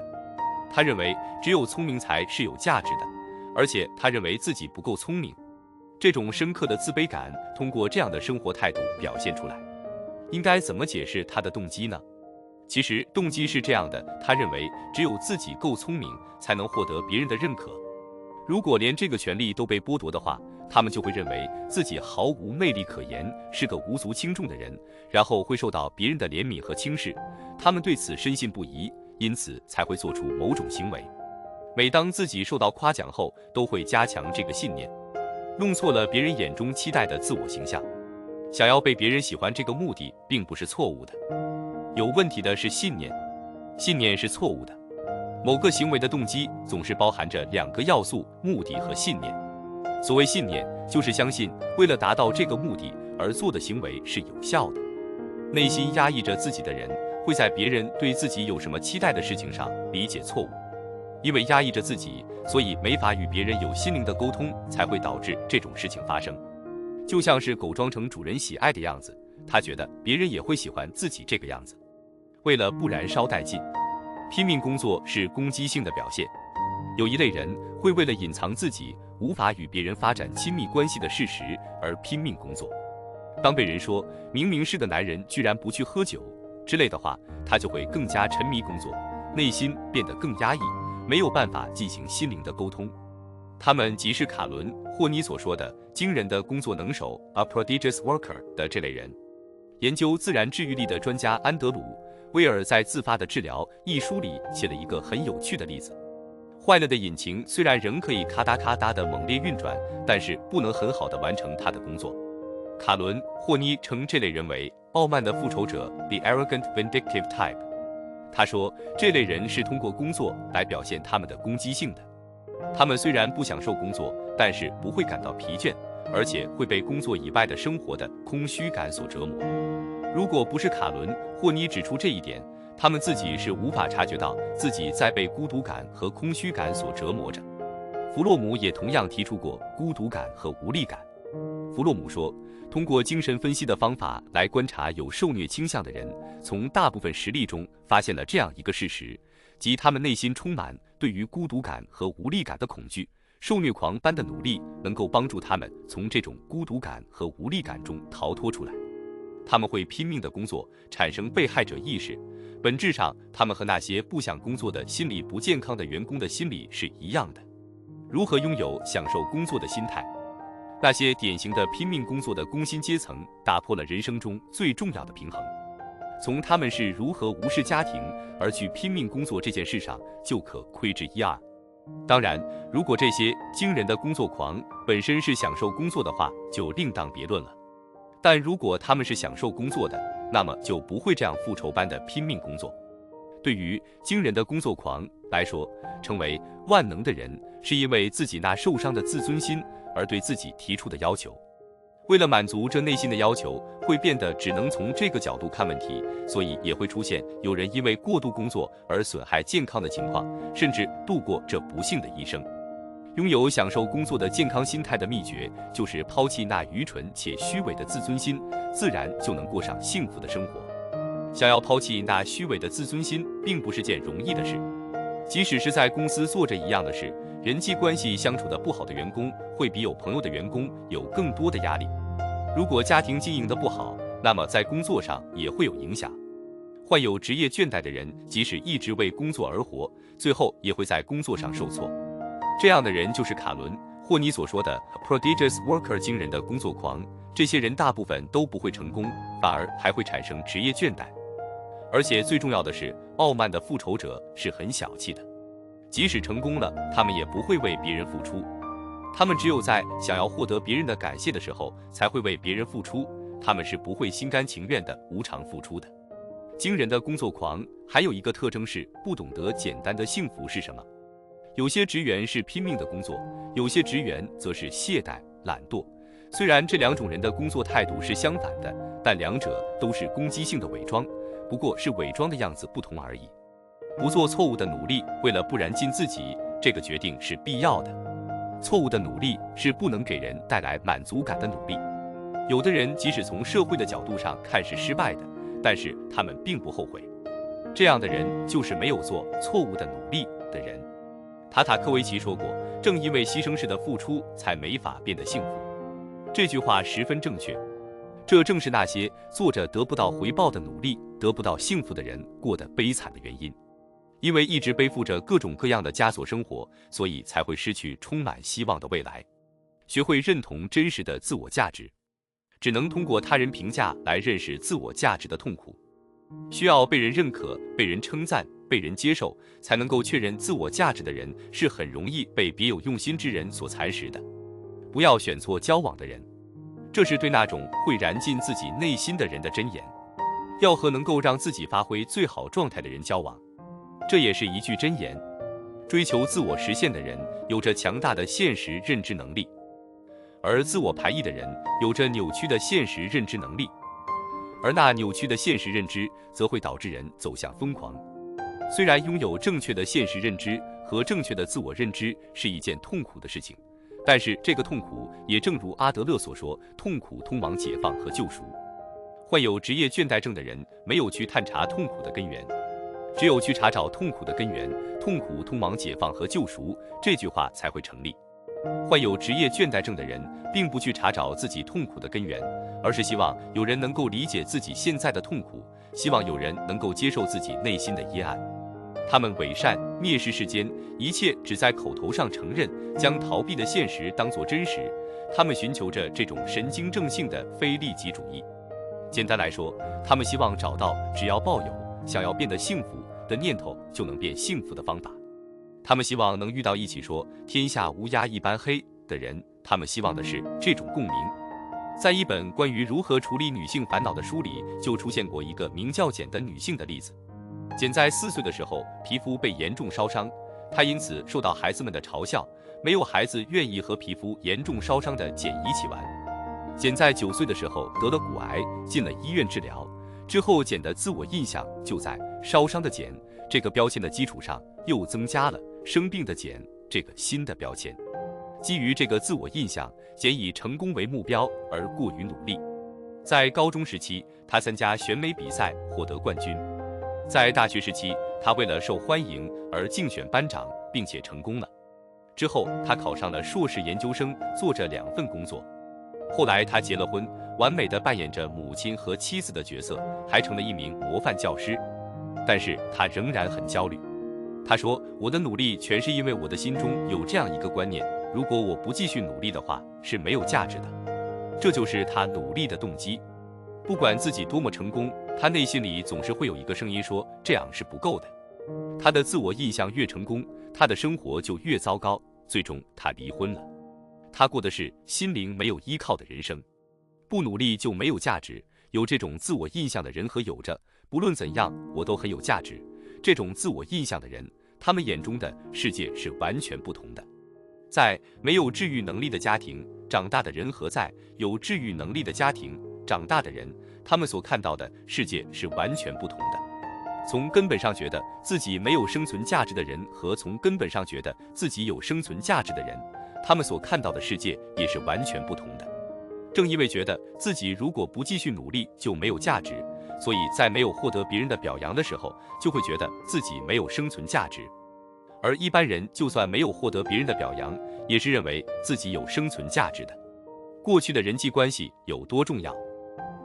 他认为只有聪明才是有价值的，而且他认为自己不够聪明。这种深刻的自卑感通过这样的生活态度表现出来。应该怎么解释他的动机呢？其实动机是这样的，他认为只有自己够聪明，才能获得别人的认可。如果连这个权利都被剥夺的话，他们就会认为自己毫无魅力可言，是个无足轻重的人，然后会受到别人的怜悯和轻视。他们对此深信不疑，因此才会做出某种行为。每当自己受到夸奖后，都会加强这个信念，弄错了别人眼中期待的自我形象。想要被别人喜欢这个目的并不是错误的，有问题的是信念，信念是错误的。某个行为的动机总是包含着两个要素：目的和信念。所谓信念，就是相信为了达到这个目的而做的行为是有效的。内心压抑着自己的人，会在别人对自己有什么期待的事情上理解错误。因为压抑着自己，所以没法与别人有心灵的沟通，才会导致这种事情发生。就像是狗装成主人喜爱的样子，他觉得别人也会喜欢自己这个样子。为了不燃烧殆尽，拼命工作是攻击性的表现。有一类人会为了隐藏自己无法与别人发展亲密关系的事实而拼命工作。当被人说明明是个男人居然不去喝酒之类的话，他就会更加沉迷工作，内心变得更压抑，没有办法进行心灵的沟通。他们即是卡伦·霍尼所说的惊人的工作能手 （a prodigious worker） 的这类人。研究自然治愈力的专家安德鲁·威尔在《自发的治疗》一书里写了一个很有趣的例子。坏了的引擎虽然仍可以咔嗒咔嗒地猛烈运转，但是不能很好地完成它的工作。卡伦·霍尼称这类人为傲慢的复仇者 （the arrogant vindictive type）。他说，这类人是通过工作来表现他们的攻击性的。他们虽然不享受工作，但是不会感到疲倦，而且会被工作以外的生活的空虚感所折磨。如果不是卡伦·霍尼指出这一点，他们自己是无法察觉到自己在被孤独感和空虚感所折磨着。弗洛姆也同样提出过孤独感和无力感。弗洛姆说，通过精神分析的方法来观察有受虐倾向的人，从大部分实例中发现了这样一个事实，即他们内心充满对于孤独感和无力感的恐惧。受虐狂般的努力能够帮助他们从这种孤独感和无力感中逃脱出来。他们会拼命的工作，产生被害者意识。本质上，他们和那些不想工作的心理不健康的员工的心理是一样的。如何拥有享受工作的心态？那些典型的拼命工作的工薪阶层打破了人生中最重要的平衡。从他们是如何无视家庭而去拼命工作这件事上，就可窥知一二。当然，如果这些惊人的工作狂本身是享受工作的话，就另当别论了。但如果他们是享受工作的，那么就不会这样复仇般的拼命工作。对于惊人的工作狂来说，成为万能的人是因为自己那受伤的自尊心而对自己提出的要求。为了满足这内心的要求，会变得只能从这个角度看问题，所以也会出现有人因为过度工作而损害健康的情况，甚至度过这不幸的一生。拥有享受工作的健康心态的秘诀，就是抛弃那愚蠢且虚伪的自尊心，自然就能过上幸福的生活。想要抛弃那虚伪的自尊心，并不是件容易的事。即使是在公司做着一样的事，人际关系相处的不好的员工，会比有朋友的员工有更多的压力。如果家庭经营的不好，那么在工作上也会有影响。患有职业倦怠的人，即使一直为工作而活，最后也会在工作上受挫。这样的人就是卡伦·霍尼所说的 prodigious worker， 惊人的工作狂。这些人大部分都不会成功，反而还会产生职业倦怠。而且最重要的是，傲慢的复仇者是很小气的，即使成功了，他们也不会为别人付出。他们只有在想要获得别人的感谢的时候，才会为别人付出。他们是不会心甘情愿的无偿付出的。惊人的工作狂还有一个特征是不懂得简单的幸福是什么。有些职员是拼命的工作，有些职员则是懈怠、懒惰。虽然这两种人的工作态度是相反的，但两者都是攻击性的伪装，不过是伪装的样子不同而已。不做错误的努力，为了不燃尽自己，这个决定是必要的。错误的努力是不能给人带来满足感的努力。有的人即使从社会的角度上看是失败的，但是他们并不后悔。这样的人就是没有做错误的努力的人。塔塔科维奇说过，正因为牺牲式的付出，才没法变得幸福。这句话十分正确，这正是那些做着得不到回报的努力，得不到幸福的人过得悲惨的原因。因为一直背负着各种各样的枷锁生活，所以才会失去充满希望的未来。学会认同真实的自我价值，只能通过他人评价来认识自我价值的痛苦。需要被人认可、被人称赞、被人接受，才能够确认自我价值的人，是很容易被别有用心之人所蚕食的。不要选错交往的人，这是对那种会燃尽自己内心的人的箴言。要和能够让自己发挥最好状态的人交往，这也是一句箴言。追求自我实现的人有着强大的现实认知能力，而自我排异的人有着扭曲的现实认知能力。而那扭曲的现实认知则会导致人走向疯狂。虽然拥有正确的现实认知和正确的自我认知是一件痛苦的事情，但是这个痛苦也正如阿德勒所说，痛苦通往解放和救赎。患有职业倦怠症的人没有去探查痛苦的根源，只有去查找痛苦的根源，痛苦通往解放和救赎，这句话才会成立。患有职业倦怠症的人并不去查找自己痛苦的根源，而是希望有人能够理解自己现在的痛苦，希望有人能够接受自己内心的阴暗。他们伪善，蔑视世间，一切只在口头上承认，将逃避的现实当作真实。他们寻求着这种神经症性的非利己主义。简单来说，他们希望找到只要抱有想要变得幸福的念头就能变幸福的方法。他们希望能遇到一起说天下乌鸦一般黑的人，他们希望的是这种共鸣。在一本关于如何处理女性烦恼的书里，就出现过一个名叫简的女性的例子。简在4岁的时候，皮肤被严重烧伤，她因此受到孩子们的嘲笑，没有孩子愿意和皮肤严重烧伤的简一起玩。简在9岁的时候得了骨癌，进了医院治疗，之后简的自我印象就在烧伤的简这个标签的基础上，又增加了生病的简这个新的标签。基于这个自我印象，简以成功为目标而过于努力。在高中时期，他参加选美比赛获得冠军。在大学时期，他为了受欢迎而竞选班长，并且成功了。之后，他考上了硕士研究生，做着2份工作。后来，他结了婚，完美的扮演着母亲和妻子的角色，还成了一名模范教师。但是他仍然很焦虑。他说：“我的努力全是因为我的心中有这样一个观念，如果我不继续努力的话，是没有价值的。”这就是他努力的动机。不管自己多么成功，他内心里总是会有一个声音说，这样是不够的。他的自我印象越成功，他的生活就越糟糕，最终他离婚了。他过的是心灵没有依靠的人生。不努力就没有价值，有这种自我印象的人和有着不论怎样我都很有价值这种自我印象的人，他们眼中的世界是完全不同的。在没有治愈能力的家庭长大的人和在有治愈能力的家庭长大的人，他们所看到的世界是完全不同的。从根本上觉得自己没有生存价值的人和从根本上觉得自己有生存价值的人，他们所看到的世界也是完全不同的。正因为觉得自己如果不继续努力就没有价值，所以在没有获得别人的表扬的时候，就会觉得自己没有生存价值。而一般人就算没有获得别人的表扬，也是认为自己有生存价值的。过去的人际关系有多重要？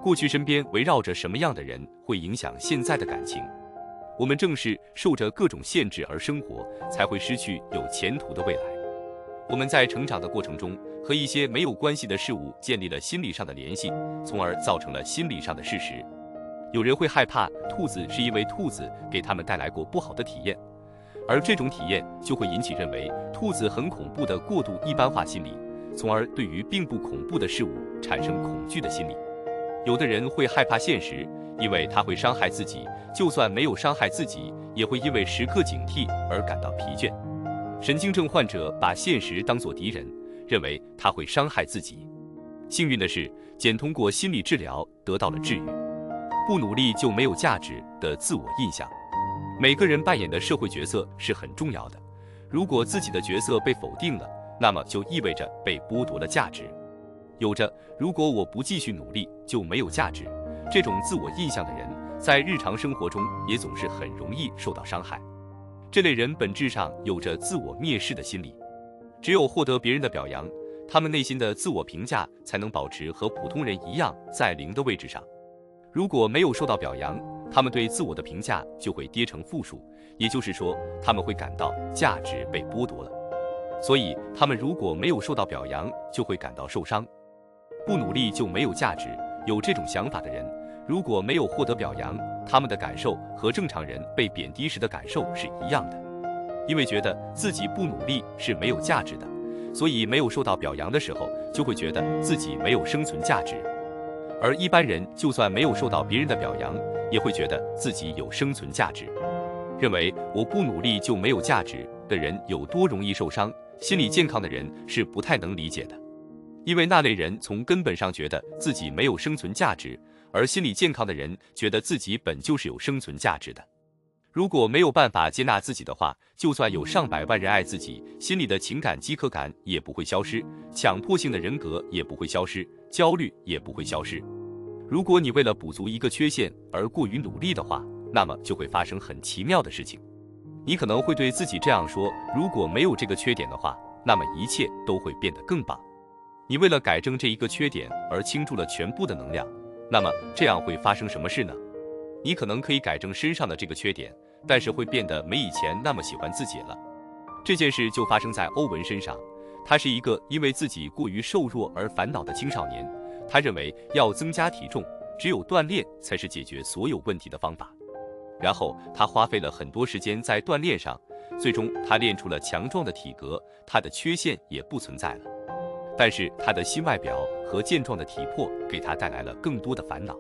过去身边围绕着什么样的人，会影响现在的感情。我们正是受着各种限制而生活，才会失去有前途的未来。我们在成长的过程中，和一些没有关系的事物建立了心理上的联系，从而造成了心理上的事实。有人会害怕兔子，是因为兔子给他们带来过不好的体验，而这种体验就会引起认为兔子很恐怖的过度一般化心理，从而对于并不恐怖的事物产生恐惧的心理。有的人会害怕现实，因为它会伤害自己，就算没有伤害自己，也会因为时刻警惕而感到疲倦。神经症患者把现实当作敌人，认为它会伤害自己。幸运的是，简通过心理治疗得到了治愈。不努力就没有价值的自我印象。每个人扮演的社会角色是很重要的，如果自己的角色被否定了，那么就意味着被剥夺了价值。有着如果我不继续努力就没有价值这种自我印象的人，在日常生活中也总是很容易受到伤害。这类人本质上有着自我蔑视的心理，只有获得别人的表扬，他们内心的自我评价才能保持和普通人一样在零的位置上。如果没有受到表扬，他们对自我的评价就会跌成负数，也就是说，他们会感到价值被剥夺了。所以，他们如果没有受到表扬，就会感到受伤。不努力就没有价值，有这种想法的人，如果没有获得表扬，他们的感受和正常人被贬低时的感受是一样的。因为觉得自己不努力是没有价值的，所以没有受到表扬的时候，就会觉得自己没有生存价值。而一般人就算没有受到别人的表扬，也会觉得自己有生存价值。认为我不努力就没有价值的人有多容易受伤，心理健康的人是不太能理解的。因为那类人从根本上觉得自己没有生存价值，而心理健康的人觉得自己本就是有生存价值的。如果没有办法接纳自己的话，就算有上百万人爱自己，心里的情感饥渴感也不会消失，强迫性的人格也不会消失，焦虑也不会消失。如果你为了补足一个缺陷而过于努力的话，那么就会发生很奇妙的事情。你可能会对自己这样说，如果没有这个缺点的话，那么一切都会变得更棒。你为了改正这一个缺点而倾注了全部的能量，那么这样会发生什么事呢？你可能可以改正身上的这个缺点，但是会变得没以前那么喜欢自己了。这件事就发生在欧文身上，他是一个因为自己过于瘦弱而烦恼的青少年。他认为要增加体重，只有锻炼才是解决所有问题的方法。然后他花费了很多时间在锻炼上，最终他练出了强壮的体格，他的缺陷也不存在了。但是他的新外表和健壮的体魄给他带来了更多的烦恼。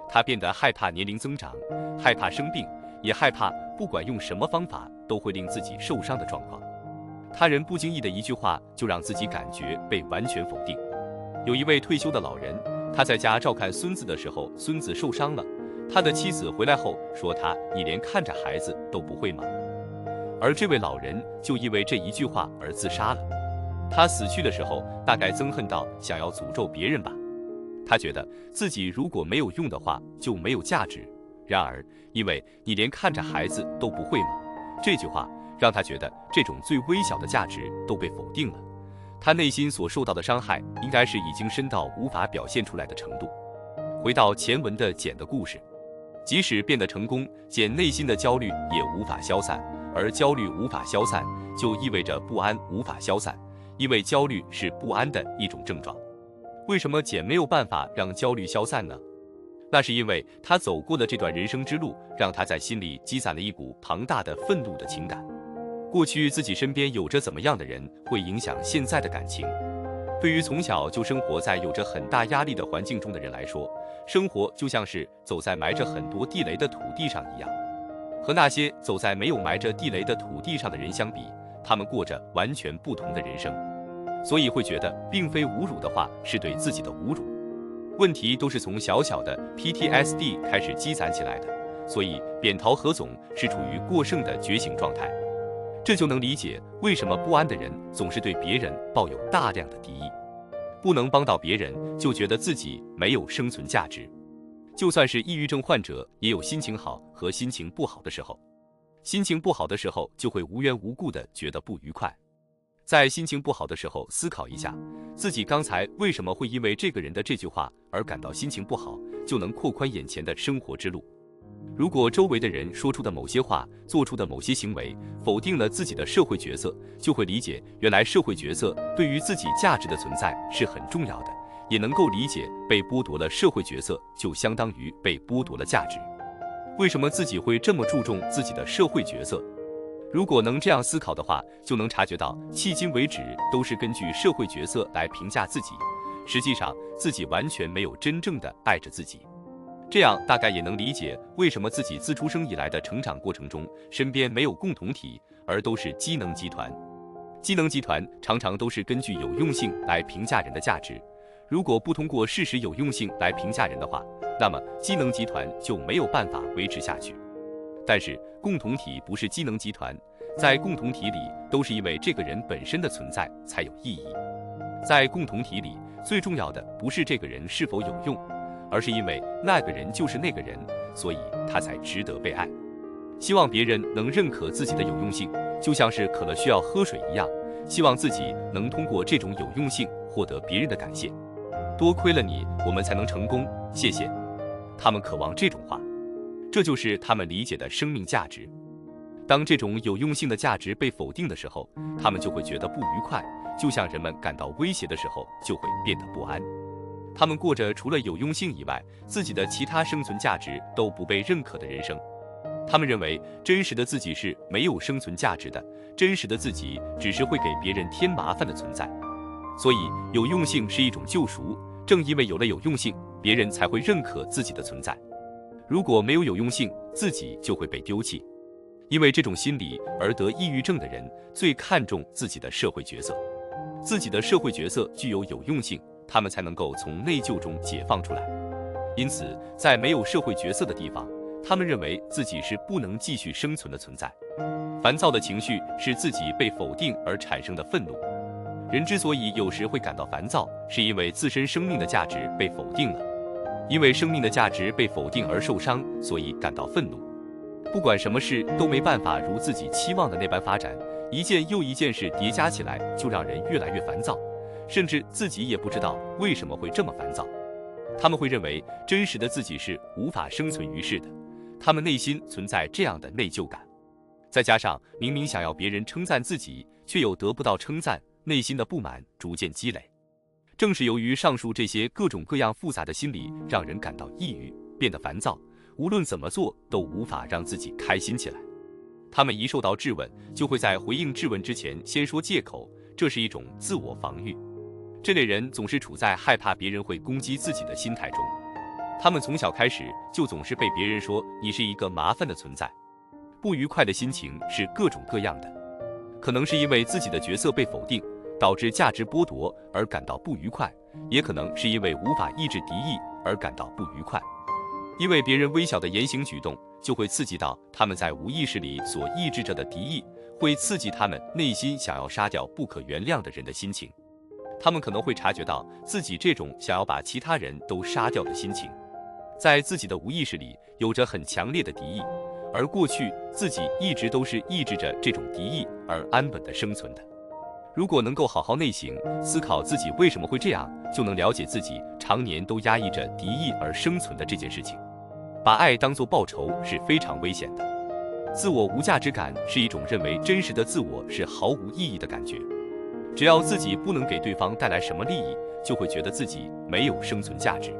他变得害怕年龄增长，害怕生病，也害怕不管用什么方法都会令自己受伤的状况。他人不经意的一句话就让自己感觉被完全否定。有一位退休的老人，他在家照看孙子的时候，孙子受伤了，他的妻子回来后说他：“你连看着孩子都不会吗？”而这位老人就因为这一句话而自杀了。他死去的时候，大概憎恨到想要诅咒别人吧。他觉得自己如果没有用的话，就没有价值。然而，因为你连看着孩子都不会吗？这句话让他觉得这种最微小的价值都被否定了。他内心所受到的伤害，应该是已经深到无法表现出来的程度。回到前文的简的故事，即使变得成功，简内心的焦虑也无法消散，而焦虑无法消散，就意味着不安无法消散，因为焦虑是不安的一种症状。为什么简没有办法让焦虑消散呢？那是因为他走过的这段人生之路，让他在心里积攒了一股庞大的愤怒的情感。过去自己身边有着怎么样的人，会影响现在的感情。对于从小就生活在有着很大压力的环境中的人来说，生活就像是走在埋着很多地雷的土地上一样。和那些走在没有埋着地雷的土地上的人相比，他们过着完全不同的人生。所以会觉得并非侮辱的话是对自己的侮辱。问题都是从小小的 PTSD 开始积攒起来的，所以扁桃核总是处于过剩的觉醒状态。这就能理解为什么不安的人总是对别人抱有大量的敌意，不能帮到别人就觉得自己没有生存价值。就算是抑郁症患者，也有心情好和心情不好的时候。心情不好的时候就会无缘无故的觉得不愉快。在心情不好的时候，思考一下自己刚才为什么会因为这个人的这句话而感到心情不好，就能扩宽眼前的生活之路。如果周围的人说出的某些话，做出的某些行为，否定了自己的社会角色，就会理解原来社会角色对于自己价值的存在是很重要的，也能够理解被剥夺了社会角色就相当于被剥夺了价值。为什么自己会这么注重自己的社会角色？如果能这样思考的话，就能察觉到迄今为止都是根据社会角色来评价自己，实际上自己完全没有真正的爱着自己。这样大概也能理解为什么自己自出生以来的成长过程中，身边没有共同体，而都是机能集团。机能集团常常都是根据有用性来评价人的价值，如果不通过事实有用性来评价人的话，那么机能集团就没有办法维持下去。但是共同体不是机能集团，在共同体里都是因为这个人本身的存在才有意义。在共同体里，最重要的不是这个人是否有用，而是因为那个人就是那个人，所以他才值得被爱。希望别人能认可自己的有用性，就像是渴了需要喝水一样，希望自己能通过这种有用性获得别人的感谢。多亏了你，我们才能成功，谢谢。他们渴望这种话，这就是他们理解的生命价值。当这种有用性的价值被否定的时候，他们就会觉得不愉快，就像人们感到威胁的时候就会变得不安。他们过着除了有用性以外，自己的其他生存价值都不被认可的人生。他们认为真实的自己是没有生存价值的，真实的自己只是会给别人添麻烦的存在。所以有用性是一种救赎，正因为有了有用性，别人才会认可自己的存在。如果没有有用性，自己就会被丢弃。因为这种心理而得抑郁症的人最看重自己的社会角色，自己的社会角色具有有用性，他们才能够从内疚中解放出来。因此，在没有社会角色的地方，他们认为自己是不能继续生存的存在。烦躁的情绪是自己被否定而产生的愤怒。人之所以有时会感到烦躁，是因为自身生命的价值被否定了。因为生命的价值被否定而受伤，所以感到愤怒。不管什么事都没办法如自己期望的那般发展，一件又一件事叠加起来，就让人越来越烦躁，甚至自己也不知道为什么会这么烦躁。他们会认为真实的自己是无法生存于世的，他们内心存在这样的内疚感。再加上明明想要别人称赞自己，却又得不到称赞，内心的不满逐渐积累。正是由于上述这些各种各样复杂的心理，让人感到抑郁，变得烦躁，无论怎么做都无法让自己开心起来。他们一受到质问，就会在回应质问之前先说借口，这是一种自我防御。这类人总是处在害怕别人会攻击自己的心态中。他们从小开始就总是被别人说你是一个麻烦的存在。不愉快的心情是各种各样的，可能是因为自己的角色被否定，导致价值剥夺而感到不愉快，也可能是因为无法抑制敌意而感到不愉快。因为别人微小的言行举动就会刺激到他们在无意识里所抑制着的敌意，会刺激他们内心想要杀掉不可原谅的人的心情。他们可能会察觉到自己这种想要把其他人都杀掉的心情，在自己的无意识里有着很强烈的敌意，而过去自己一直都是抑制着这种敌意而安稳的生存的。如果能够好好内省，思考自己为什么会这样，就能了解自己常年都压抑着敌意而生存的这件事情。把爱当作报酬是非常危险的。自我无价值感是一种认为真实的自我是毫无意义的感觉。只要自己不能给对方带来什么利益，就会觉得自己没有生存价值。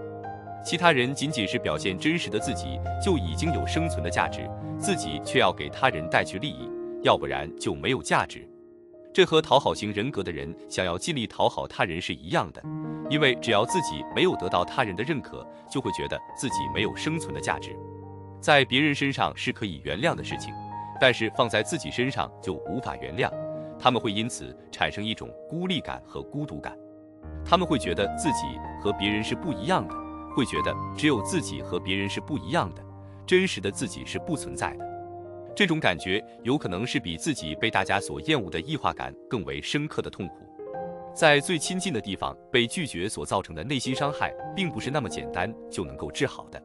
其他人仅仅是表现真实的自己，就已经有生存的价值，自己却要给他人带去利益，要不然就没有价值。这和讨好型人格的人想要尽力讨好他人是一样的，因为只要自己没有得到他人的认可，就会觉得自己没有生存的价值。在别人身上是可以原谅的事情，但是放在自己身上就无法原谅，他们会因此产生一种孤立感和孤独感。他们会觉得自己和别人是不一样的，会觉得只有自己和别人是不一样的，真实的自己是不存在的。这种感觉有可能是比自己被大家所厌恶的异化感更为深刻的痛苦。在最亲近的地方被拒绝所造成的内心伤害，并不是那么简单就能够治好的。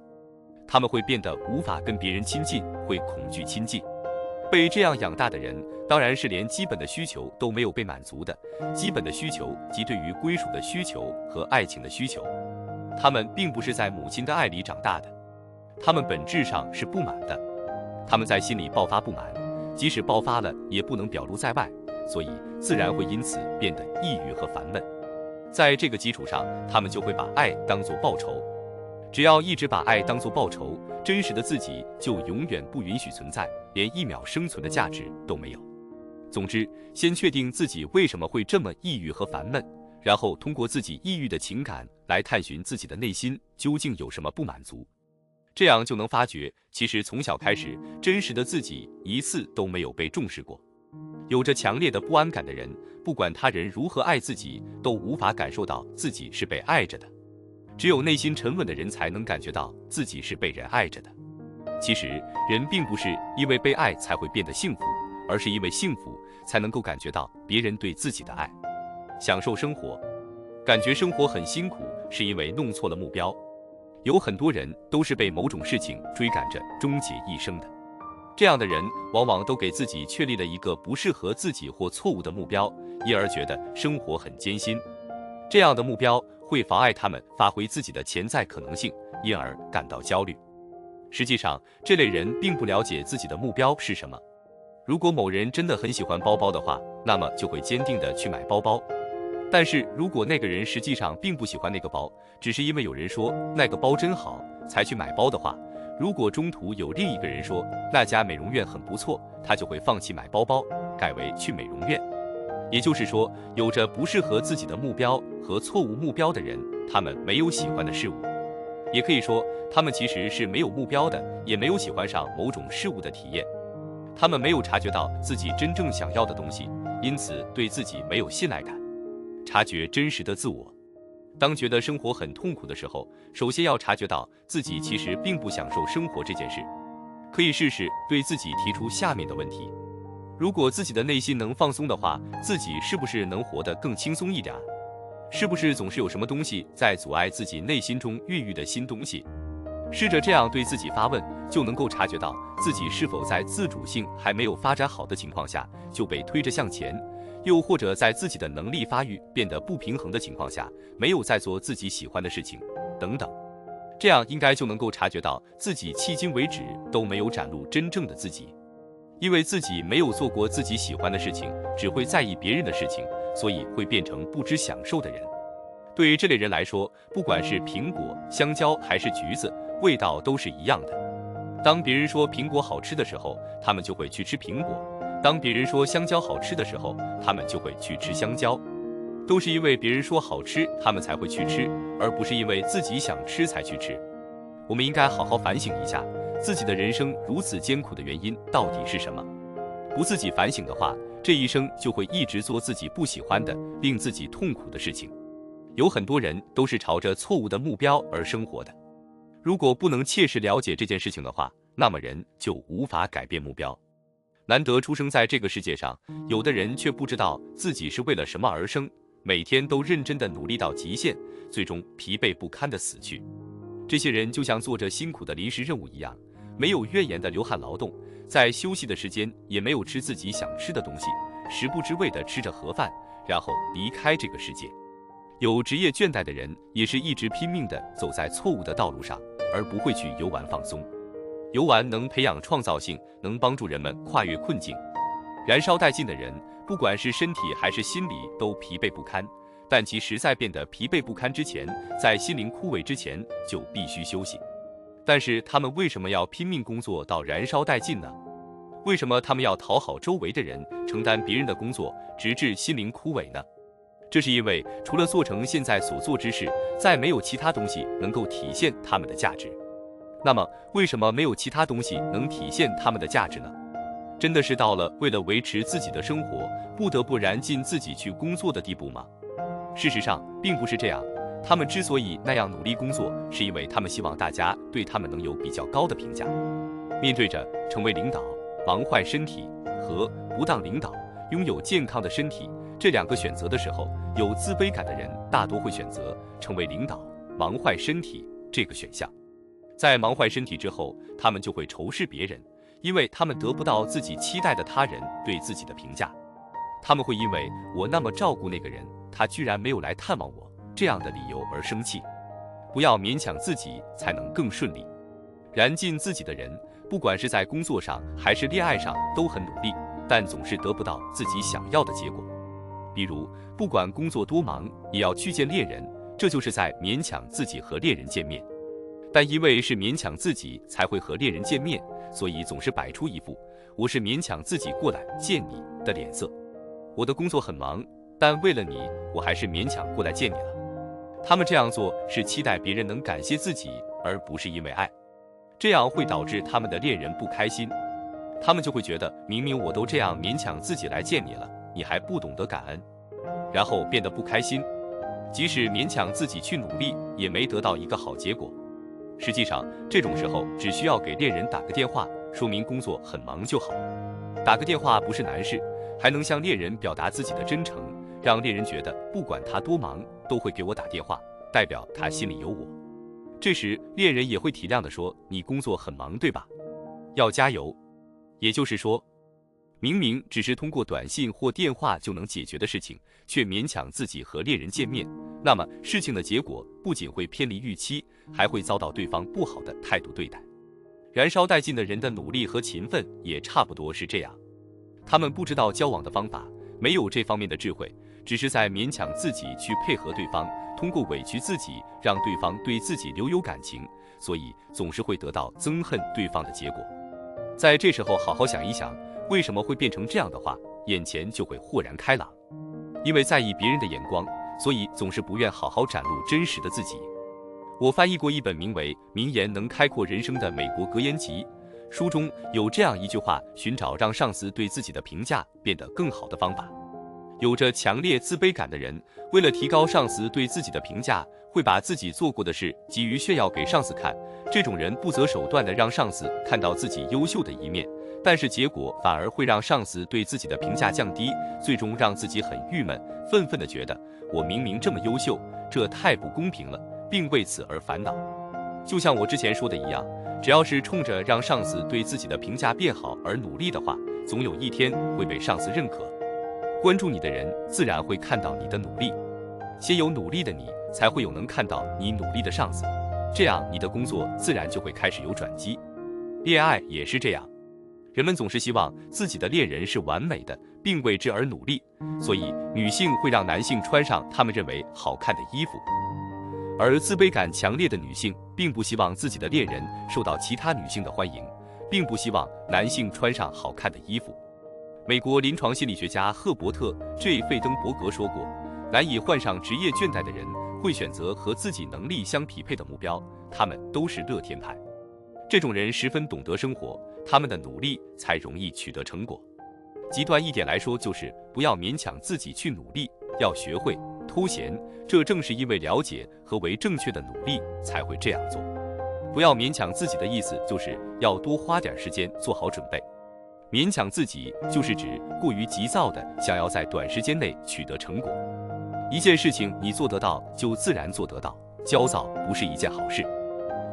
他们会变得无法跟别人亲近，会恐惧亲近。被这样养大的人，当然是连基本的需求都没有被满足的。基本的需求即对于归属的需求和爱情的需求。他们并不是在母亲的爱里长大的，他们本质上是不满的。他们在心里爆发不满，即使爆发了也不能表露在外，所以自然会因此变得抑郁和烦闷。在这个基础上，他们就会把爱当作报酬。只要一直把爱当作报酬，真实的自己就永远不允许存在，连一秒生存的价值都没有。总之，先确定自己为什么会这么抑郁和烦闷，然后通过自己抑郁的情感来探寻自己的内心究竟有什么不满足。这样就能发觉，其实从小开始，真实的自己一次都没有被重视过。有着强烈的不安感的人，不管他人如何爱自己，都无法感受到自己是被爱着的。只有内心沉稳的人才能感觉到自己是被人爱着的。其实，人并不是因为被爱才会变得幸福，而是因为幸福才能够感觉到别人对自己的爱。享受生活，感觉生活很辛苦，是因为弄错了目标。有很多人都是被某种事情追赶着终结一生的，这样的人往往都给自己确立了一个不适合自己或错误的目标，因而觉得生活很艰辛。这样的目标会妨碍他们发挥自己的潜在可能性，因而感到焦虑。实际上，这类人并不了解自己的目标是什么。如果某人真的很喜欢包包的话，那么就会坚定地去买包包。但是如果那个人实际上并不喜欢那个包，只是因为有人说那个包真好才去买包的话，如果中途有另一个人说那家美容院很不错，他就会放弃买包包，改为去美容院。也就是说，有着不适合自己的目标和错误目标的人，他们没有喜欢的事物。也可以说，他们其实是没有目标的，也没有喜欢上某种事物的体验。他们没有察觉到自己真正想要的东西，因此对自己没有信赖感。察觉真实的自我，当觉得生活很痛苦的时候，首先要察觉到自己其实并不享受生活这件事。可以试试对自己提出下面的问题：如果自己的内心能放松的话，自己是不是能活得更轻松一点？是不是总是有什么东西在阻碍自己内心中孕育的新东西？试着这样对自己发问，就能够察觉到自己是否在自主性还没有发展好的情况下就被推着向前，又或者在自己的能力发育变得不平衡的情况下，没有在做自己喜欢的事情，等等。这样应该就能够察觉到自己迄今为止都没有展露真正的自己，因为自己没有做过自己喜欢的事情，只会在意别人的事情，所以会变成不知享受的人。对于这类人来说，不管是苹果、香蕉还是橘子，味道都是一样的。当别人说苹果好吃的时候，他们就会去吃苹果；当别人说香蕉好吃的时候，他们就会去吃香蕉。都是因为别人说好吃，他们才会去吃，而不是因为自己想吃才去吃。我们应该好好反省一下，自己的人生如此艰苦的原因到底是什么？不自己反省的话，这一生就会一直做自己不喜欢的、令自己痛苦的事情。有很多人都是朝着错误的目标而生活的。如果不能切实了解这件事情的话，那么人就无法改变目标。难得出生在这个世界上，有的人却不知道自己是为了什么而生，每天都认真的努力到极限，最终疲惫不堪的死去。这些人就像做着辛苦的临时任务一样，没有怨言的流汗劳动，在休息的时间也没有吃自己想吃的东西，食不知味的吃着盒饭，然后离开这个世界。有职业倦怠的人也是一直拼命地走在错误的道路上，而不会去游玩放松。游玩能培养创造性，能帮助人们跨越困境。燃烧殆尽的人，不管是身体还是心理都疲惫不堪，但其实在变得疲惫不堪之前，在心灵枯萎之前就必须休息。但是他们为什么要拼命工作到燃烧殆尽呢？为什么他们要讨好周围的人，承担别人的工作，直至心灵枯萎呢？这是因为除了做成现在所做之事，再没有其他东西能够体现他们的价值。那么为什么没有其他东西能体现他们的价值呢？真的是到了为了维持自己的生活，不得不燃尽自己去工作的地步吗？事实上并不是这样，他们之所以那样努力工作，是因为他们希望大家对他们能有比较高的评价。面对着成为领导、忙坏身体和不当领导、拥有健康的身体这两个选择的时候，有自卑感的人大多会选择成为领导、忙坏身体这个选项。在忙坏身体之后，他们就会仇视别人，因为他们得不到自己期待的他人对自己的评价。他们会因为我那么照顾那个人，他居然没有来探望我这样的理由而生气。不要勉强自己才能更顺利。燃尽自己的人，不管是在工作上还是恋爱上都很努力，但总是得不到自己想要的结果。比如不管工作多忙，也要去见恋人，这就是在勉强自己和恋人见面。但因为是勉强自己才会和恋人见面，所以总是摆出一副我是勉强自己过来见你的脸色。我的工作很忙，但为了你，我还是勉强过来见你了。他们这样做是期待别人能感谢自己，而不是因为爱。这样会导致他们的恋人不开心，他们就会觉得明明我都这样勉强自己来见你了，你还不懂得感恩，然后变得不开心。即使勉强自己去努力，也没得到一个好结果。实际上，这种时候只需要给恋人打个电话，说明工作很忙就好。打个电话不是难事，还能向恋人表达自己的真诚，让恋人觉得不管他多忙，都会给我打电话，代表他心里有我。这时，恋人也会体谅地说：“你工作很忙，对吧？要加油。”也就是说，明明只是通过短信或电话就能解决的事情，却勉强自己和恋人见面，那么事情的结果不仅会偏离预期，还会遭到对方不好的态度对待。燃烧殆尽的人的努力和勤奋也差不多是这样，他们不知道交往的方法，没有这方面的智慧，只是在勉强自己去配合对方，通过委屈自己让对方对自己留有感情，所以总是会得到憎恨对方的结果。在这时候好好想一想，为什么会变成这样的话，眼前就会豁然开朗。因为在意别人的眼光，所以总是不愿好好展露真实的自己。我翻译过一本名为《名言能开阔人生》的美国格言集，书中有这样一句话：寻找让上司对自己的评价变得更好的方法。有着强烈自卑感的人，为了提高上司对自己的评价，会把自己做过的事急于炫耀给上司看。这种人不择手段地让上司看到自己优秀的一面，但是结果反而会让上司对自己的评价降低，最终让自己很郁闷，愤愤地觉得我明明这么优秀，这太不公平了，并为此而烦恼。就像我之前说的一样，只要是冲着让上司对自己的评价变好而努力的话，总有一天会被上司认可。关注你的人自然会看到你的努力，先有努力的你，才会有能看到你努力的上司，这样你的工作自然就会开始有转机。恋爱也是这样，人们总是希望自己的恋人是完美的，并为之而努力，所以女性会让男性穿上他们认为好看的衣服。而自卑感强烈的女性并不希望自己的恋人受到其他女性的欢迎，并不希望男性穿上好看的衣服。美国临床心理学家赫伯特 ·J· 费登伯格说过，难以患上职业倦怠的人会选择和自己能力相匹配的目标，他们都是乐天派。这种人十分懂得生活，他们的努力才容易取得成果。极端一点来说，就是不要勉强自己去努力，要学会偷闲。这正是因为了解何为正确的努力，才会这样做。不要勉强自己的意思就是要多花点时间做好准备。勉强自己就是指过于急躁的想要在短时间内取得成果。一件事情你做得到就自然做得到，焦躁不是一件好事。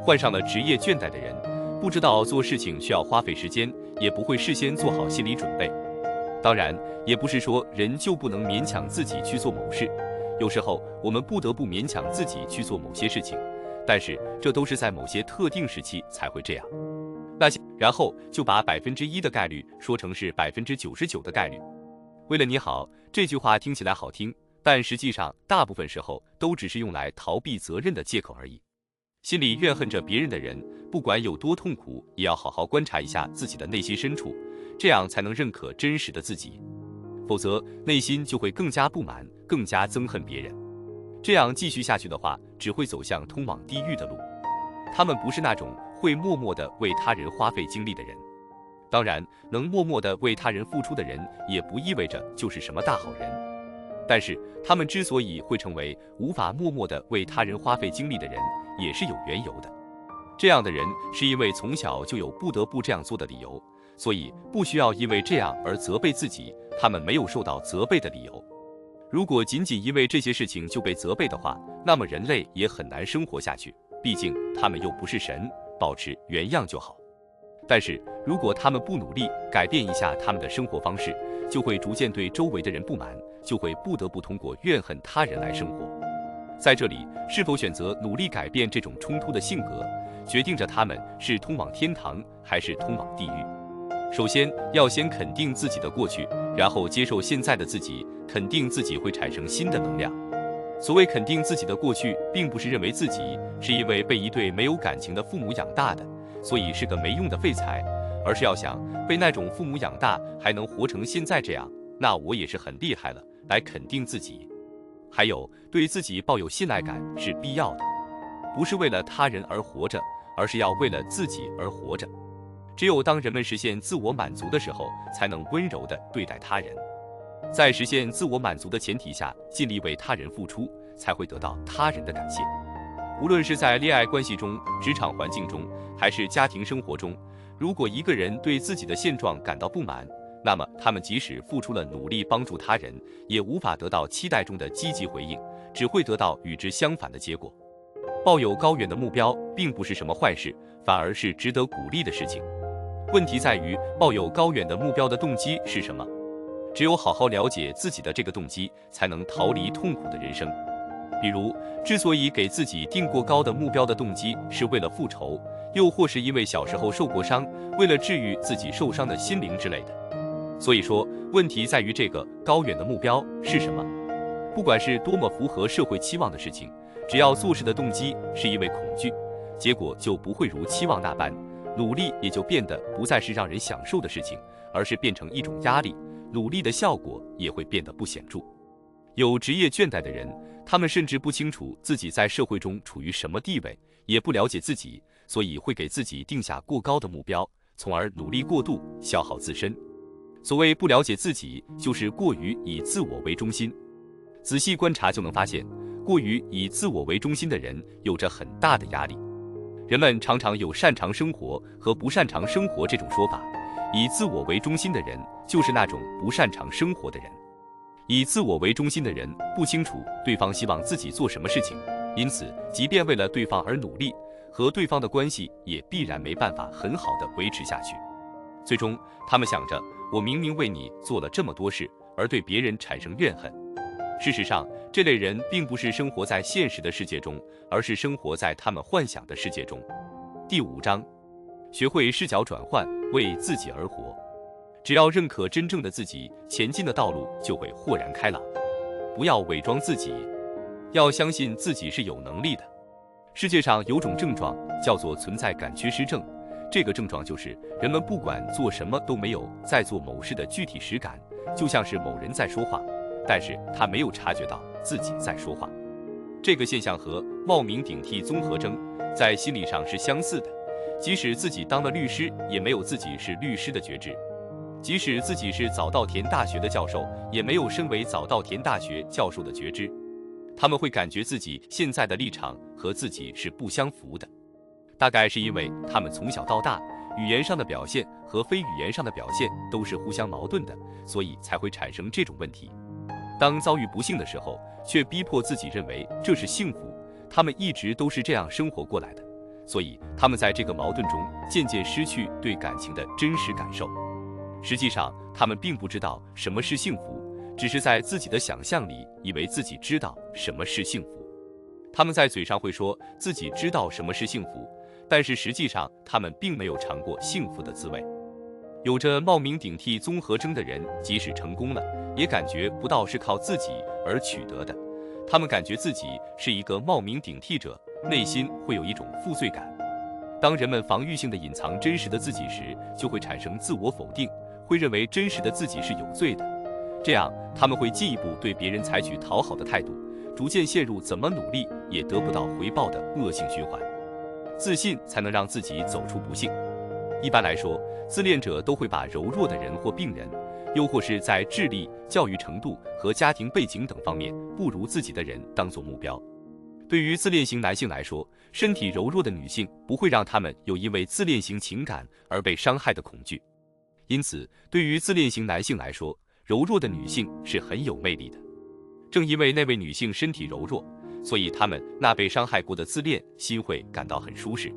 患上了职业倦怠的人，不知道做事情需要花费时间，也不会事先做好心理准备。当然，也不是说人就不能勉强自己去做某事，有时候我们不得不勉强自己去做某些事情，但是这都是在某些特定时期才会这样。然后就把1%的概率说成是99%的概率。为了你好，这句话听起来好听，但实际上大部分时候都只是用来逃避责任的借口而已。心里怨恨着别人的人，不管有多痛苦，也要好好观察一下自己的内心深处，这样才能认可真实的自己。否则内心就会更加不满，更加憎恨别人。这样继续下去的话，只会走向通往地狱的路。他们不是那种会默默地为他人花费精力的人。当然，能默默地为他人付出的人，也不意味着就是什么大好人。但是，他们之所以会成为无法默默地为他人花费精力的人，也是有缘由的。这样的人是因为从小就有不得不这样做的理由，所以不需要因为这样而责备自己，他们没有受到责备的理由。如果仅仅因为这些事情就被责备的话，那么人类也很难生活下去，毕竟他们又不是神，保持原样就好。但是如果他们不努力改变一下他们的生活方式，就会逐渐对周围的人不满，就会不得不通过怨恨他人来生活。在这里，是否选择努力改变这种冲突的性格，决定着他们是通往天堂还是通往地狱。首先要先肯定自己的过去，然后接受现在的自己，肯定自己会产生新的能量。所谓肯定自己的过去，并不是认为自己是因为被一对没有感情的父母养大的，所以是个没用的废材，而是要想被那种父母养大还能活成现在这样，那我也是很厉害了，来肯定自己。还有，对自己抱有信赖感是必要的，不是为了他人而活着，而是要为了自己而活着。只有当人们实现自我满足的时候，才能温柔地对待他人。在实现自我满足的前提下，尽力为他人付出，才会得到他人的感谢。无论是在恋爱关系中、职场环境中，还是家庭生活中，如果一个人对自己的现状感到不满，那么他们即使付出了努力帮助他人，也无法得到期待中的积极回应，只会得到与之相反的结果。抱有高远的目标并不是什么坏事，反而是值得鼓励的事情。问题在于抱有高远的目标的动机是什么？只有好好了解自己的这个动机，才能逃离痛苦的人生。比如，之所以给自己定过高的目标的动机是为了复仇，又或是因为小时候受过伤，为了治愈自己受伤的心灵之类的。所以说，问题在于这个高远的目标是什么？不管是多么符合社会期望的事情，只要做事的动机是因为恐惧，结果就不会如期望那般，努力也就变得不再是让人享受的事情，而是变成一种压力，努力的效果也会变得不显著。有职业倦怠的人，他们甚至不清楚自己在社会中处于什么地位，也不了解自己，所以会给自己定下过高的目标，从而努力过度，消耗自身。所谓不了解自己，就是过于以自我为中心。仔细观察就能发现，过于以自我为中心的人有着很大的压力。人们常常有擅长生活和不擅长生活这种说法，以自我为中心的人就是那种不擅长生活的人。以自我为中心的人不清楚对方希望自己做什么事情，因此即便为了对方而努力，和对方的关系也必然没办法很好的维持下去。最终他们想着，我明明为你做了这么多事，而对别人产生怨恨。事实上，这类人并不是生活在现实的世界中，而是生活在他们幻想的世界中。第5章，学会视角转换，为自己而活。只要认可真正的自己，前进的道路就会豁然开朗。不要伪装自己，要相信自己是有能力的。世界上有种症状叫做存在感缺失症，这个症状就是人们不管做什么都没有在做某事的具体实感，就像是某人在说话，但是他没有察觉到自己在说话。这个现象和冒名顶替综合征在心理上是相似的，即使自己当了律师，也没有自己是律师的觉知；即使自己是早稻田大学的教授，也没有身为早稻田大学教授的觉知。他们会感觉自己现在的立场和自己是不相符的，大概是因为他们从小到大语言上的表现和非语言上的表现都是互相矛盾的，所以才会产生这种问题。当遭遇不幸的时候，却逼迫自己认为这是幸福，他们一直都是这样生活过来的，所以他们在这个矛盾中渐渐失去对感情的真实感受。实际上，他们并不知道什么是幸福，只是在自己的想象里以为自己知道什么是幸福。他们在嘴上会说自己知道什么是幸福，但是实际上他们并没有尝过幸福的滋味。有着冒名顶替综合征的人，即使成功了，也感觉不到是靠自己而取得的。他们感觉自己是一个冒名顶替者，内心会有一种负罪感。当人们防御性的隐藏真实的自己时，就会产生自我否定，会认为真实的自己是有罪的。这样，他们会进一步对别人采取讨好的态度，逐渐陷入怎么努力也得不到回报的恶性循环。自信才能让自己走出不幸。一般来说，自恋者都会把柔弱的人或病人，又或是在智力、教育程度和家庭背景等方面不如自己的人当作目标。对于自恋型男性来说，身体柔弱的女性不会让他们有因为自恋型情感而被伤害的恐惧。因此，对于自恋型男性来说，柔弱的女性是很有魅力的。正因为那位女性身体柔弱，所以他们那被伤害过的自恋心会感到很舒适。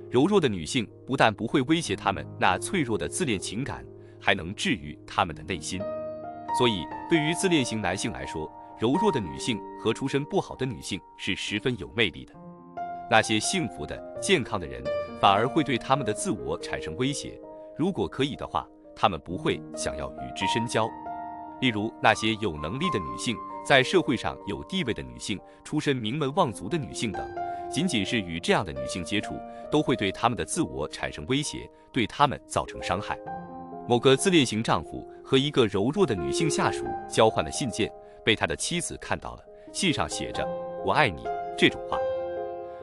柔弱的女性不但不会威胁他们那脆弱的自恋情感，还能治愈他们的内心。所以，对于自恋型男性来说，柔弱的女性和出身不好的女性是十分有魅力的。那些幸福的、健康的人，反而会对他们的自我产生威胁。如果可以的话，他们不会想要与之深交。例如，那些有能力的女性，在社会上有地位的女性，出身名门望族的女性等，仅仅是与这样的女性接触，都会对他们的自我产生威胁，对他们造成伤害。某个自恋型丈夫和一个柔弱的女性下属交换了信件，被他的妻子看到了，信上写着“我爱你”这种话。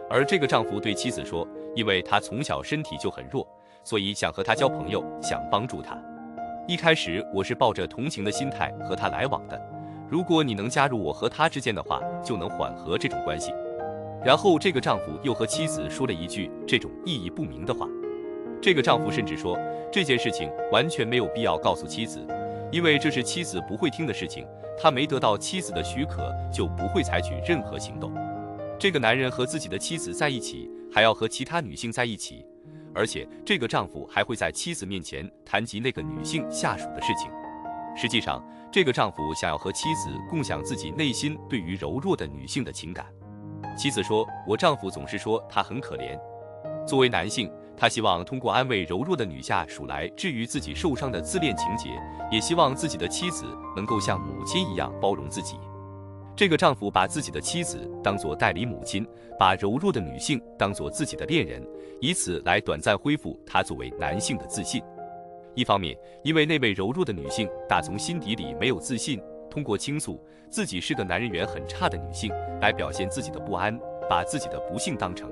而这个丈夫对妻子说，因为他从小身体就很弱，所以想和他交朋友，想帮助他。一开始我是抱着同情的心态和他来往的，如果你能加入我和他之间的话，就能缓和这种关系。然后这个丈夫又和妻子说了一句这种意义不明的话。这个丈夫甚至说，这件事情完全没有必要告诉妻子，因为这是妻子不会听的事情，他没得到妻子的许可就不会采取任何行动。这个男人和自己的妻子在一起，还要和其他女性在一起，而且这个丈夫还会在妻子面前谈及那个女性下属的事情。实际上，这个丈夫想要和妻子共享自己内心对于柔弱的女性的情感。妻子说，我丈夫总是说她很可怜。作为男性，他希望通过安慰柔弱的女下属来治愈自己受伤的自恋情节，也希望自己的妻子能够像母亲一样包容自己。这个丈夫把自己的妻子当作代理母亲，把柔弱的女性当作自己的恋人，以此来短暂恢复他作为男性的自信。一方面，因为那位柔弱的女性打从心底里没有自信，通过倾诉自己是个男人缘很差的女性来表现自己的不安，把自己的不幸当成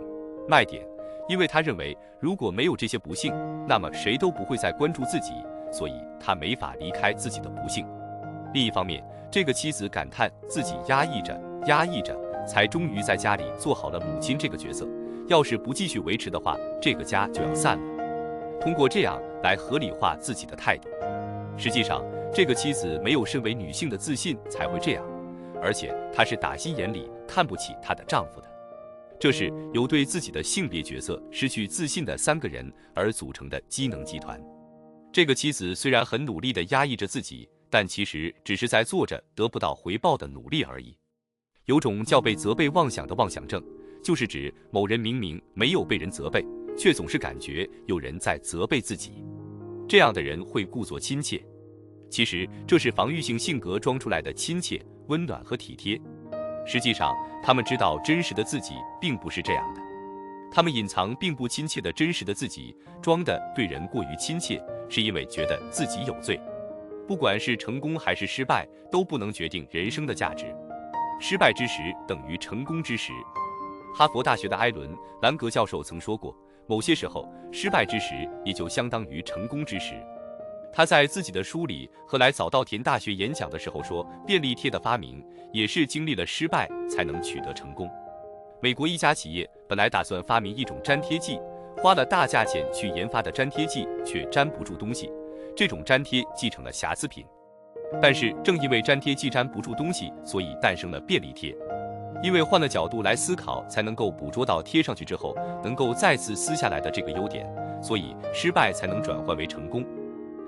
卖点。因为他认为，如果没有这些不幸，那么谁都不会再关注自己，所以他没法离开自己的不幸。另一方面，这个妻子感叹自己压抑着，才终于在家里做好了母亲这个角色。要是不继续维持的话，这个家就要散了。通过这样来合理化自己的态度。实际上，这个妻子没有身为女性的自信才会这样，而且她是打心眼里看不起她的丈夫的。这是由对自己的性别角色失去自信的3个人而组成的机能集团。这个妻子虽然很努力地压抑着自己，但其实只是在做着得不到回报的努力而已。有种叫被责备妄想的妄想症，就是指某人明明没有被人责备，却总是感觉有人在责备自己。这样的人会故作亲切，其实这是防御性性格装出来的亲切、温暖和体贴。实际上，他们知道真实的自己并不是这样的。他们隐藏并不亲切的真实的自己，装的对人过于亲切，是因为觉得自己有罪。不管是成功还是失败，都不能决定人生的价值。失败之时等于成功之时。哈佛大学的艾伦·兰格教授曾说过，某些时候，失败之时也就相当于成功之时。他在自己的书里和来早稻田大学演讲的时候说，便利贴的发明也是经历了失败才能取得成功。美国一家企业本来打算发明一种粘贴剂，花了大价钱去研发的粘贴剂却粘不住东西，这种粘贴继成了瑕疵品。但是正因为粘贴剂粘不住东西，所以诞生了便利贴。因为换了角度来思考，才能够捕捉到贴上去之后能够再次撕下来的这个优点，所以失败才能转换为成功。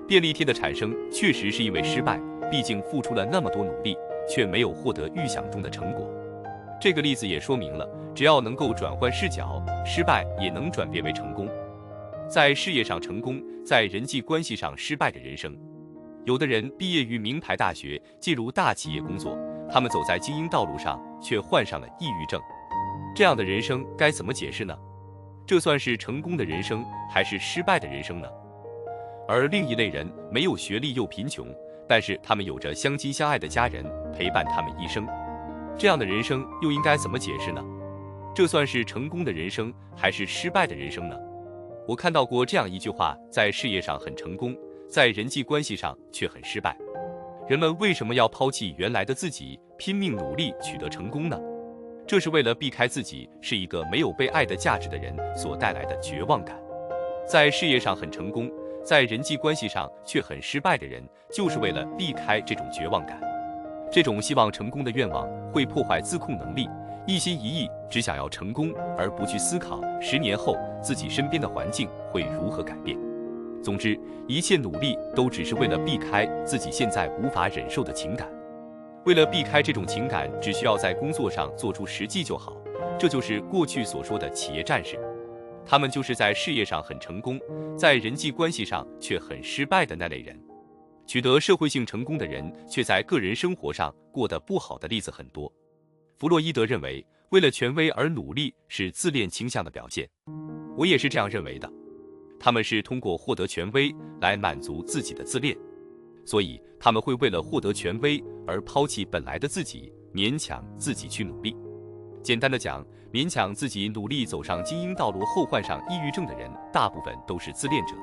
便利贴的产生确实是因为失败，毕竟付出了那么多努力，却没有获得预想中的成果。这个例子也说明了，只要能够转换视角，失败也能转变为成功。在事业上成功，在人际关系上失败的人生。有的人毕业于名牌大学，进入大企业工作，他们走在精英道路上，却患上了抑郁症。这样的人生该怎么解释呢？这算是成功的人生，还是失败的人生呢？而另一类人没有学历又贫穷，但是他们有着相亲相爱的家人陪伴他们一生。这样的人生又应该怎么解释呢？这算是成功的人生，还是失败的人生呢？我看到过这样一句话，在事业上很成功，在人际关系上却很失败。人们为什么要抛弃原来的自己，拼命努力取得成功呢？这是为了避开自己是一个没有被爱的价值的人所带来的绝望感。在事业上很成功，在人际关系上却很失败的人，就是为了避开这种绝望感。这种希望成功的愿望会破坏自控能力，一心一意只想要成功，而不去思考10年后自己身边的环境会如何改变。总之，一切努力都只是为了避开自己现在无法忍受的情感。为了避开这种情感，只需要在工作上做出实际就好。这就是过去所说的企业战士，他们就是在事业上很成功，在人际关系上却很失败的那类人。取得社会性成功的人，却在个人生活上过得不好的例子很多。弗洛伊德认为，为了权威而努力是自恋倾向的表现。我也是这样认为的。他们是通过获得权威来满足自己的自恋，所以他们会为了获得权威而抛弃本来的自己，勉强自己去努力。简单的讲，勉强自己努力走上精英道路后患上抑郁症的人，大部分都是自恋者。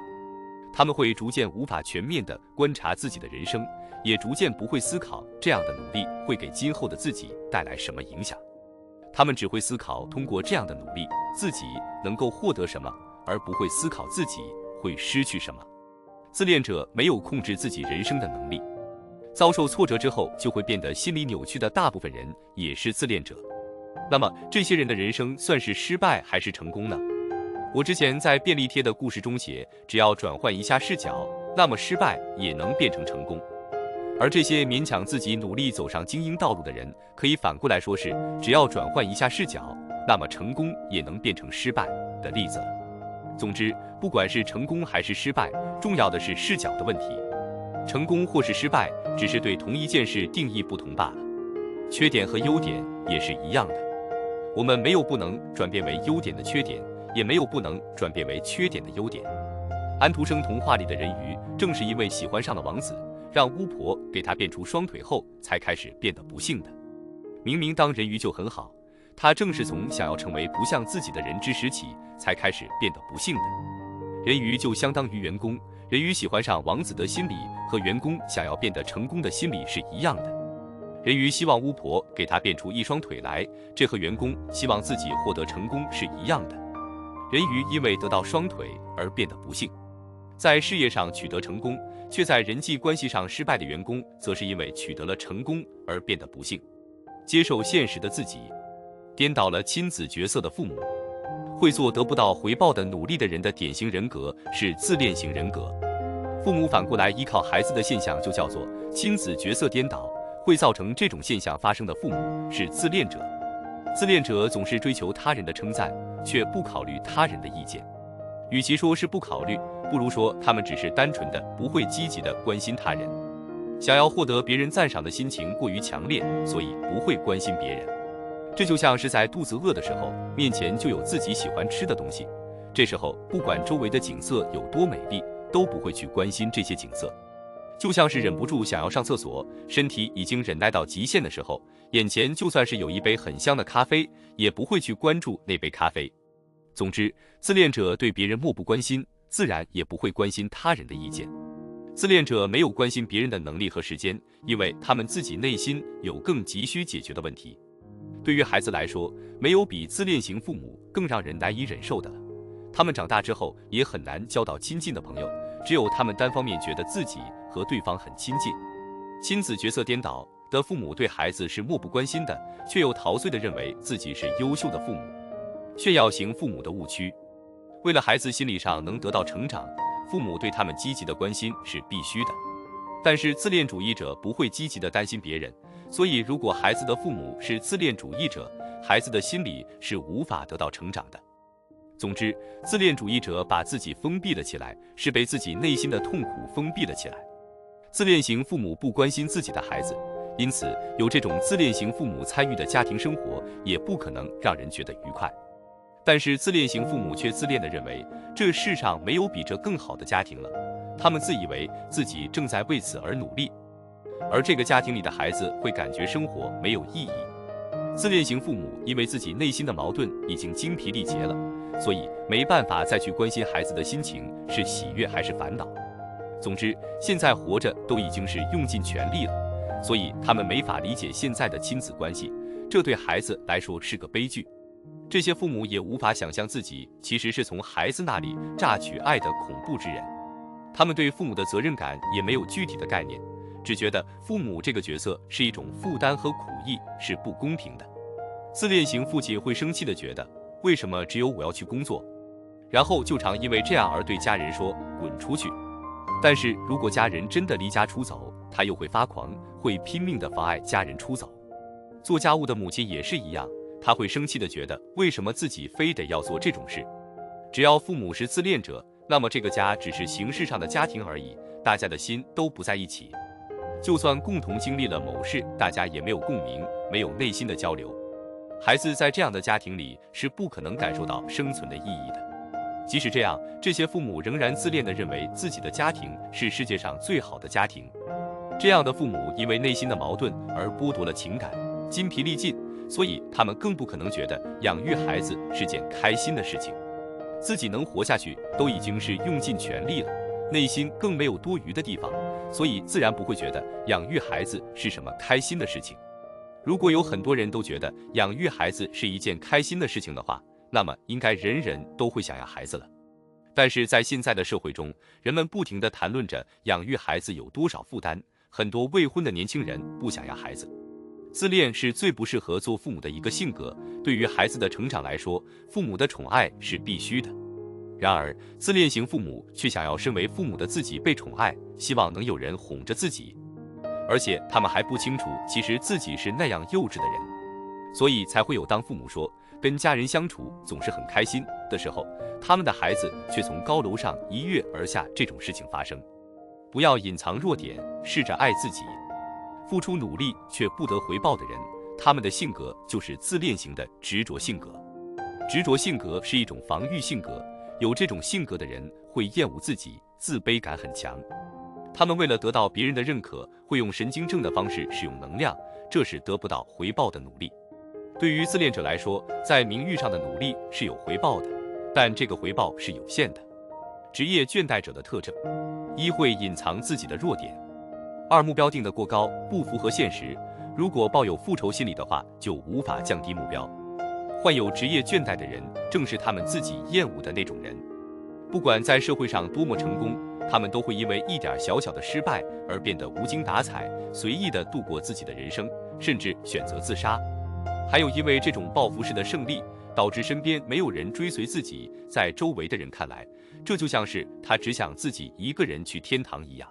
他们会逐渐无法全面地观察自己的人生，也逐渐不会思考这样的努力会给今后的自己带来什么影响。他们只会思考通过这样的努力，自己能够获得什么，而不会思考自己会失去什么。自恋者没有控制自己人生的能力，遭受挫折之后就会变得心理扭曲的大部分人也是自恋者。那么这些人的人生算是失败还是成功呢？我之前在便利贴的故事中写，只要转换一下视角，那么失败也能变成成功。而这些勉强自己努力走上精英道路的人，可以反过来说是，只要转换一下视角，那么成功也能变成失败的例子。总之，不管是成功还是失败，重要的是视角的问题。成功或是失败，只是对同一件事定义不同罢了。缺点和优点也是一样的，我们没有不能转变为优点的缺点，也没有不能转变为缺点的优点。安徒生童话里的人鱼，正是因为喜欢上了王子，让巫婆给他变出双腿后，才开始变得不幸的。明明当人鱼就很好，他正是从想要成为不像自己的人之时起，才开始变得不幸的。人鱼就相当于员工，人鱼喜欢上王子的心理和员工想要变得成功的心理是一样的。人鱼希望巫婆给他变出一双腿来，这和员工希望自己获得成功是一样的。人鱼因为得到双腿而变得不幸，在事业上取得成功，却在人际关系上失败的员工，则是因为取得了成功而变得不幸。接受现实的自己，颠倒了亲子角色的父母。会做得不到回报的努力的人的典型人格是自恋型人格。父母反过来依靠孩子的现象就叫做亲子角色颠倒，会造成这种现象发生的父母是自恋者。自恋者总是追求他人的称赞，却不考虑他人的意见。与其说是不考虑，不如说他们只是单纯的不会积极的关心他人。想要获得别人赞赏的心情过于强烈，所以不会关心别人。这就像是在肚子饿的时候，面前就有自己喜欢吃的东西，这时候不管周围的景色有多美丽，都不会去关心这些景色。就像是忍不住想要上厕所，身体已经忍耐到极限的时候，眼前就算是有一杯很香的咖啡，也不会去关注那杯咖啡。总之，自恋者对别人漠不关心，自然也不会关心他人的意见。自恋者没有关心别人的能力和时间，因为他们自己内心有更急需解决的问题。对于孩子来说，没有比自恋型父母更让人难以忍受的了。他们长大之后也很难交到亲近的朋友，只有他们单方面觉得自己和对方很亲近。亲子角色颠倒的父母对孩子是漠不关心的，却又陶醉地认为自己是优秀的父母。炫耀型父母的误区，为了孩子心理上能得到成长，父母对他们积极的关心是必须的。但是自恋主义者不会积极地担心别人，所以如果孩子的父母是自恋主义者，孩子的心理是无法得到成长的。总之，自恋主义者把自己封闭了起来，是被自己内心的痛苦封闭了起来。自恋型父母不关心自己的孩子，因此有这种自恋型父母参与的家庭生活也不可能让人觉得愉快。但是自恋型父母却自恋地认为，这世上没有比这更好的家庭了，他们自以为自己正在为此而努力，而这个家庭里的孩子会感觉生活没有意义。自恋型父母因为自己内心的矛盾已经精疲力竭了，所以没办法再去关心孩子的心情是喜悦还是烦恼。总之，现在活着都已经是用尽全力了，所以他们没法理解现在的亲子关系，这对孩子来说是个悲剧。这些父母也无法想象自己其实是从孩子那里榨取爱的恐怖之人。他们对父母的责任感也没有具体的概念，只觉得父母这个角色是一种负担和苦役，是不公平的。自恋型父亲会生气地觉得，为什么只有我要去工作？然后就常因为这样而对家人说滚出去。但是如果家人真的离家出走，他又会发狂，会拼命地妨碍家人出走。做家务的母亲也是一样，她会生气地觉得，为什么自己非得要做这种事？只要父母是自恋者，那么这个家只是形式上的家庭而已，大家的心都不在一起。就算共同经历了某事，大家也没有共鸣，没有内心的交流。孩子在这样的家庭里是不可能感受到生存的意义的。即使这样，这些父母仍然自恋地认为自己的家庭是世界上最好的家庭。这样的父母因为内心的矛盾而剥夺了情感，筋疲力尽，所以他们更不可能觉得养育孩子是件开心的事情。自己能活下去都已经是用尽全力了，内心更没有多余的地方，所以自然不会觉得养育孩子是什么开心的事情。如果有很多人都觉得养育孩子是一件开心的事情的话，那么应该人人都会想要孩子了。但是在现在的社会中，人们不停地谈论着养育孩子有多少负担，很多未婚的年轻人不想要孩子。自恋是最不适合做父母的一个性格，对于孩子的成长来说，父母的宠爱是必须的。然而，自恋型父母却想要身为父母的自己被宠爱，希望能有人哄着自己，而且他们还不清楚，其实自己是那样幼稚的人，所以才会有当父母说跟家人相处总是很开心的时候，他们的孩子却从高楼上一跃而下这种事情发生。不要隐藏弱点，试着爱自己。付出努力却不得回报的人，他们的性格就是自恋型的执着性格。执着性格是一种防御性格，有这种性格的人会厌恶自己，自卑感很强。他们为了得到别人的认可，会用神经症的方式使用能量，这是得不到回报的努力。对于自恋者来说，在名誉上的努力是有回报的，但这个回报是有限的。职业倦怠者的特征：一、会隐藏自己的弱点；二、目标定得过高，不符合现实。如果抱有复仇心理的话，就无法降低目标。患有职业倦怠的人，正是他们自己厌恶的那种人。不管在社会上多么成功，他们都会因为一点小小的失败而变得无精打采，随意地度过自己的人生，甚至选择自杀。还有因为这种报复式的胜利，导致身边没有人追随自己，在周围的人看来，这就像是他只想自己一个人去天堂一样。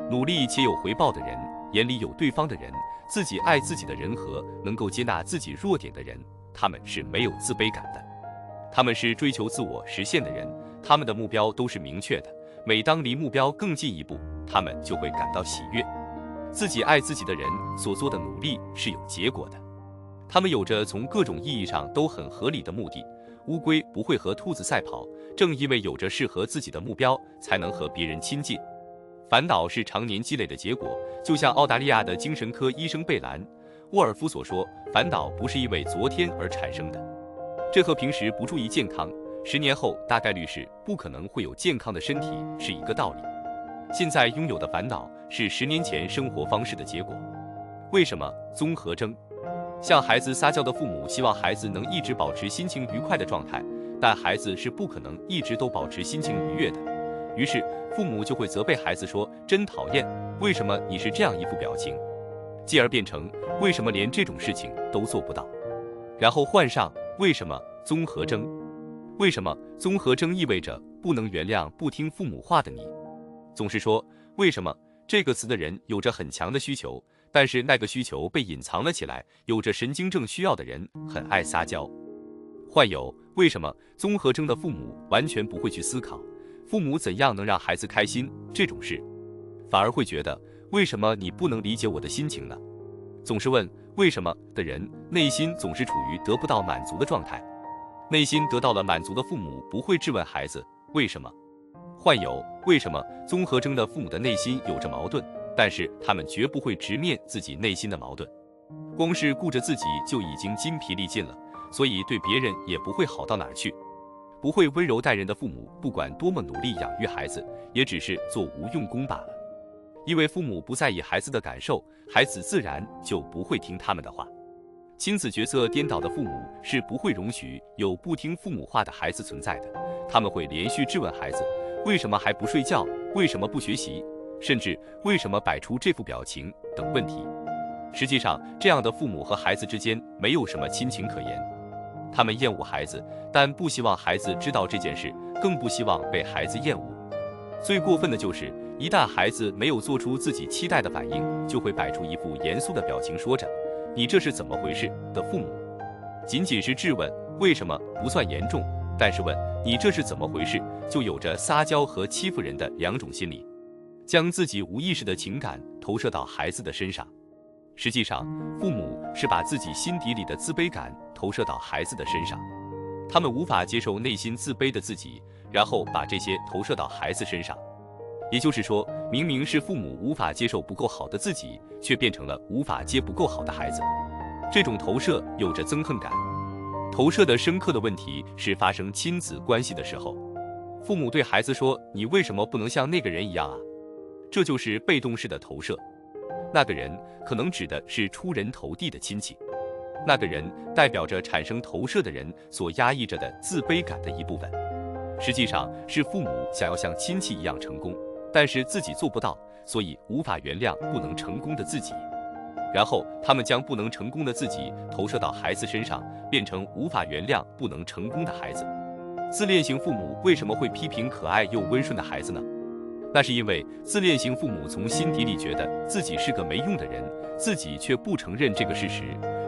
努力且有回报的人，眼里有对方的人，自己爱自己的人和能够接纳自己弱点的人，他们是没有自卑感的。他们是追求自我实现的人，他们的目标都是明确的，每当离目标更进一步，他们就会感到喜悦。自己爱自己的人所做的努力是有结果的，他们有着从各种意义上都很合理的目的。乌龟不会和兔子赛跑，正因为有着适合自己的目标，才能和别人亲近。烦恼是常年积累的结果，就像澳大利亚的精神科医生贝兰·沃尔夫所说，烦恼不是因为昨天而产生的。这和平时不注意健康，10年后大概率是不可能会有健康的身体是一个道理。现在拥有的烦恼是10年前生活方式的结果。为什么？综合征。向孩子撒娇的父母希望孩子能一直保持心情愉快的状态，但孩子是不可能一直都保持心情愉悦的。于是父母就会责备孩子说：“真讨厌，为什么你是这样一副表情？”继而变成“为什么连这种事情都做不到？”然后换上“为什么”综合征。为什么综合征意味着不能原谅不听父母话的你。总是说为什么这个词的人有着很强的需求，但是那个需求被隐藏了起来。有着神经症需要的人很爱撒娇。患有为什么综合征的父母完全不会去思考父母怎样能让孩子开心这种事，反而会觉得为什么你不能理解我的心情呢？总是问为什么的人，内心总是处于得不到满足的状态。内心得到了满足的父母不会质问孩子为什么。患有为什么综合征的父母的内心有着矛盾，但是他们绝不会直面自己内心的矛盾。光是顾着自己就已经筋疲力尽了，所以对别人也不会好到哪儿去。不会温柔待人的父母，不管多么努力养育孩子，也只是做无用功罢了。因为父母不在意孩子的感受，孩子自然就不会听他们的话。亲子角色颠倒的父母是不会容许有不听父母话的孩子存在的，他们会连续质问孩子为什么还不睡觉，为什么不学习，甚至为什么摆出这副表情等问题。实际上，这样的父母和孩子之间没有什么亲情可言。他们厌恶孩子，但不希望孩子知道这件事，更不希望被孩子厌恶。最过分的就是，一旦孩子没有做出自己期待的反应，就会摆出一副严肃的表情，说着你这是怎么回事的父母。仅仅是质问为什么不算严重，但是问你这是怎么回事，就有着撒娇和欺负人的两种心理，将自己无意识的情感投射到孩子的身上。实际上，父母是把自己心底里的自卑感投射到孩子的身上，他们无法接受内心自卑的自己，然后把这些投射到孩子身上。也就是说，明明是父母无法接受不够好的自己，却变成了无法接不够好的孩子。这种投射有着憎恨感。投射的深刻的问题是发生亲子关系的时候，父母对孩子说：“你为什么不能像那个人一样啊？”这就是被动式的投射。那个人可能指的是出人头地的亲戚，那个人代表着产生投射的人所压抑着的自卑感的一部分。实际上是父母想要像亲戚一样成功，但是自己做不到，所以无法原谅不能成功的自己。然后他们将不能成功的自己投射到孩子身上，变成无法原谅不能成功的孩子。自恋型父母为什么会批评可爱又温顺的孩子呢？那是因为自恋型父母从心底里觉得自己是个没用的人，自己却不承认这个事实，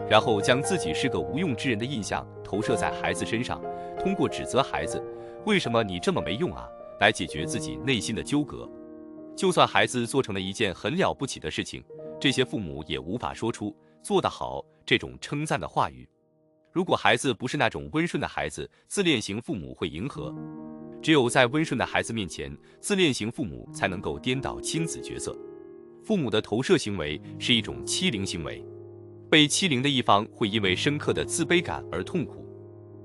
然后将自己是个无用之人的印象投射在孩子身上，通过指责孩子为什么你这么没用啊，来解决自己内心的纠葛。就算孩子做成了一件很了不起的事情，这些父母也无法说出做得好这种称赞的话语。如果孩子不是那种温顺的孩子，自恋型父母会迎合。只有在温顺的孩子面前，自恋型父母才能够颠倒亲子角色。父母的投射行为是一种欺凌行为，被欺凌的一方会因为深刻的自卑感而痛苦。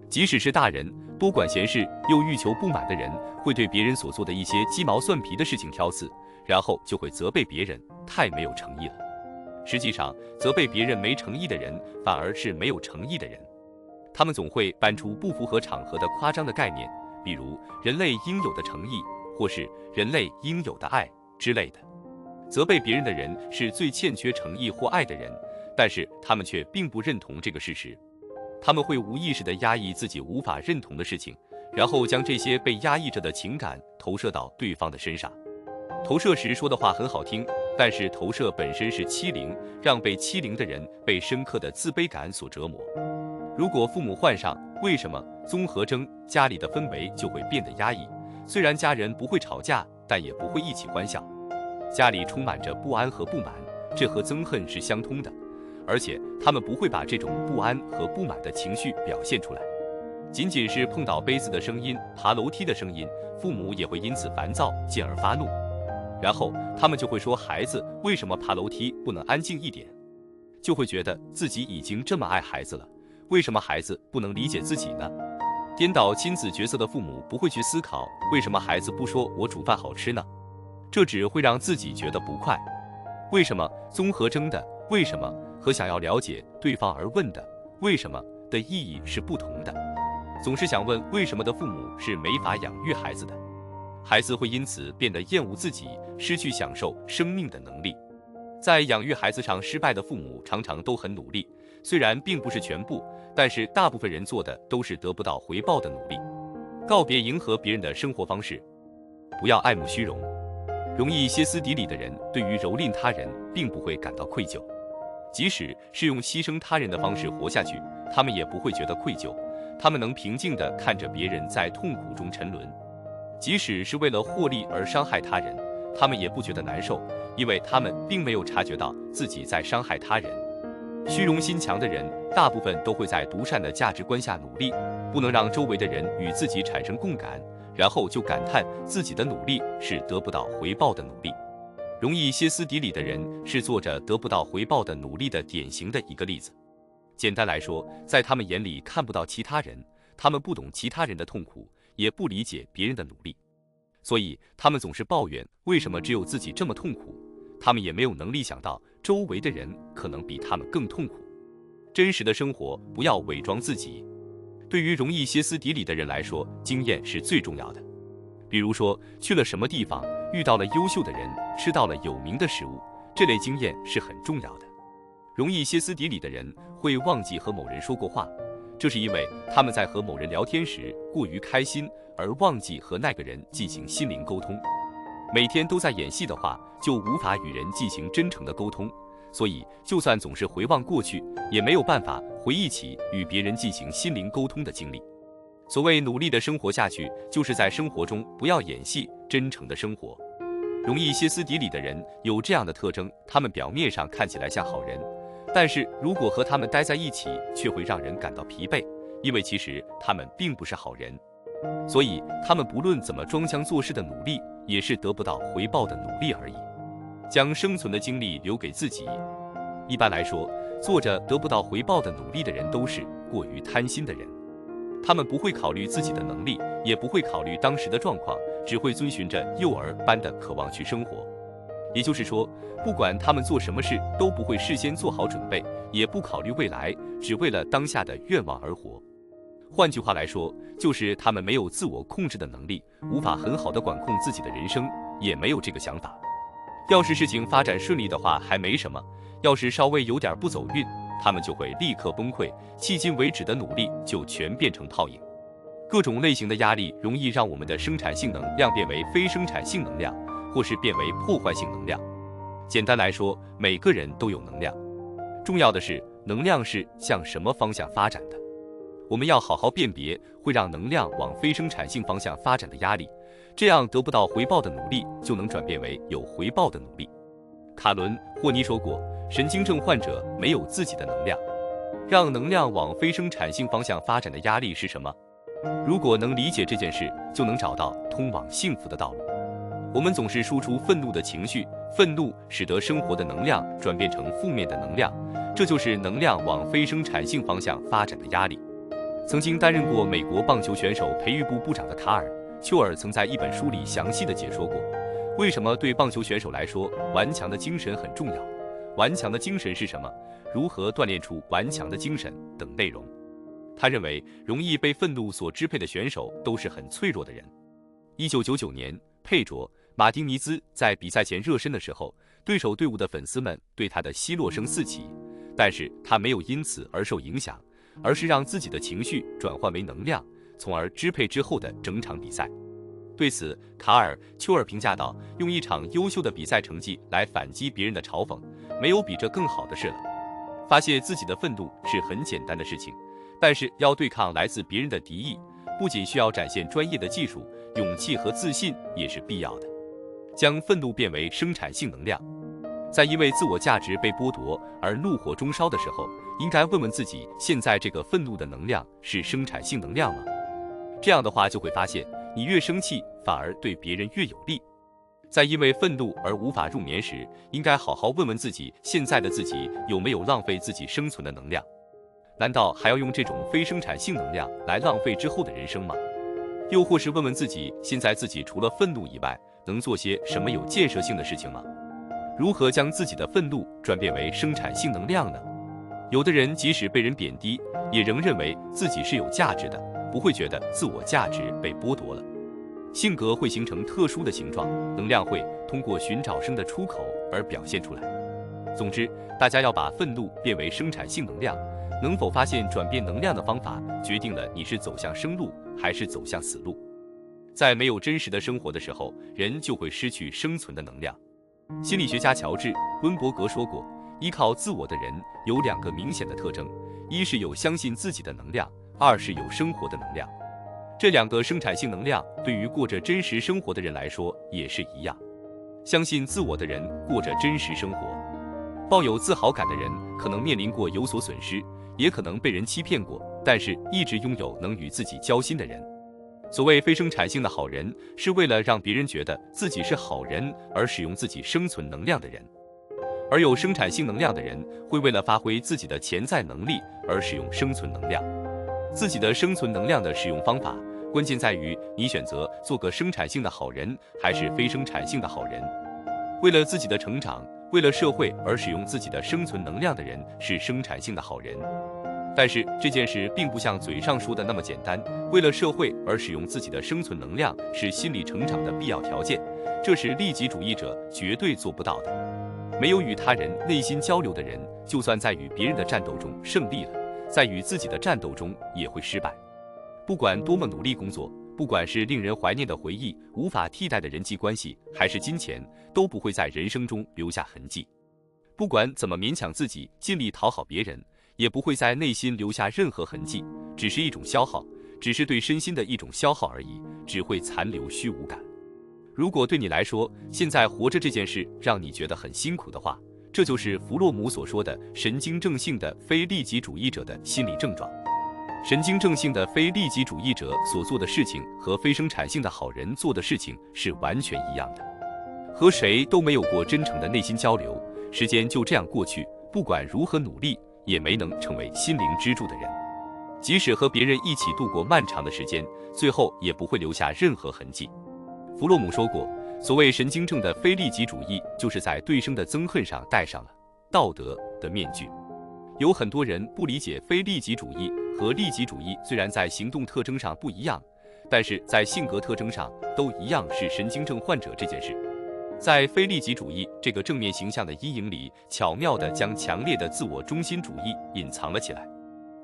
即使是大人，多管闲事又欲求不满的人，会对别人所做的一些鸡毛蒜皮的事情挑刺，然后就会责备别人太没有诚意了。实际上，责备别人没诚意的人，反而是没有诚意的人。他们总会搬出不符合场合的夸张的概念，比如人类应有的诚意，或是人类应有的爱之类的。责备别人的人是最欠缺诚意或爱的人，但是他们却并不认同这个事实。他们会无意识地压抑自己无法认同的事情，然后将这些被压抑着的情感投射到对方的身上。投射时说的话很好听，但是投射本身是欺凌，让被欺凌的人被深刻的自卑感所折磨。如果父母患上为什么综合征，家里的氛围就会变得压抑。虽然家人不会吵架，但也不会一起欢笑。家里充满着不安和不满，这和憎恨是相通的，而且他们不会把这种不安和不满的情绪表现出来。仅仅是碰倒杯子的声音、爬楼梯的声音，父母也会因此烦躁，进而发怒。然后他们就会说，孩子为什么爬楼梯不能安静一点？就会觉得自己已经这么爱孩子了，为什么孩子不能理解自己呢？颠倒亲子角色的父母不会去思考，为什么孩子不说我煮饭好吃呢？这只会让自己觉得不快。为什么综合征的为什么和想要了解对方而问的为什么的意义是不同的。总是想问为什么的父母是没法养育孩子的，孩子会因此变得厌恶自己，失去享受生命的能力。在养育孩子上失败的父母常常都很努力，虽然并不是全部，但是大部分人做的都是得不到回报的努力。告别迎合别人的生活方式，不要爱慕虚荣。容易歇斯底里的人对于蹂躏他人并不会感到愧疚，即使是用牺牲他人的方式活下去，他们也不会觉得愧疚。他们能平静地看着别人在痛苦中沉沦，即使是为了获利而伤害他人，他们也不觉得难受，因为他们并没有察觉到自己在伤害他人。虚荣心强的人大部分都会在独善的价值观下努力，不能让周围的人与自己产生共感，然后就感叹自己的努力是得不到回报的努力。容易歇斯底里的人是做着得不到回报的努力的典型的一个例子。简单来说，在他们眼里看不到其他人，他们不懂其他人的痛苦，也不理解别人的努力，所以他们总是抱怨为什么只有自己这么痛苦。他们也没有能力想到周围的人可能比他们更痛苦。真实的生活不要伪装自己。对于容易歇斯底里的人来说，经验是最重要的。比如说去了什么地方，遇到了优秀的人，吃到了有名的食物，这类经验是很重要的。容易歇斯底里的人会忘记和某人说过话，这是因为他们在和某人聊天时过于开心，而忘记和那个人进行心灵沟通。每天都在演戏的话，就无法与人进行真诚的沟通，所以就算总是回望过去，也没有办法回忆起与别人进行心灵沟通的经历。所谓努力的生活下去，就是在生活中不要演戏，真诚的生活。容易歇斯底里的人有这样的特征，他们表面上看起来像好人，但是如果和他们待在一起，却会让人感到疲惫，因为其实他们并不是好人。所以他们不论怎么装腔作势的努力，也是得不到回报的努力而已。将生存的精力留给自己。一般来说，做着得不到回报的努力的人都是过于贪心的人，他们不会考虑自己的能力，也不会考虑当时的状况，只会遵循着幼儿般的渴望去生活。也就是说，不管他们做什么事，都不会事先做好准备，也不考虑未来，只为了当下的愿望而活。换句话来说，就是他们没有自我控制的能力，无法很好的管控自己的人生，也没有这个想法。要是事情发展顺利的话还没什么，要是稍微有点不走运，他们就会立刻崩溃，迄今为止的努力就全变成泡影。各种类型的压力容易让我们的生产性能量变为非生产性能量，或是变为破坏性能量。简单来说，每个人都有能量，重要的是能量是向什么方向发展的。我们要好好辨别会让能量往非生产性方向发展的压力，这样得不到回报的努力就能转变为有回报的努力。卡伦·霍尼说过，神经症患者没有自己的能量。让能量往非生产性方向发展的压力是什么？如果能理解这件事，就能找到通往幸福的道路。我们总是输出愤怒的情绪，愤怒使得生活的能量转变成负面的能量，这就是能量往非生产性方向发展的压力。曾经担任过美国棒球选手培育部部长的卡尔·丘尔曾在一本书里详细的解说过，为什么对棒球选手来说顽强的精神很重要，顽强的精神是什么，如何锻炼出顽强的精神等内容。他认为，容易被愤怒所支配的选手都是很脆弱的人。1999年，佩卓·马丁尼兹在比赛前热身的时候，对手队伍的粉丝们对他的奚落声四起，但是他没有因此而受影响，而是让自己的情绪转换为能量，从而支配之后的整场比赛。对此，卡尔·丘尔评价道：“用一场优秀的比赛成绩来反击别人的嘲讽，没有比这更好的事了。发泄自己的愤怒是很简单的事情，但是要对抗来自别人的敌意，不仅需要展现专业的技术，勇气和自信也是必要的。将愤怒变为生产性能量。在因为自我价值被剥夺而怒火中烧的时候，应该问问自己，现在这个愤怒的能量是生产性能量吗？这样的话就会发现，你越生气，反而对别人越有利。在因为愤怒而无法入眠时，应该好好问问自己，现在的自己有没有浪费自己生存的能量？难道还要用这种非生产性能量来浪费之后的人生吗？又或是问问自己，现在自己除了愤怒以外，能做些什么有建设性的事情吗？如何将自己的愤怒转变为生产性能量呢？有的人即使被人贬低，也仍认为自己是有价值的，不会觉得自我价值被剥夺了。性格会形成特殊的形状，能量会通过寻找生的出口而表现出来。总之，大家要把愤怒变为生产性能量，能否发现转变能量的方法，决定了你是走向生路还是走向死路。在没有真实的生活的时候，人就会失去生存的能量。心理学家乔治·温伯格说过，依靠自我的人有2个明显的特征，一是有相信自己的能量，二是有生活的能量。这2个生产性能量对于过着真实生活的人来说也是一样。相信自我的人过着真实生活，抱有自豪感的人可能面临过有所损失，也可能被人欺骗过，但是一直拥有能与自己交心的人。所谓非生产性的好人，是为了让别人觉得自己是好人而使用自己生存能量的人。而有生产性能量的人，会为了发挥自己的潜在能力而使用生存能量。自己的生存能量的使用方法，关键在于你选择做个生产性的好人，还是非生产性的好人。为了自己的成长，为了社会而使用自己的生存能量的人，是生产性的好人。但是这件事并不像嘴上说的那么简单，为了社会而使用自己的生存能量是心理成长的必要条件，这是利己主义者绝对做不到的。没有与他人内心交流的人，就算在与别人的战斗中胜利了，在与自己的战斗中也会失败。不管多么努力工作，不管是令人怀念的回忆、无法替代的人际关系，还是金钱，都不会在人生中留下痕迹。不管怎么勉强自己，尽力讨好别人，也不会在内心留下任何痕迹，只是一种消耗，只是对身心的一种消耗而已，只会残留虚无感。如果对你来说，现在活着这件事让你觉得很辛苦的话，这就是弗洛姆所说的神经症性的非利己主义者的心理症状。神经症性的非利己主义者所做的事情和非生产性的好人做的事情是完全一样的。和谁都没有过真诚的内心交流，时间就这样过去，不管如何努力，也没能成为心灵支柱的人。即使和别人一起度过漫长的时间，最后也不会留下任何痕迹。弗洛姆说过，所谓神经症的非利己主义，就是在对生的憎恨上戴上了道德的面具。有很多人不理解非利己主义和利己主义，虽然在行动特征上不一样，但是在性格特征上都一样是神经症患者这件事。在非利己主义这个正面形象的阴影里，巧妙地将强烈的自我中心主义隐藏了起来。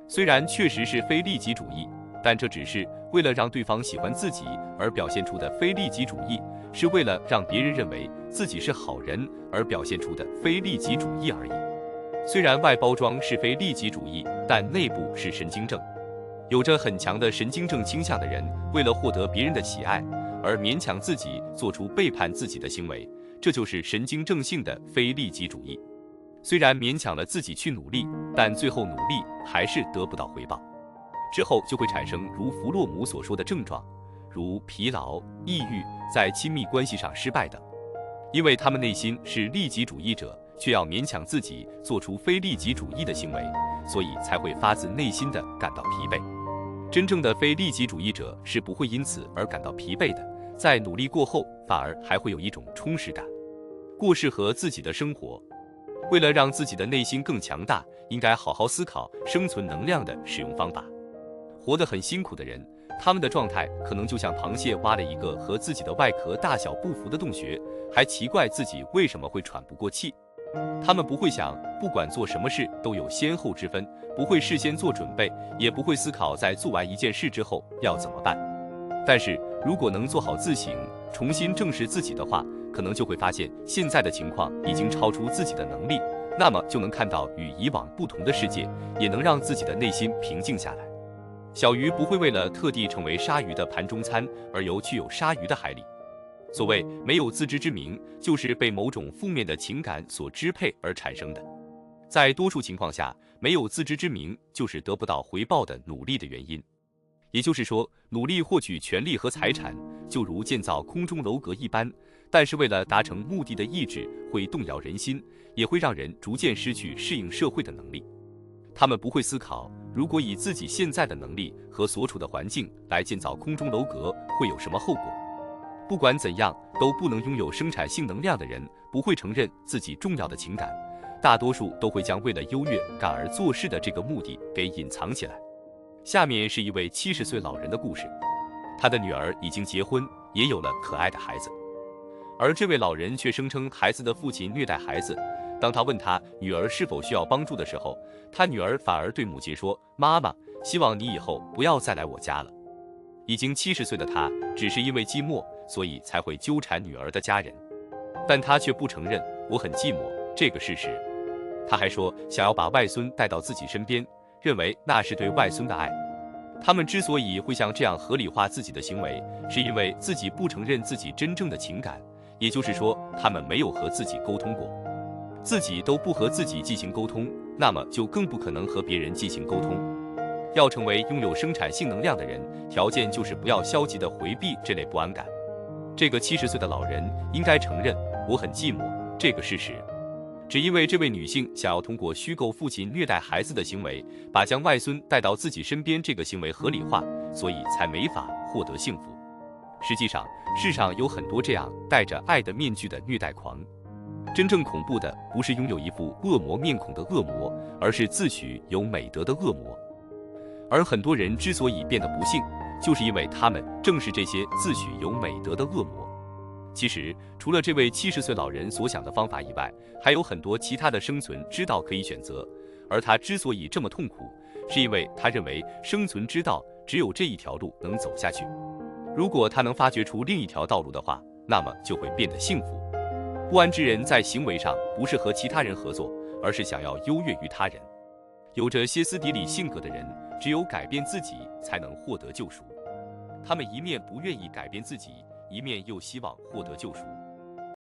虽然确实是非利己主义，但这只是为了让对方喜欢自己而表现出的非利己主义，是为了让别人认为自己是好人而表现出的非利己主义而已。虽然外包装是非利己主义，但内部是神经症。有着很强的神经症倾向的人，为了获得别人的喜爱而勉强自己做出背叛自己的行为，这就是神经症性的非利己主义。虽然勉强了自己去努力，但最后努力还是得不到回报，之后就会产生如弗洛姆所说的症状，如疲劳、抑郁，在亲密关系上失败等。因为他们内心是利己主义者，却要勉强自己做出非利己主义的行为，所以才会发自内心的感到疲惫。真正的非利己主义者是不会因此而感到疲惫的，在努力过后，反而还会有一种充实感。过适合自己的生活，为了让自己的内心更强大，应该好好思考生存能量的使用方法。活得很辛苦的人，他们的状态可能就像螃蟹挖了一个和自己的外壳大小不符的洞穴，还奇怪自己为什么会喘不过气。他们不会想，不管做什么事都有先后之分，不会事先做准备，也不会思考在做完一件事之后要怎么办。但是如果能做好自省，重新正视自己的话，可能就会发现现在的情况已经超出自己的能力，那么就能看到与以往不同的世界，也能让自己的内心平静下来。小鱼不会为了特地成为鲨鱼的盘中餐而游去有鲨鱼的海里。所谓没有自知之明，就是被某种负面的情感所支配而产生的。在多数情况下，没有自知之明就是得不到回报的努力的原因。也就是说，努力获取权利和财产，就如建造空中楼阁一般，但是为了达成目的的意志会动摇人心，也会让人逐渐失去适应社会的能力。他们不会思考，如果以自己现在的能力和所处的环境来建造空中楼阁，会有什么后果。不管怎样，都不能拥有生产性能量的人，不会承认自己重要的情感，大多数都会将为了优越感而做事的这个目的给隐藏起来。下面是一位70岁老人的故事，他的女儿已经结婚，也有了可爱的孩子，而这位老人却声称孩子的父亲虐待孩子。当他问他女儿是否需要帮助的时候，他女儿反而对母亲说：“妈妈，希望你以后不要再来我家了。”已经70岁的他，只是因为寂寞，所以才会纠缠女儿的家人，但他却不承认我很寂寞这个事实。他还说想要把外孙带到自己身边，认为那是对外孙的爱。他们之所以会像这样合理化自己的行为，是因为自己不承认自己真正的情感，也就是说，他们没有和自己沟通过。自己都不和自己进行沟通，那么就更不可能和别人进行沟通。要成为拥有生产性能量的人，条件就是不要消极地回避这类不安感。这个70岁的老人应该承认我很寂寞这个事实。只因为这位女性想要通过虚构父亲虐待孩子的行为，把将外孙带到自己身边这个行为合理化，所以才没法获得幸福。实际上，世上有很多这样戴着爱的面具的虐待狂。真正恐怖的不是拥有一副恶魔面孔的恶魔，而是自诩有美德的恶魔。而很多人之所以变得不幸，就是因为他们正是这些自诩有美德的恶魔。其实，除了这位70岁老人所想的方法以外，还有很多其他的生存之道可以选择。而他之所以这么痛苦，是因为他认为生存之道只有这一条路能走下去。如果他能发掘出另一条道路的话，那么就会变得幸福。不安之人在行为上不是和其他人合作，而是想要优越于他人。有着歇斯底里性格的人，只有改变自己才能获得救赎。他们一面不愿意改变自己，一面又希望获得救赎。